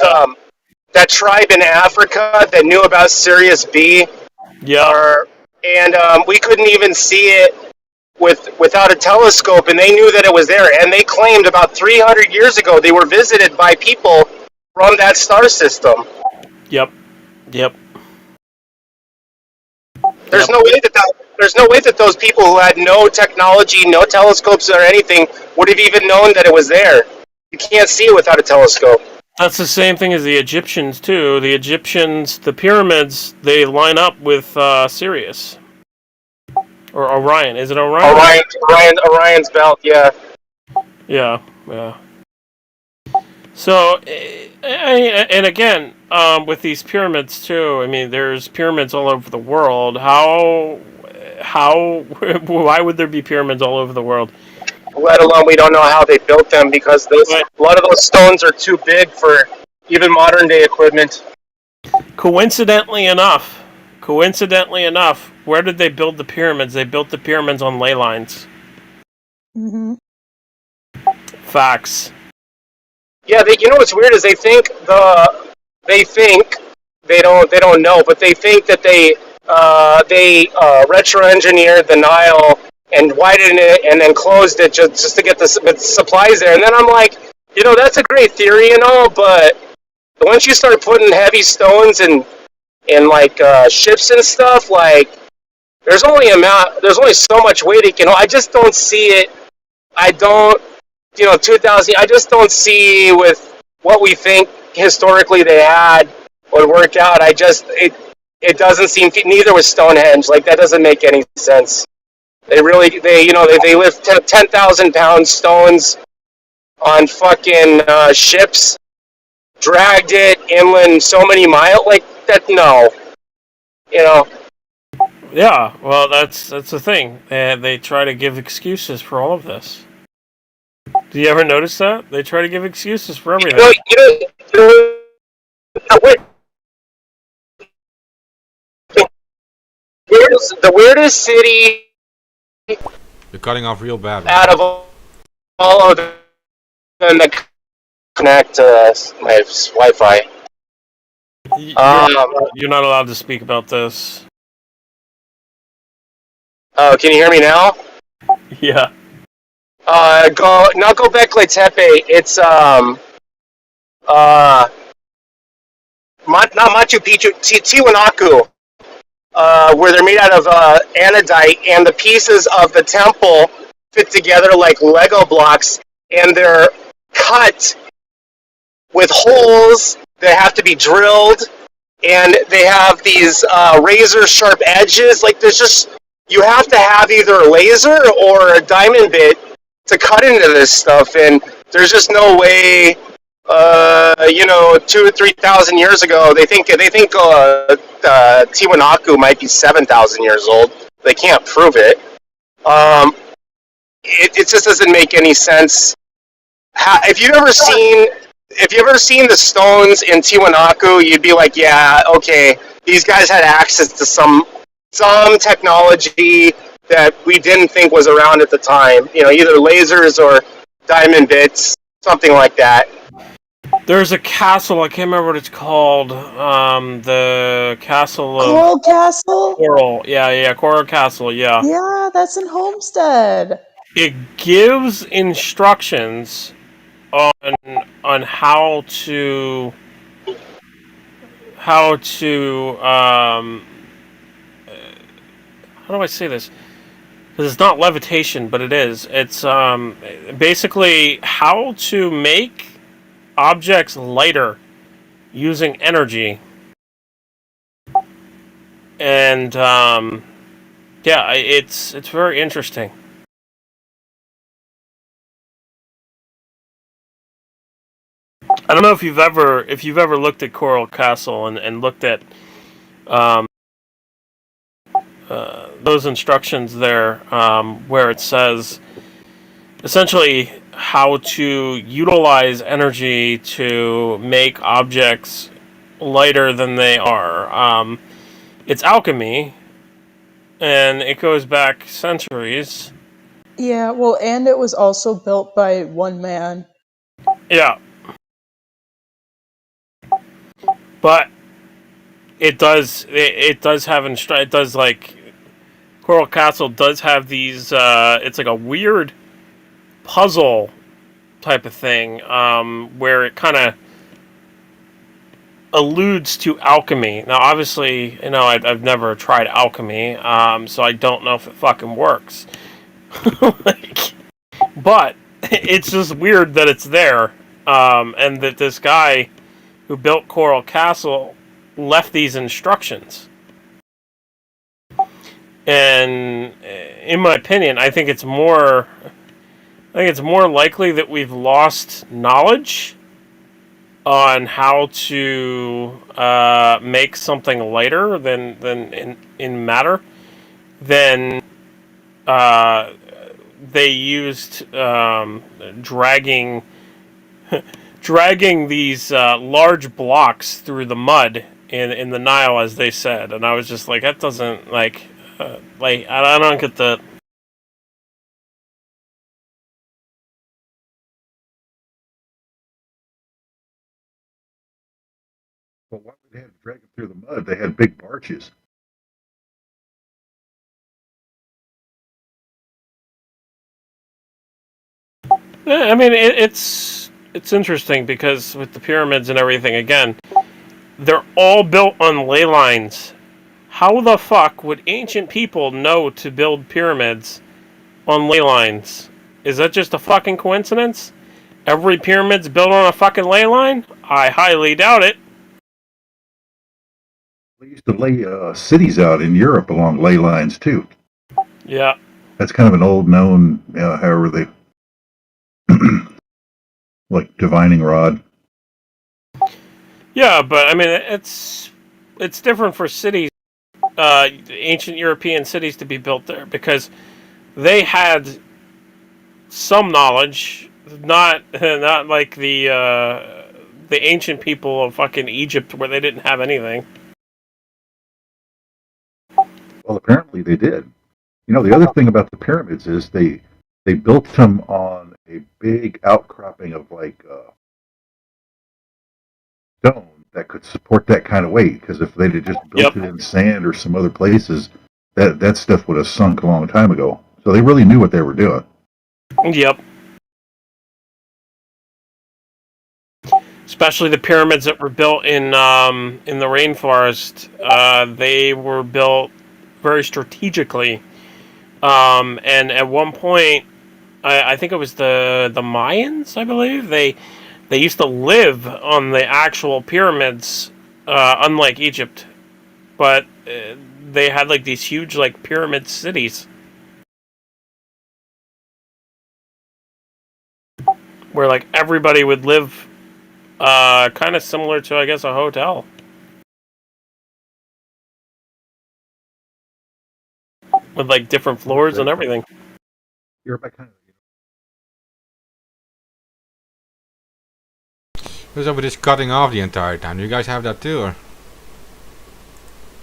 that tribe in Africa that knew about Sirius B.
Yeah.
And we couldn't even see it without a telescope, and they knew that it was there. And they claimed about 300 years ago they were visited by people from that star system.
Yep.
There's no way that those people who had no technology, no telescopes or anything, would have even known that it was there. You can't see it without a telescope.
That's the same thing as the Egyptians, too. The Egyptians, the pyramids, they line up with Sirius. Or Orion. Is it Orion?
Orion's belt, yeah.
Yeah. So, and again, with these pyramids, too, I mean, there's pyramids all over the world. Why would there be pyramids all over the world?
Let alone we don't know how they built them, because a lot of those stones are too big for even modern day equipment.
Coincidentally enough, where did they build the pyramids? They built the pyramids on ley lines.
Mm-hmm.
Facts.
Yeah, you know what's weird is they don't know, but they think that they retro-engineered the Nile and widened it and then closed it just to get the supplies there. And then I'm like, that's a great theory and all, but once you start putting heavy stones in like ships and stuff, like there's only so much weight it can hold. I just don't see it. I don't, 2000. I just don't see with what we think historically they had would work out. It doesn't seem. Neither was Stonehenge. Like that doesn't make any sense. They lift 10,000 pound stones on fucking ships, dragged it inland so many miles. Like that, no.
Yeah, well, that's the thing. They try to give excuses for all of this. Do you ever notice that? They try to give excuses for everything.
The weirdest city
You're cutting off real bad.
out of all of them that connect to my Wi-Fi.
You're not allowed to speak about this.
Oh, can you hear me now?
Yeah.
Not Göbekli Tepe. It's not Machu Picchu, Tiwanaku, where they're made out of anodite, and the pieces of the temple fit together like Lego blocks, and they're cut with holes that have to be drilled, and they have these razor sharp edges. Like you have to have either a laser or a diamond bit to cut into this stuff, and there's just no way. 2,000 or 3,000 years ago, they think Tiwanaku might be 7,000 years old. They can't prove it. It just doesn't make any sense. If you've ever seen the stones in Tiwanaku, you'd be like, yeah, okay, these guys had access to some technology that we didn't think was around at the time. Either lasers or diamond bits, something like that.
There's a castle, I can't remember what it's called. The castle of
Coral Castle?
Coral. Yeah, Coral Castle, yeah.
Yeah, that's in Homestead.
It gives instructions on how to how do I say this? Because it's not levitation, but it is. It's basically how to make objects lighter using energy. And yeah, it's very interesting. I don't know if you've ever looked at Coral Castle and looked at those instructions there, where it says essentially how to utilize energy to make objects lighter than they are. It's alchemy, and it goes back centuries.
Yeah, well, and it was also built by one man.
Yeah. But it does have it does, like, Coral Castle does have these it's like a weird puzzle type of thing, where it kind of alludes to alchemy. Now, obviously, I've never tried alchemy, so I don't know if it fucking works. But it's just weird that it's there, and that this guy who built Coral Castle left these instructions. And in my opinion, I think it's more likely that we've lost knowledge on how to make something lighter than in matter. Then they used dragging these large blocks through the mud in the Nile, as they said, and I was just like, that doesn't I don't get the.
Well, why would they have to drag them through the mud? They had big barges.
Yeah, I mean, it's interesting because with the pyramids and everything, again, they're all built on ley lines. How the fuck would ancient people know to build pyramids on ley lines? Is that just a fucking coincidence? Every pyramid's built on a fucking ley line? I highly doubt it.
They used to lay cities out in Europe along ley lines too.
Yeah.
That's kind of an old known, however they like divining rod.
Yeah, but I mean, it's different for cities, ancient European cities, to be built there, because they had some knowledge, not like the ancient people of fucking Egypt, where they didn't have anything.
Well, apparently they did. The other thing about the pyramids is they built them on a big outcropping of stone that could support that kind of weight. Because if they'd have just built it in sand or some other places, that stuff would have sunk a long time ago. So they really knew what they were doing.
Yep. Especially the pyramids that were built in the rainforest. They were built very strategically. And at one point, I think it was the Mayans, I believe, they used to live on the actual pyramids, unlike Egypt. But they had like these huge like pyramid cities where like everybody would live, kind of similar to, I guess, a hotel. With like different floors and everything.
What's up with this cutting off the entire time? Do you guys have that too, or?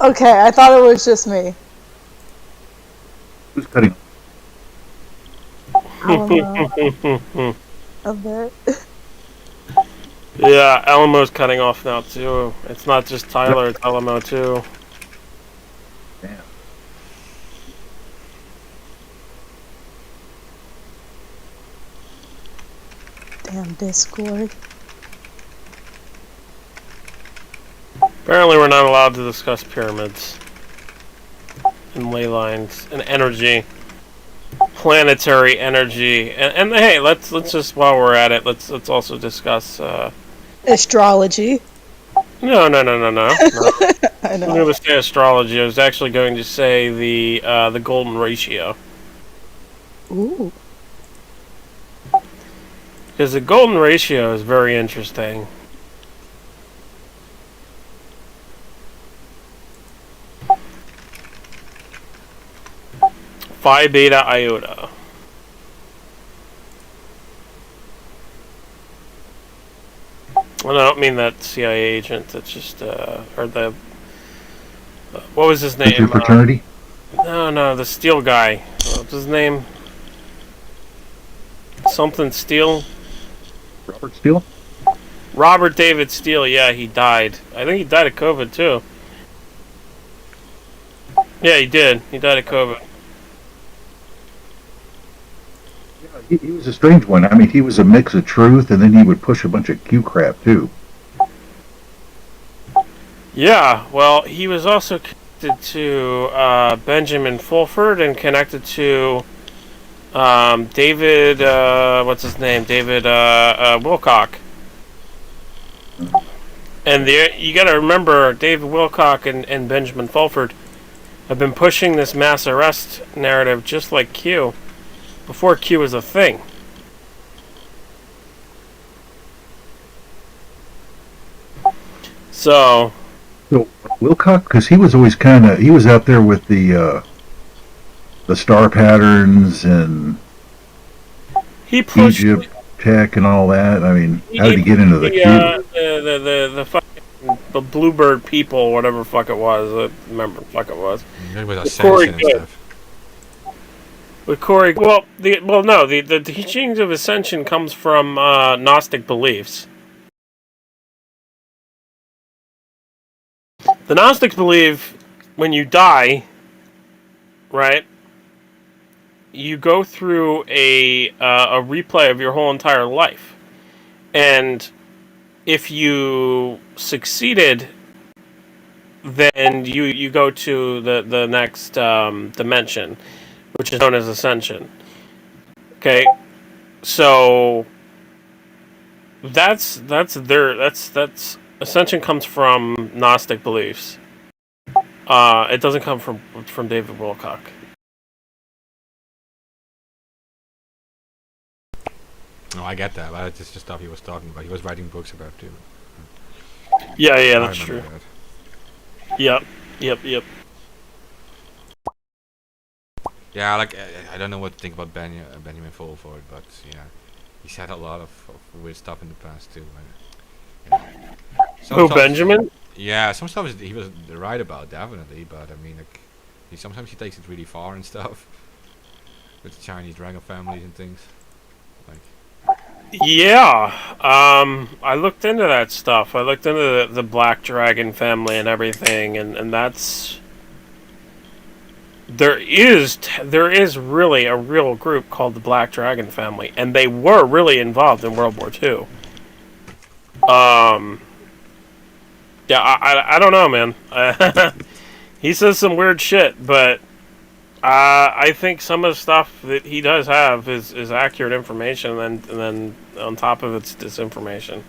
Okay, I thought it was just me.
Who's cutting?
A bit.
Yeah, Alamo's cutting off now too. It's not just Tyler, it's Alamo too.
Damn.
Damn Discord.
Apparently we're not allowed to discuss pyramids and ley lines and energy. Planetary energy. And hey, let's just, while we're at it, let's also discuss
Astrology.
No.
I know.
I'm going to say astrology. I was actually going to say the golden ratio.
Ooh.
Because the golden ratio is very interesting. Phi Beta Iota. Well, I don't mean that CIA agent. It's just, or the, what was his name?
Fraternity?
No, the Steele guy. What's his name? Something Steele?
Robert Steele?
Robert David Steele, yeah, he died. I think he died of COVID, too. Yeah, he did. He died of COVID.
He was a strange one. I mean, he was a mix of truth, and then he would push a bunch of Q crap, too.
Yeah, well, he was also connected to Benjamin Fulford and connected to David, what's his name? David Wilcock. And you gotta remember, David Wilcock and Benjamin Fulford have been pushing this mass arrest narrative just like Q, before Q was a thing. So
Wilcock, because he was always he was out there with the star patterns and
he pushed
Egypt tech and all that. I mean, how did he get into the Q?
The fucking the Bluebird people, whatever the fuck it was. I remember the fuck it was.
It was
Corey
Ascension and stuff.
With Corey, the teachings of Ascension comes from Gnostic beliefs. The Gnostics believe when you die, right, you go through a replay of your whole entire life, and if you succeeded, then you go to the next dimension, which is known as Ascension. Okay, so that's Ascension comes from Gnostic beliefs. It doesn't come from David Wilcock.
Oh, I get that. But it's just stuff he was talking about. He was writing books about too.
Yeah, that's true.
That.
Yep.
Yeah, like I don't know what to think about Benjamin Fulford, but yeah, he said a lot of weird stuff in the past too.
Who, Benjamin?
Yeah, some stuff he was right about, definitely, but I mean, like, sometimes he takes it really far and stuff with the Chinese dragon families and things. Like,
Yeah, I looked into that stuff. I looked into the Black Dragon family and everything, and that's there is really a real group called the Black Dragon family, and they were really involved in World War II. Yeah, I don't know, man. He says some weird shit, but I think some of the stuff that he does have is accurate information, and then on top of it's disinformation.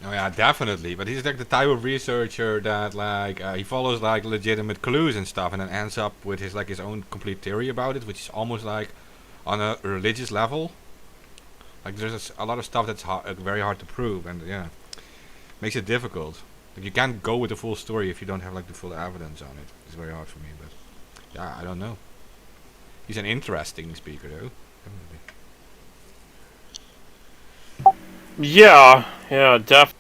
Oh yeah, definitely. But he's like the type of researcher that he follows like legitimate clues and stuff, and then ends up with his own complete theory about it, which is almost like on a religious level. Like there's a lot of stuff that's very hard to prove, and yeah, makes it difficult. Like you can't go with the full story if you don't have like the full evidence on it. It's very hard for me, but yeah, I don't know. He's an interesting speaker, though.
Yeah, definitely.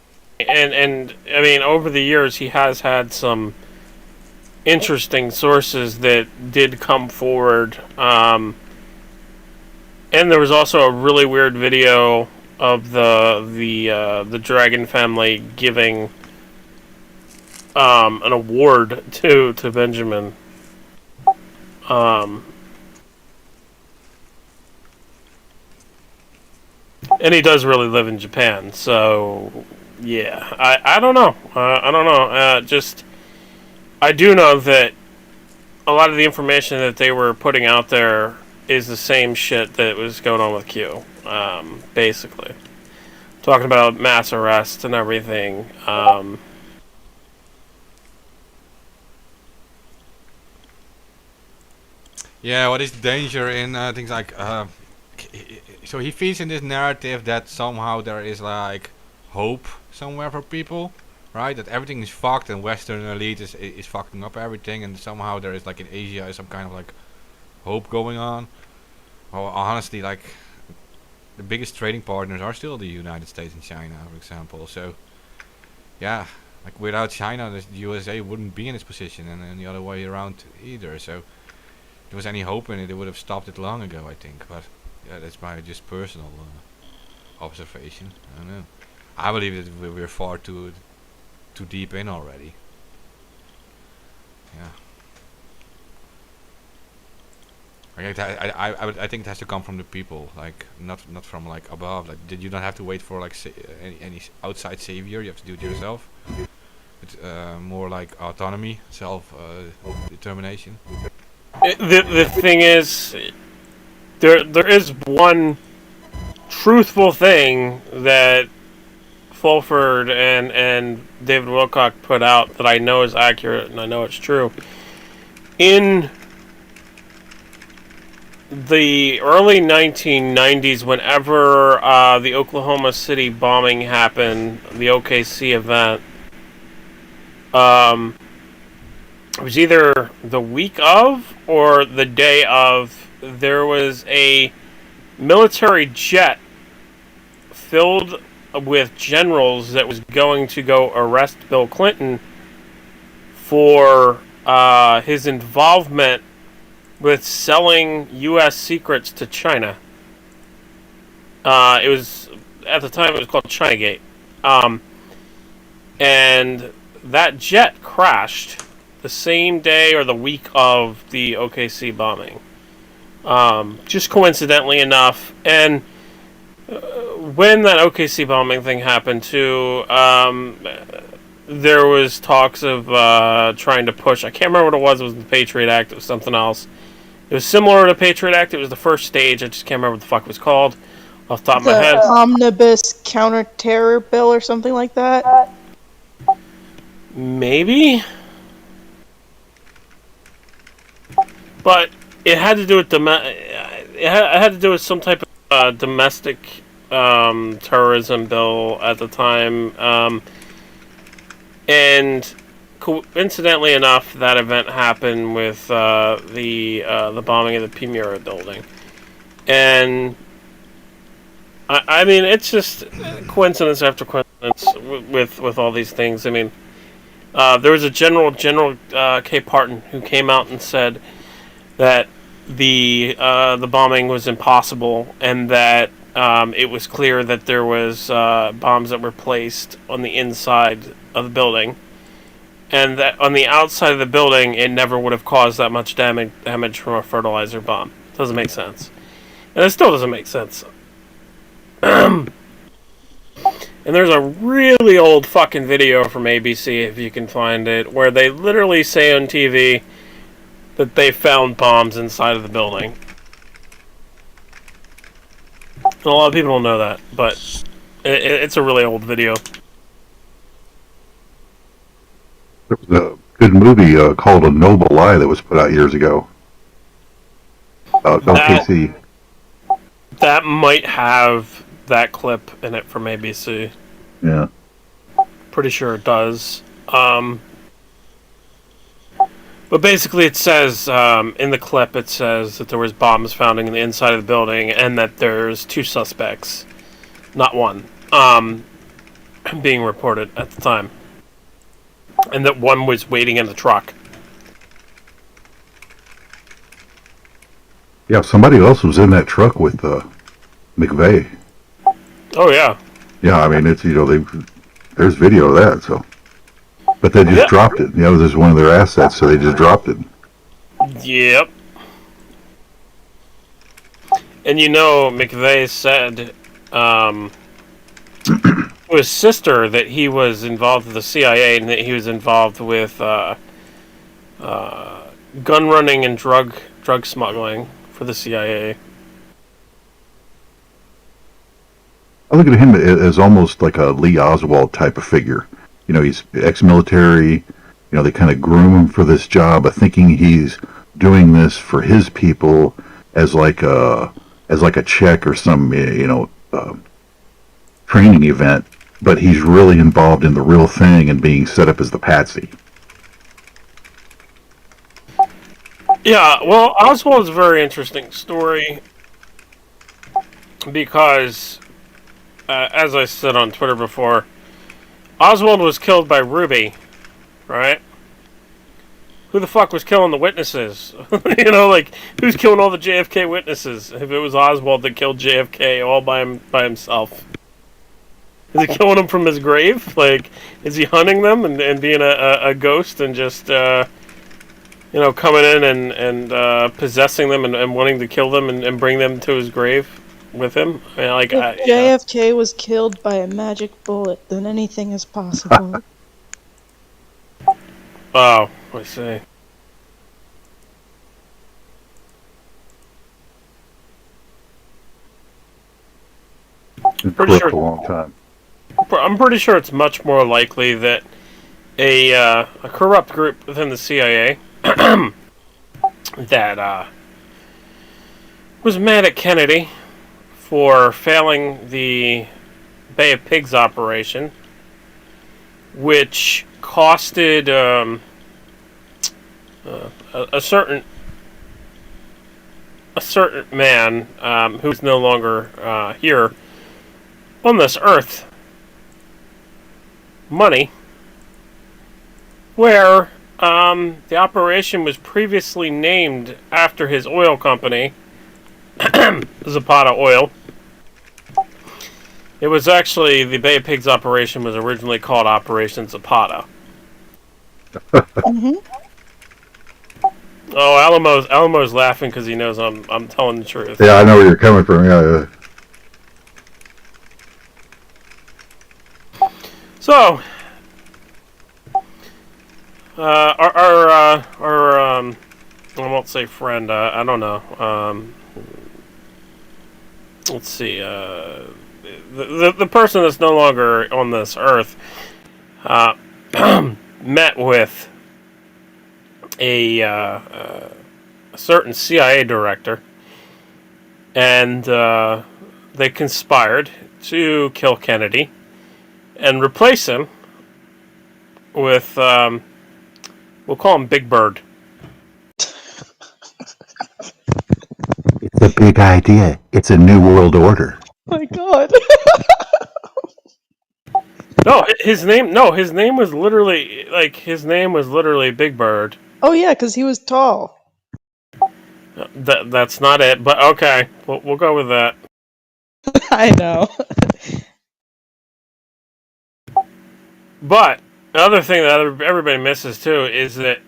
And I mean, over the years, he has had some interesting sources that did come forward. And there was also a really weird video of the Dragon family giving an award to Benjamin. And he does really live in Japan, so yeah. I don't know. I don't know. Just I do know that a lot of the information that they were putting out there is the same shit that was going on with Q. Basically, talking about mass arrests and everything.
Yeah, what is the danger in things like so he feeds in this narrative that somehow there is like hope somewhere for people, right? That everything is fucked and Western elite is fucking up everything, and somehow there is like in Asia some kind of like hope going on. Well, honestly, like the biggest trading partners are still the United States and China, for example. So yeah, like without China, the USA wouldn't be in its position, and the other way around either. So if there was any hope in it, they would have stopped it long ago, I think. But yeah, that's my just personal observation. I don't know. I believe that we're far too deep in already. Yeah. I think it has to come from the people, like not from like above. Like, did you not have to wait for like any outside savior? You have to do it yourself. It's more like autonomy, self determination.
The thing is, there is one truthful thing that Fulford and David Wilcock put out that I know is accurate and I know it's true. In the early 1990s, whenever the Oklahoma City bombing happened, the OKC event, it was either the week of or the day of, there was a military jet filled with generals that was going to go arrest Bill Clinton for his involvement with selling U.S. secrets to China. It was, at the time, it was called Chinagate. And that jet crashed the same day or the week of the OKC bombing. Just coincidentally enough. And when that OKC bombing thing happened too, there was talks of trying to push, I can't remember what it was the Patriot Act, it was something else. It was similar to the Patriot Act, it was the first stage, I just can't remember what the fuck it was called off the top of my head.
Omnibus Counter-Terror Bill or something like that?
Maybe? But it had to do with it had to do with some type of domestic terrorism bill at the time, and coincidentally enough, that event happened with the bombing of the Pimura building, and I mean it's just coincidence after coincidence with all these things. I mean, there was a General K. Parton who came out and said that the bombing was impossible and that it was clear that there was bombs that were placed on the inside of the building, and that on the outside of the building, it never would have caused that much damage from a fertilizer bomb. Doesn't make sense, and it still doesn't make sense. And there's a really old fucking video from ABC, if you can find it, where they literally say on TV that they found bombs inside of the building. And a lot of people don't know that, but it's a really old video.
There was a good movie called A Noble Lie that was put out years ago. LKC.
That might have that clip in it from ABC.
Yeah.
Pretty sure it does. But basically it says, in the clip, it says that there was bombs found in the inside of the building and that there's 2 suspects, not one, being reported at the time. And that one was waiting in the truck.
Yeah, somebody else was in that truck with McVeigh.
Oh, yeah.
Yeah, I mean, it's, there's video of that, so. But they just dropped it. Yeah, it was just one of their assets, so they just dropped it.
Yep. And McVeigh said to his sister that he was involved with the CIA and that he was involved with gun running and drug smuggling for the CIA.
I look at him as almost like a Lee Oswald type of figure. He's ex-military. They kind of groom him for this job of thinking he's doing this for his people as like a check or some training event, but he's really involved in the real thing and being set up as the patsy.
Yeah, well, Oswald's a very interesting story because, as I said on Twitter before, Oswald was killed by Ruby, right? Who the fuck was killing the witnesses? Who's killing all the JFK witnesses? If it was Oswald that killed JFK all by himself. Is he killing them from his grave? Is he hunting them and being a ghost and just, coming in and possessing them and wanting to kill them and bring them to his grave with him? I mean,
if JFK was killed by a magic bullet, then anything is possible.
Oh, I see.
Pretty sure for a long time.
I'm pretty sure it's much more likely that a corrupt group within the CIA that was mad at Kennedy for failing the Bay of Pigs operation, which costed a certain man who's no longer here on this earth money, where the operation was previously named after his oil company, Zapata Oil. It was actually, the Bay of Pigs operation was originally called Operation Zapata.
Mm-hmm.
Oh, Alamo's laughing because he knows I'm telling the truth.
Yeah, I know where you're coming from. Yeah.
So, our I won't say friend. I don't know. Let's see. The person that's no longer on this earth met with a certain CIA director, and they conspired to kill Kennedy and replace him with, we'll call him Big Bird.
It's a big idea. It's a new world order.
Oh my god.
His name was literally Big Bird.
Oh yeah, because he was tall.
That's not it, but okay, we'll go with that.
I know.
But another thing that everybody misses too is that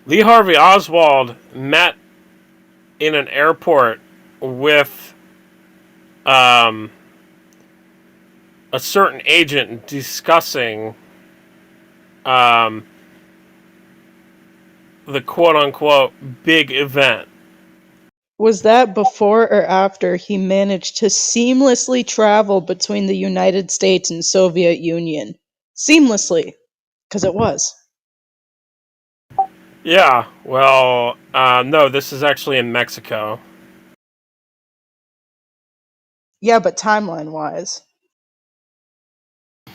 Lee Harvey Oswald met in an airport with a certain agent discussing the quote-unquote big event.
Was that before or after he managed to seamlessly travel between the United States and Soviet Union? Seamlessly. Because it was.
Yeah, well, no, this is actually in Mexico.
Yeah, but timeline-wise.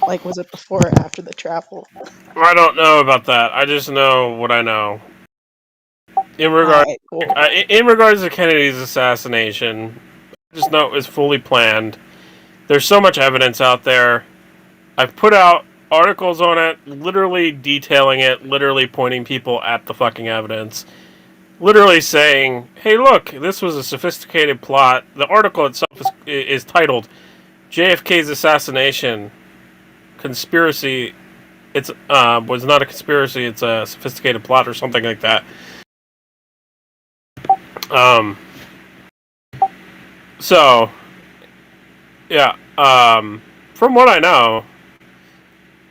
Like, was it before or after the travel?
I don't know about that. I just know what I know. In regards to Kennedy's assassination, I just know it was fully planned. There's so much evidence out there. I've put out articles on it, literally detailing it, literally pointing people at the fucking evidence. Literally saying, hey look, this was a sophisticated plot. The article itself is titled JFK's Assassination Conspiracy. It's was not a conspiracy, it's a sophisticated plot or something like that. So, yeah, from what I know,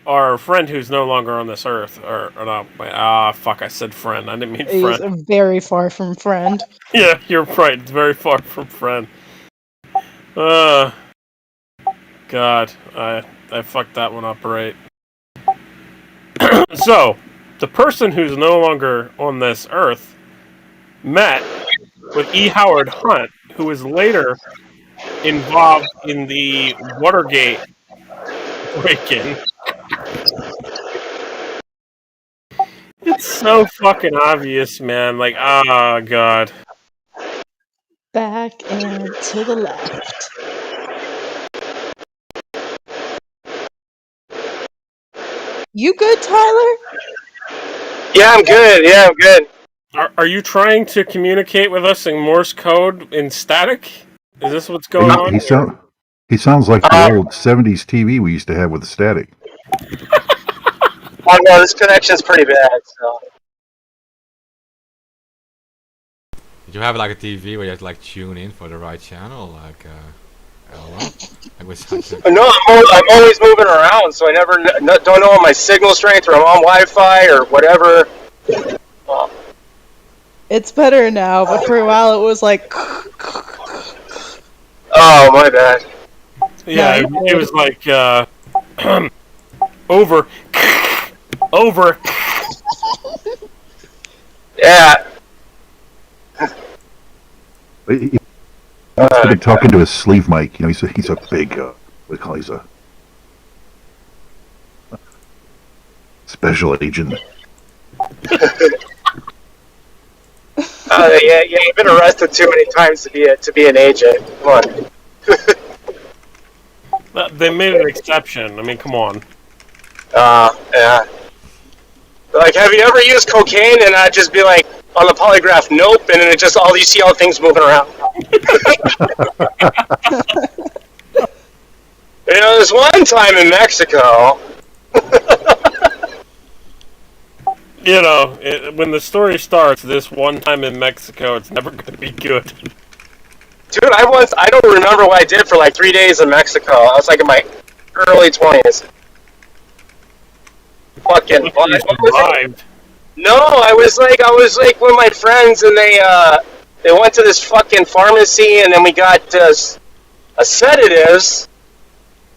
our friend who's no longer on this earth, fuck, I said friend, I didn't mean friend.
He's very far from friend.
Yeah, you're right, it's very far from friend. God, I fucked that one up right. So, the person who's no longer on this earth met with E. Howard Hunt, who was later involved in the Watergate break-in. It's so fucking obvious, man. Like, oh, God.
Back and to the left. You good, Tyler?
Yeah, I'm good.
Are you trying to communicate with us in Morse code in static? Is this what's going on?
He sounds like the old 70s TV we used to have with the static.
Oh no, this connection's pretty bad. So.
Did you have like a TV where you had to like tune in for the right channel? Like, I don't know. Like with such a...
No, I'm always moving around, so I never don't know my signal strength or I'm on Wi-Fi or whatever.
It's better now, but for a while it was like.
Oh, my bad.
Yeah, it was like over.
Yeah.
He's been talking to his sleeve mic. You know, he's a big. What do you call? He's a special agent.
Yeah, you've been arrested too many times to be an agent. Come on.
They made an exception. I mean, come on.
Yeah. Like, have you ever used cocaine and I'd just be like, on the polygraph, nope, and then it just all you see all things moving around. You know, there's one time in Mexico.
You know, when the story starts, this one time in Mexico, it's never going to be good.
Dude, I don't remember what I did for like 3 days in Mexico. I was like in my early 20s. Fucking
survived.
No, I was like with my friends, and they went to this fucking pharmacy, and then we got a sedatives,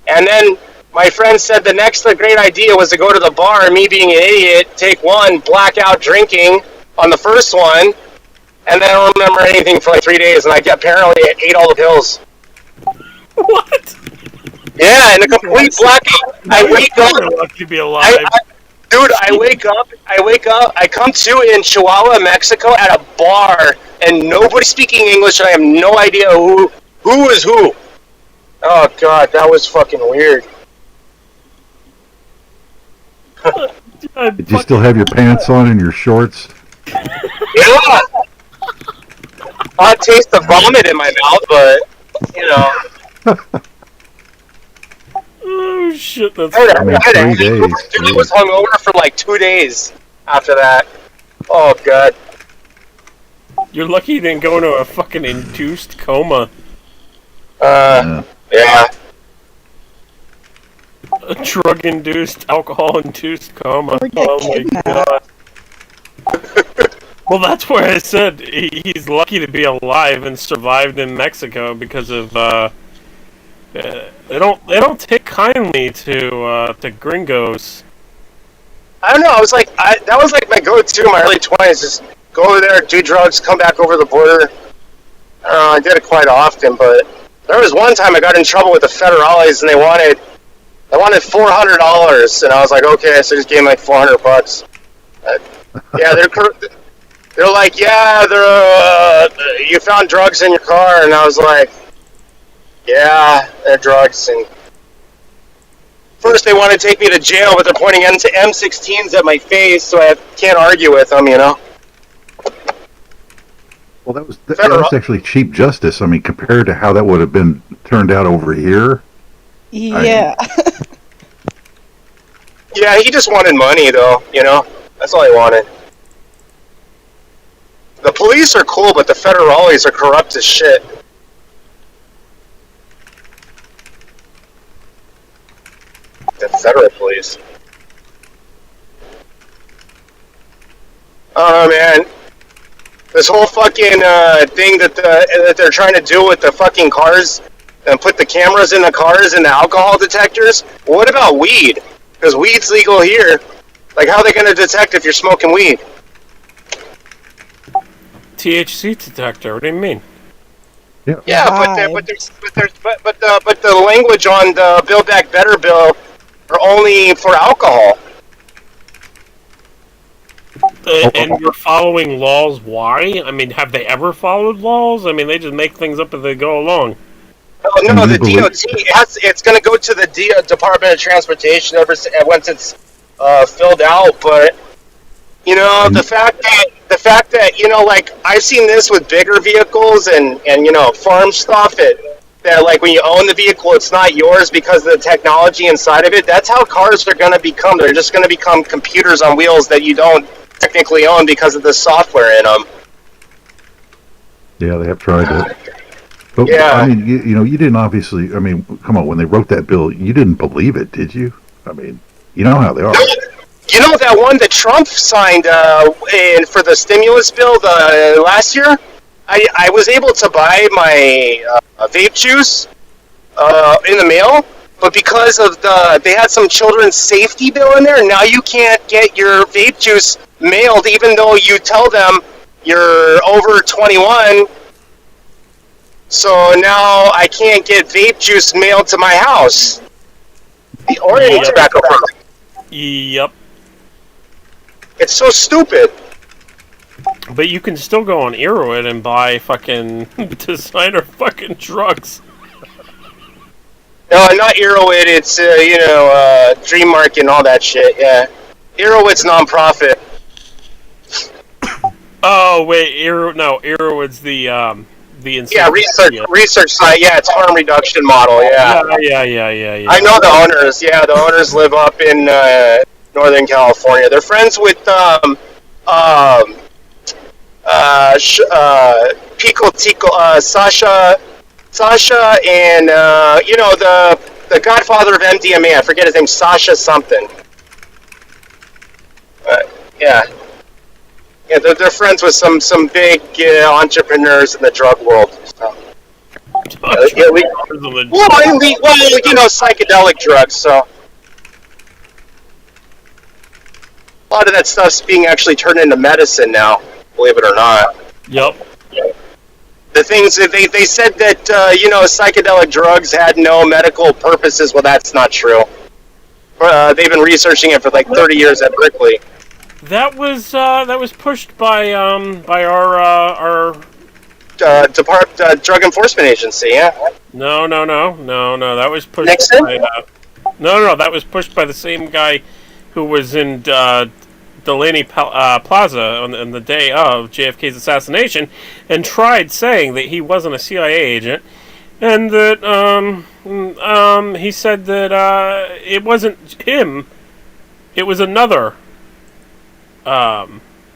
and then my friend said the next great idea was to go to the bar, and me being an idiot, take one, blackout drinking on the first one, and then I don't remember anything for like 3 days, and I apparently ate all the pills.
What?
Yeah, in a complete blackout. I wake up.
Lucky to be alive.
Dude, I wake up, I come to in Chihuahua, Mexico at a bar, and nobody speaking English, and I have no idea who is who. Oh, God, that was fucking weird.
Did you still have your pants on and your shorts?
Yeah! I taste the vomit in my mouth, but You know.
Oh shit, that's
I
mean, 3 days.
Dude, I was hungover for like 2 days after that. Oh god.
You're lucky you didn't go into a fucking induced coma.
Yeah.
A drug-induced, alcohol-induced coma.
Or get
Oh my
kidnapped.
god. Well, that's why I said he's lucky to be alive and survived in Mexico because of they don't take kindly to gringos.
I don't know. I was like, that was like my go-to in my early 20s. Just go over there, do drugs, come back over the border. I did it quite often, but there was one time I got in trouble with the federales, and they wanted $400, and I was like, okay, so I just gave them like $400. Yeah, they're like, yeah, you found drugs in your car, and I was like, yeah, they're drugs. And first they want to take me to jail, but they're pointing M16s at my face, so I can't argue with them, you know.
Well, that was actually cheap justice. I mean, compared to how that would have been turned out over here.
Yeah.
Yeah, he just wanted money, though, you know? That's all he wanted. The police are cool, but the federales are corrupt as shit. The federal police. Oh, man. This whole fucking thing that they're trying to do with the fucking cars and put the cameras in the cars and the alcohol detectors. What about weed? Because weed's legal here. Like, how are they going to detect if you're smoking weed?
THC detector. What do you mean?
Yeah, but the language on the Build Back Better bill are only for alcohol.
And we're following laws. Why? I mean, have they ever followed laws? I mean, they just make things up as they go along.
Oh, no, the DOT, it's going to go to the Department of Transportation once it's filled out, but, you know, the fact that, you know, like, I've seen this with bigger vehicles and you know, farm stuff, that, like, when you own the vehicle, it's not yours because of the technology inside of it. That's how cars are going to become. They're just going to become computers on wheels that you don't technically own because of the software in them.
Yeah, they have tried it. But,
Yeah.
I mean, you know, you didn't obviously, I mean, come on, when they wrote that bill, you didn't believe it, did you? I mean, you know how they are.
You know that one that Trump signed for the stimulus bill last year? I was able to buy my vape juice in the mail, but because of they had some children's safety bill in there, now you can't get your vape juice mailed even though you tell them you're over 21. So now I can't get vape juice mailed to my house. The Oregon tobacco product.
Yep.
It's so stupid.
But you can still go on Eroid and buy fucking designer fucking drugs.
No, not Eroid. It's you know, Dream Market and all that shit. Yeah, Eroid's non-profit.
Oh wait, Eroid's the
Yeah, research site. Yeah, it's harm reduction model. Yeah.
Yeah.
I know the owners. Yeah, the owners live up in Northern California. They're friends with Pico Tico, Sasha, and you know the godfather of MDMA. I forget his name. Sasha something. Yeah. Yeah, they're friends with some big entrepreneurs in the drug world. So. Well, you know, psychedelic drugs. So a lot of that stuff's being actually turned into medicine now, believe it or not.
Yep.
The things that they said that you know, psychedelic drugs had no medical purposes. Well, that's not true. They've been researching it for like 30 years at Berkeley.
That was pushed by our
Drug Enforcement Agency. Yeah.
No. That was pushed
Nixon?
by no. That was pushed by the same guy who was in Delaney Plaza on the day of JFK's assassination, and tried saying that he wasn't a CIA agent, and that he said that it wasn't him, it was another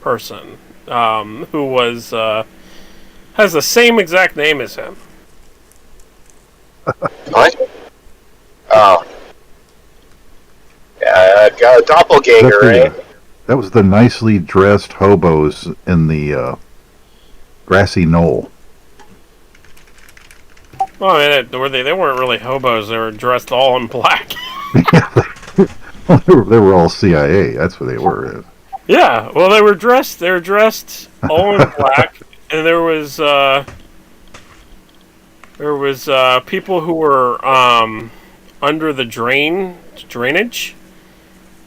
person who was has the same exact name as him.
What? Oh. Yeah, got a doppelganger, right?
That was the nicely dressed hobos in the grassy knoll.
Well, I mean, they weren't really hobos. They were dressed all in black.
They were all CIA. That's what they were.
Yeah, well, they were dressed all in black, and there was people who were under the drainage.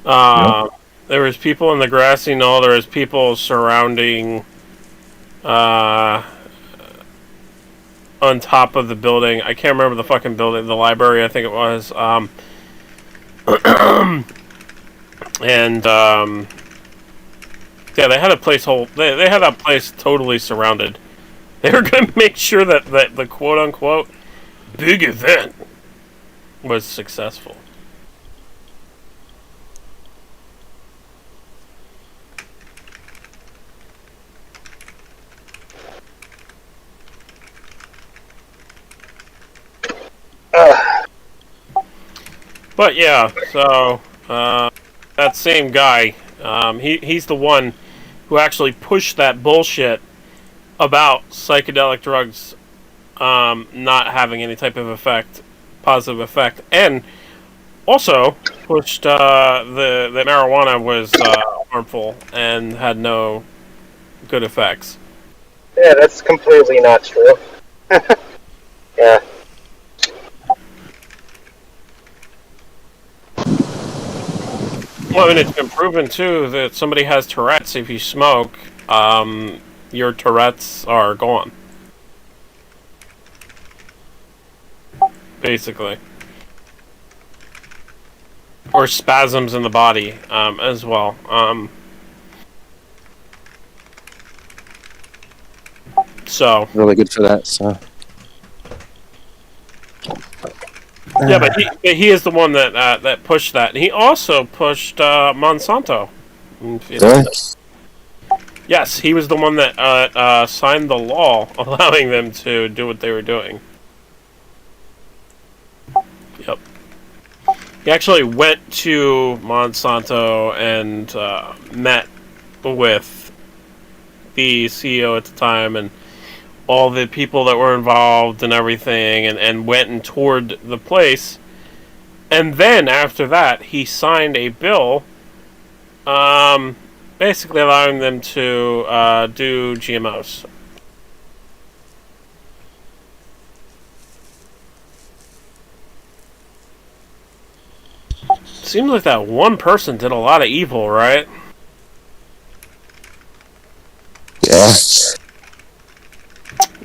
Yep.
There was people in the grassy knoll. There was people surrounding on top of the building. I can't remember the fucking building. The library, I think it was. And yeah, they had a place they had that place totally surrounded. They were going to make sure that the quote unquote big event was successful. But yeah, so that same guy, he's the one who actually pushed that bullshit about psychedelic drugs not having any type of positive effect, and also pushed that marijuana was harmful and had no good effects.
Yeah, that's completely not true. Yeah.
Well, I mean, it's been proven too that somebody has Tourette's if you smoke. Your Tourette's are gone. Basically. Or spasms in the body, as well. So.
Really good for that, so.
Yeah, but he is the one that pushed that. And he also pushed Monsanto.
Really?
Yes, he was the one that signed the law allowing them to do what they were doing. Yep. He actually went to Monsanto and met with the CEO at the time and all the people that were involved and everything, and went and toured the place. And then after that, he signed a bill basically allowing them to do GMOs. Seems like that one person did a lot of evil, right?
Yeah.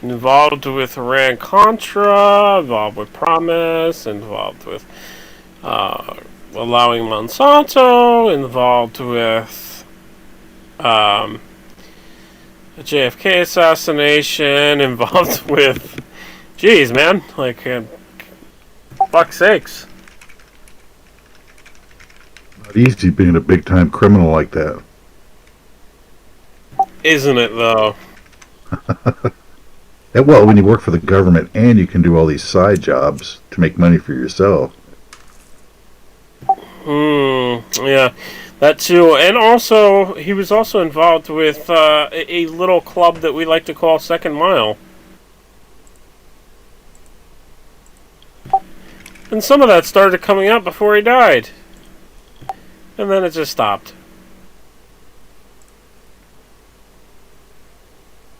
Involved with Iran-Contra, involved with Promise, involved with allowing Monsanto, involved with the JFK assassination, involved with... Jeez, man. Like, fuck's sakes.
Not easy being a big-time criminal like that.
Isn't it, though?
Well, when you work for the government and you can do all these side jobs to make money for yourself.
Yeah, that too. And also, he was also involved with a little club that we like to call Second Mile. And some of that started coming out before he died. And then it just stopped.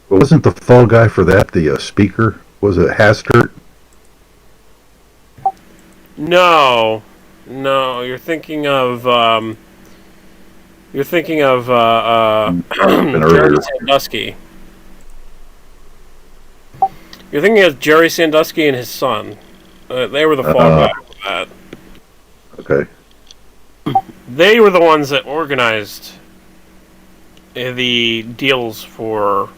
Wasn't the fall guy for that the speaker? Was it Hastert?
No, you're thinking of Jerry Sandusky. You're thinking of Jerry Sandusky and his son. They were the fall guy for that.
Okay.
They were the ones that organized the deals for...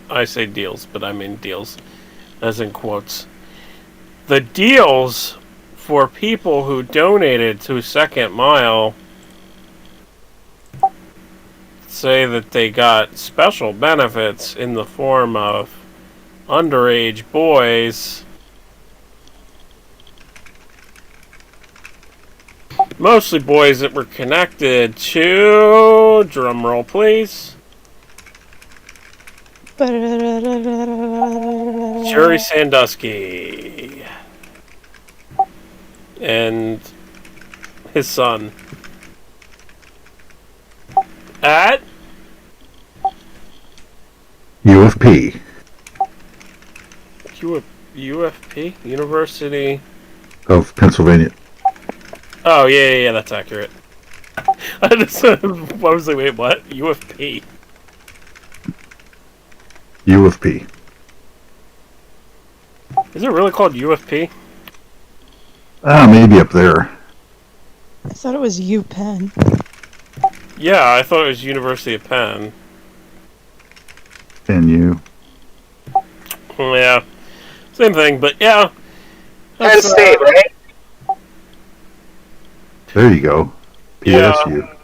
I say deals, but I mean deals, as in quotes. the deals for people who donated to Second Mile say that they got special benefits in the form of underage boys, mostly boys that were connected to, drumroll please, Jerry Sandusky and his son at
UFP.
UFP? University
Of Pennsylvania.
Oh, yeah, that's accurate. I just I was like, wait, what? UFP?
UFP.
Is it really called UFP?
Maybe up there.
I thought it was UPenn.
Yeah, I thought it was University of Penn.
NU.
Yeah, same thing, but yeah.
Penn State, right?
There you go. PSU.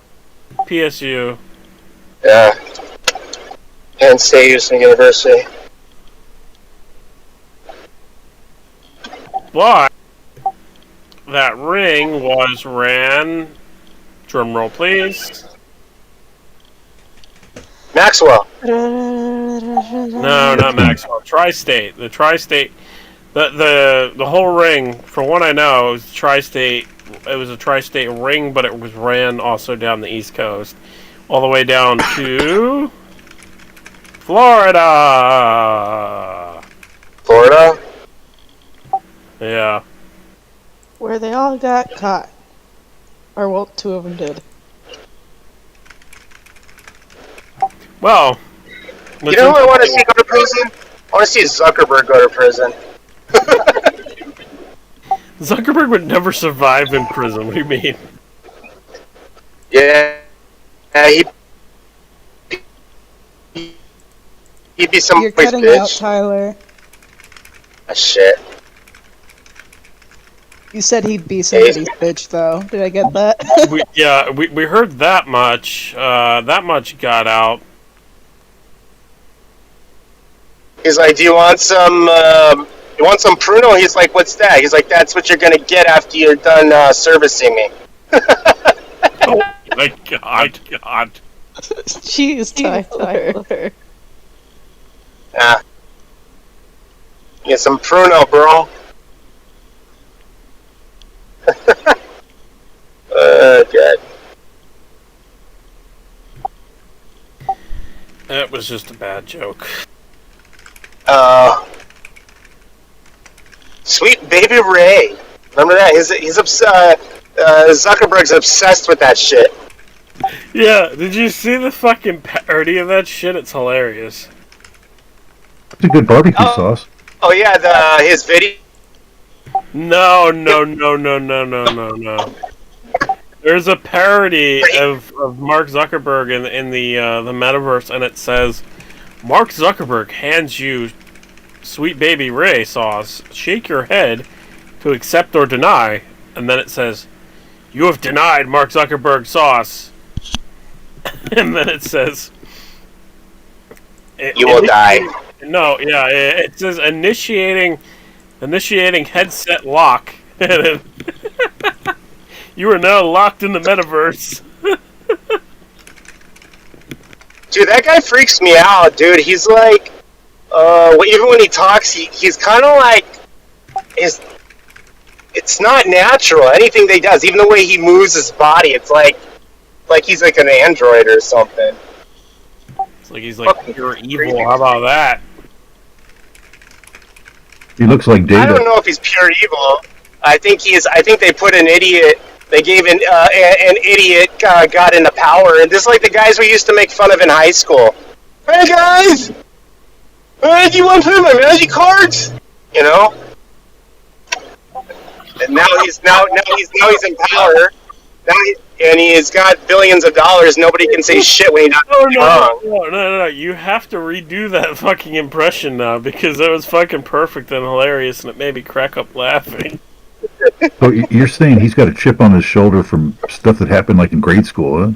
PSU.
Yeah. Penn State University.
But that ring was ran. Drumroll, please.
Maxwell.
No, not Maxwell. Tri-State. The Tri-State. The whole ring, from what I know, it was Tri-State. It was a Tri-State ring, but it was ran also down the East Coast, all the way down to Florida.
Florida?
Yeah.
Where they all got caught. Or, well, 2 of them did.
Well,
you know who I want to see go to prison? I want to see Zuckerberg go to prison.
Zuckerberg would never survive in prison. What do you mean?
Yeah, he'd be some
You're
place
cutting
bitch.
out, Tyler.
Ah, shit.
You said he'd be somebody's bitch, though. Did I get that?
we heard that much. That much got out.
He's like, do you want some, pruno? He's like, what's that? He's like, that's what you're gonna get after you're done, servicing me.
Oh my god.
Jeez, Tyler.
Yeah. Get some pruno, bro. Good.
That was just a bad joke.
Sweet baby Ray. Remember that? He's Zuckerberg's obsessed with that shit.
Yeah, did you see the fucking parody of that shit? It's hilarious.
It's a good barbecue sauce.
Oh yeah, his video.
No. There's a parody of Mark Zuckerberg in the metaverse, and it says, Mark Zuckerberg hands you Sweet Baby Ray sauce. Shake your head to accept or deny. And then it says, you have denied Mark Zuckerberg sauce. And then it says,
You will die.
No, yeah, it says initiating headset lock. You are now locked in the metaverse.
Dude, that guy freaks me out, dude. He's like, even when he talks, he's kind of like, it's not natural. Anything that he does, even the way he moves his body, it's like he's like an android or something.
It's like he's like pure evil. How about that?
He looks like Data.
I don't know if he's pure evil. I think they put an idiot. They gave an idiot got into power, and this is like the guys we used to make fun of in high school. Hey guys, do you want to play my magic cards? You know. And now he's in power, And he's got billions of dollars. Nobody can say shit when he does anything wrong.
No. You have to redo that fucking impression now because that was fucking perfect and hilarious, and it made me crack up laughing.
So you're saying he's got a chip on his shoulder from stuff that happened like in grade school, huh?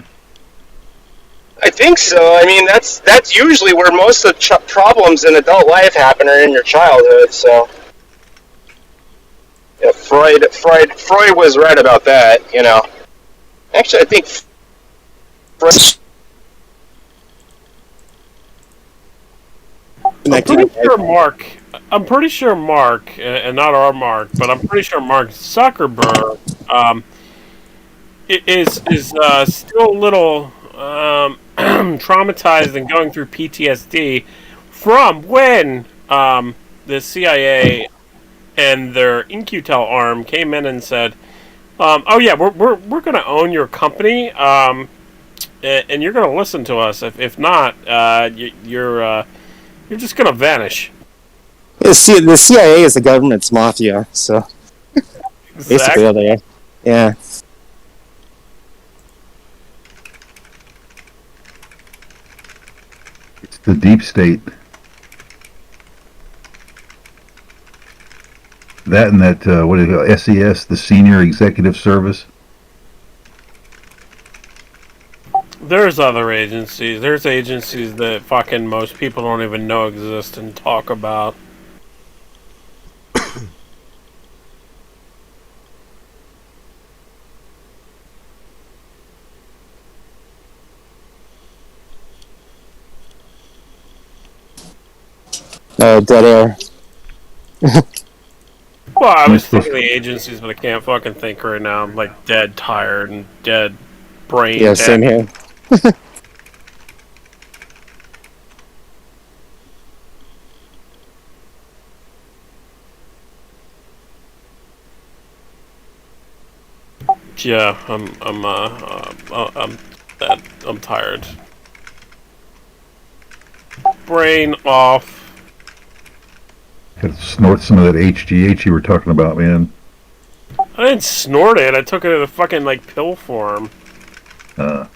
I think so. I mean, that's usually where most of the problems in adult life happen are in your childhood. So, yeah, Freud was right about that. You know, actually, I think Freud.
I'm pretty sure Mark, and not our Mark, but I'm pretty sure Mark Zuckerberg is still a little traumatized and going through PTSD from when the CIA and their In-Q-Tel arm came in and said, "Oh yeah, we're going to own your company, and you're going to listen to us. If not, you're just going to vanish."
The CIA is the government's mafia, so basically, they are. Yeah.
It's the deep state. That and that, what do you call it, SES, the Senior Executive Service.
There's other agencies. There's agencies that fucking most people don't even know exist and talk about.
Dead air.
Well, I was thinking the agencies, but I can't fucking think right now. I'm like dead tired and dead brain.
Yeah,
dead.
same here.
Yeah, I'm tired. Brain off.
Gotta snort some of that HGH you were talking about, man.
I didn't snort it. I took it in a fucking like pill form.
Oh,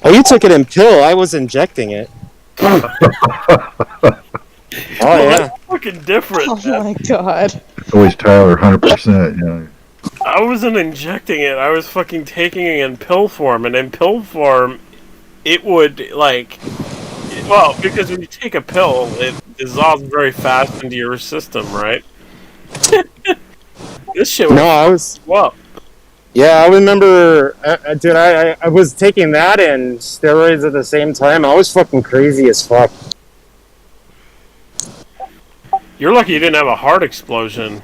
you took it in pill. I was injecting it. Oh yeah.
That's fucking different.
Oh my god.
Always Tyler, 100%. You know.
I wasn't injecting it. I was fucking taking it in pill form, and in pill form, it would like, well, because when you take a pill, it dissolves very fast into your system, right? This shit was...
No, I was...
What?
Yeah, I remember, dude, I was taking that and steroids at the same time. I was fucking crazy as fuck.
You're lucky you didn't have a heart explosion.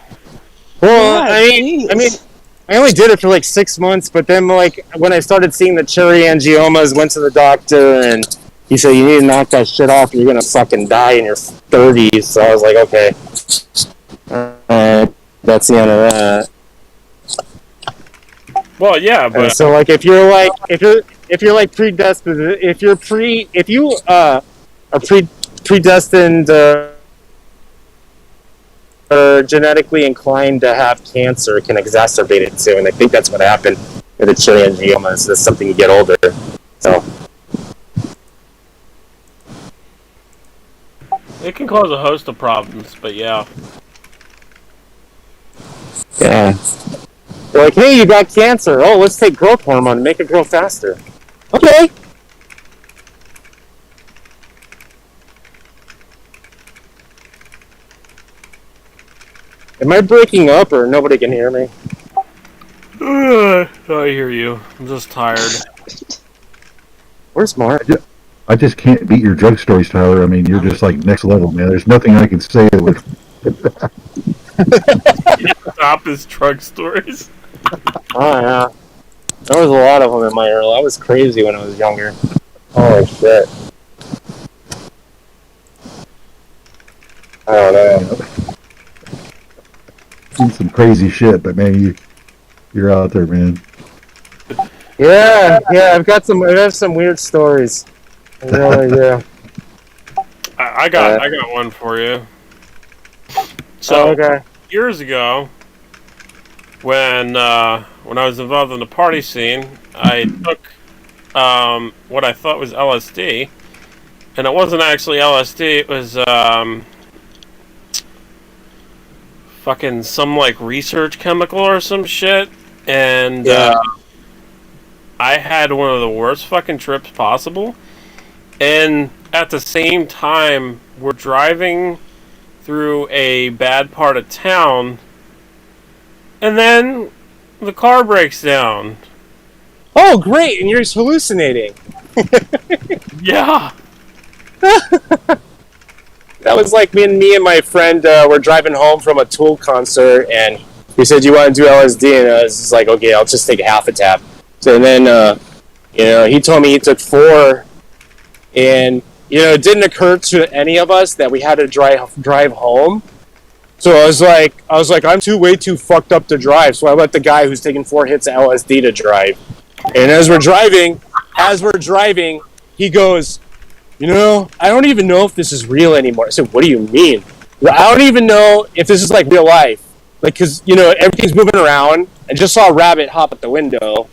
Well,
Yeah,
I mean, I only did it for like 6 months, but then like when I started seeing the cherry angiomas, went to the doctor and he said, you need to knock that shit off or you're gonna fucking die in your 30s. So I was like, okay. That's the end of that.
Well, yeah, but
so like if you're like predestined, if you are predestined or genetically inclined to have cancer, it can exacerbate it too, and I think that's what happened with the cherry angiomas. That's something you get older. So
it can cause a host of problems, but yeah.
yeah. They're like, hey, you got cancer. Oh, let's take growth hormone and make it grow faster. Okay. Am I breaking up or nobody can hear me?
I hear you. I'm just tired.
Where's Mark?
I just can't beat your drug stories, Tyler. I mean, you're just like next level, man. There's nothing I can say that would...
Stop his drug stories.
Oh, yeah. There was a lot of them in my early. I was crazy when I was younger. Holy shit. I don't know.
Seen some crazy shit, but man, you're out there, man.
Yeah, I have some weird stories. I really do.
I got one for you. So
okay.
years ago, when when I was involved in the party scene, I took what I thought was LSD, and it wasn't actually LSD. It was fucking some like research chemical or some shit, and I had one of the worst fucking trips possible. And at the same time, we're driving through a bad part of town, and then the car breaks down.
Oh, great! And you're just hallucinating.
Yeah.
That was like me and my friend were driving home from a Tool concert, and he said, "You want to do LSD?" And I was just like, "Okay, I'll just take half a tap." So and then, he told me he took 4, and it didn't occur to any of us that we had to drive home. So I was like, I'm way too fucked up to drive. So I let the guy who's taking 4 hits of LSD to drive. And as we're driving, he goes, I don't even know if this is real anymore. I said, what do you mean? Well, I don't even know if this is like real life. Like, because, everything's moving around. I just saw a rabbit hop at the window.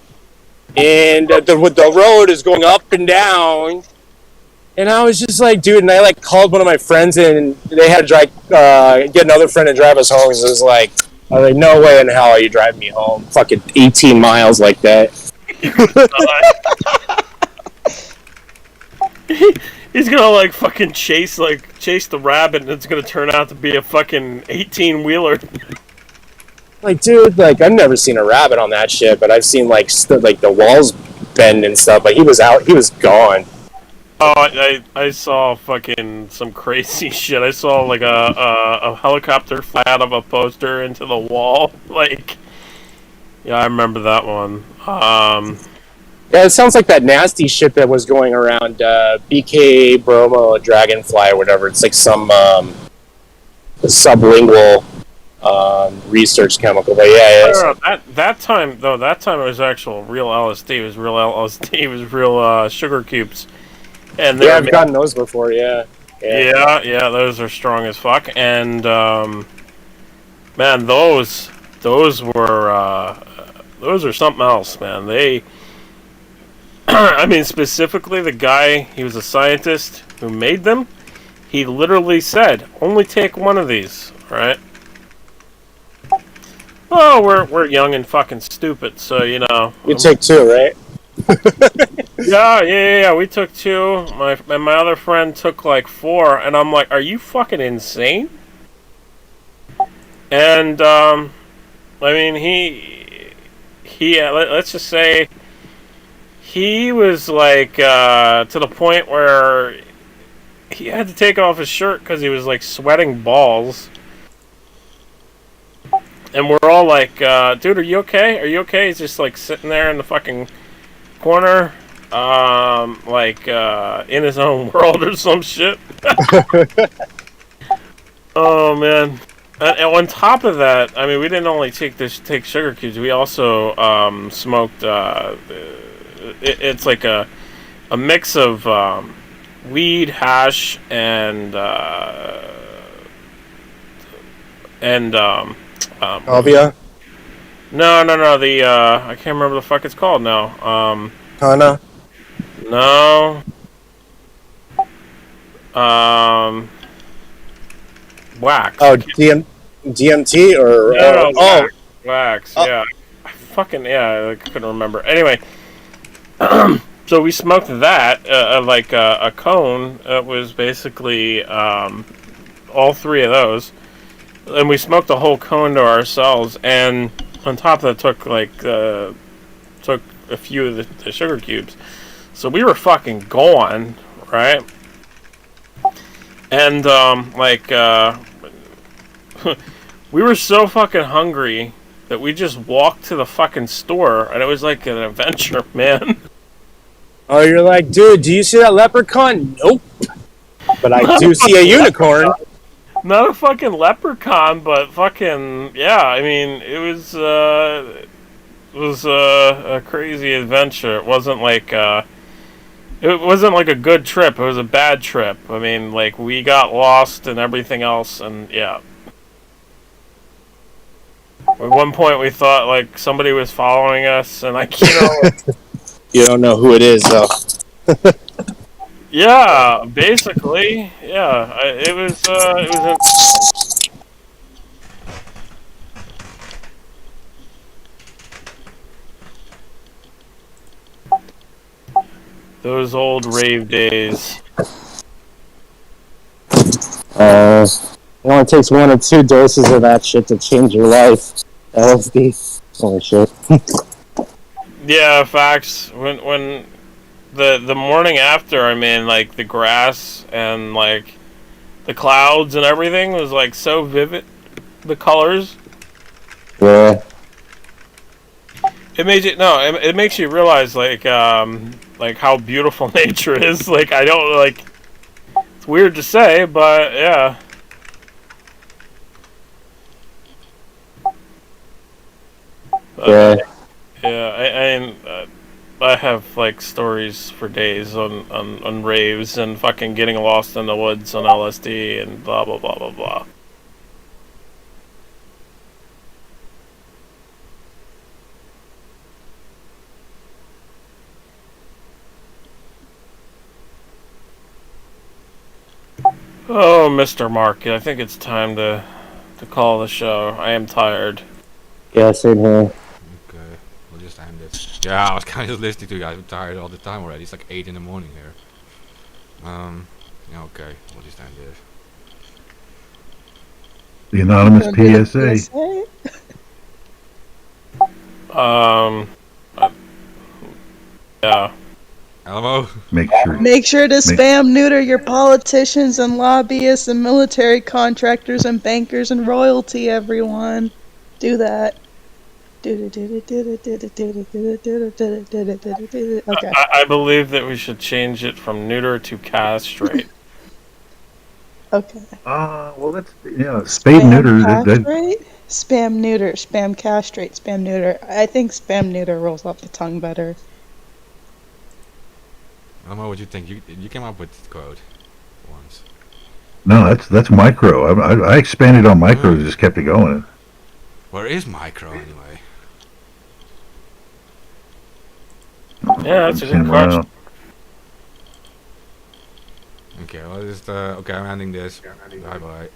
And the road is going up and down. And I was just like, dude, and I like called one of my friends in, and they had to get another friend to drive us home. So I was like, no way in hell are you driving me home. Fucking 18 miles like that.
He's gonna like fucking chase the rabbit, and it's gonna turn out to be a fucking 18-wheeler.
Like, dude, like I've never seen a rabbit on that shit, but I've seen like the walls bend and stuff. But he was gone.
Oh, I saw fucking some crazy shit. I saw like a helicopter fly out of a poster into the wall. Like, yeah, I remember that one.
Yeah, it sounds like that nasty shit that was going around BK Bromo Dragonfly or whatever. It's like some sublingual research chemical. But yeah.
That time it was actual real LSD. It was real LSD. It was real sugar cubes. And
I've gotten those before. Yeah,
those are strong as fuck. And man, those are something else, man. They, I mean, specifically the guy, he was a scientist who made them. He literally said, "Only take one of these, right?" Oh, we're young and fucking stupid, so you
take 2, right?
Yeah. We took 2. My other friend took like 4, and I'm like, "Are you fucking insane?" And I mean, he let's just say he was like to the point where he had to take off his shirt because he was like sweating balls. And we're all like, "Dude, are you okay? Are you okay?" He's just like sitting there in the fucking corner, in his own world or some shit. Oh man! And on top of that, I mean, we didn't only take sugar cubes. We also smoked. It's like a mix of weed, hash, and
Alvia?
No. The I can't remember the fuck it's called now.
Kana?
No. Wax.
Oh, DMT or
wax. Wax. Oh. Yeah. I couldn't remember. Anyway, so we smoked that like a cone. It was basically all 3 of those. And we smoked the whole cone to ourselves, and on top of that took a few of the sugar cubes. So we were fucking gone, right? And we were so fucking hungry that we just walked to the fucking store, and it was like an adventure, man.
Oh, you're like, dude, do you see that leprechaun? Nope. But I do see a unicorn.
Not a fucking leprechaun, but fucking yeah. I mean, it was a crazy adventure. It wasn't like a good trip. It was a bad trip. I mean, like we got lost and everything else, and yeah. At one point, we thought like somebody was following us, and like you know,
You don't know who it is, though.
yeah, basically, yeah. It was interesting. Those old rave days.
It only takes 1 or 2 doses of that shit to change your life. LSD. Holy shit.
Yeah, facts. When the morning after, I mean, like the grass and like the clouds and everything was like so vivid. The colors.
Yeah.
It it makes you realize like how beautiful nature is. Like I don't like. It's weird to say, but yeah.
Yeah.
Yeah, I have like stories for days on raves and fucking getting lost in the woods on LSD and blah blah blah blah blah. Oh, Mr. Mark, I think it's time to call the show. I am tired.
Yeah, same here.
Okay, we'll just end it. Yeah, I was kind of listening to you guys. I'm tired all the time already. It's like 8 in the morning here. Yeah, okay, we'll just end it.
The anonymous PSA.
Yeah.
Elmo?
Make
sure to spam neuter your politicians and lobbyists and military contractors and bankers and royalty, everyone. Do that. Okay.
I believe that we should change it from neuter to castrate.
Okay.
Well, that's spade neuter.
Castrate? Spam neuter, spam castrate, spam neuter. I think spam neuter rolls off the tongue better.
I don't know what you think. You came up with the quote once.
No, that's micro. I expanded on micro and just kept it going.
Where is micro anyway?
Yeah, that's a good question.
Okay, well, just okay. I'm ending this. Bye bye.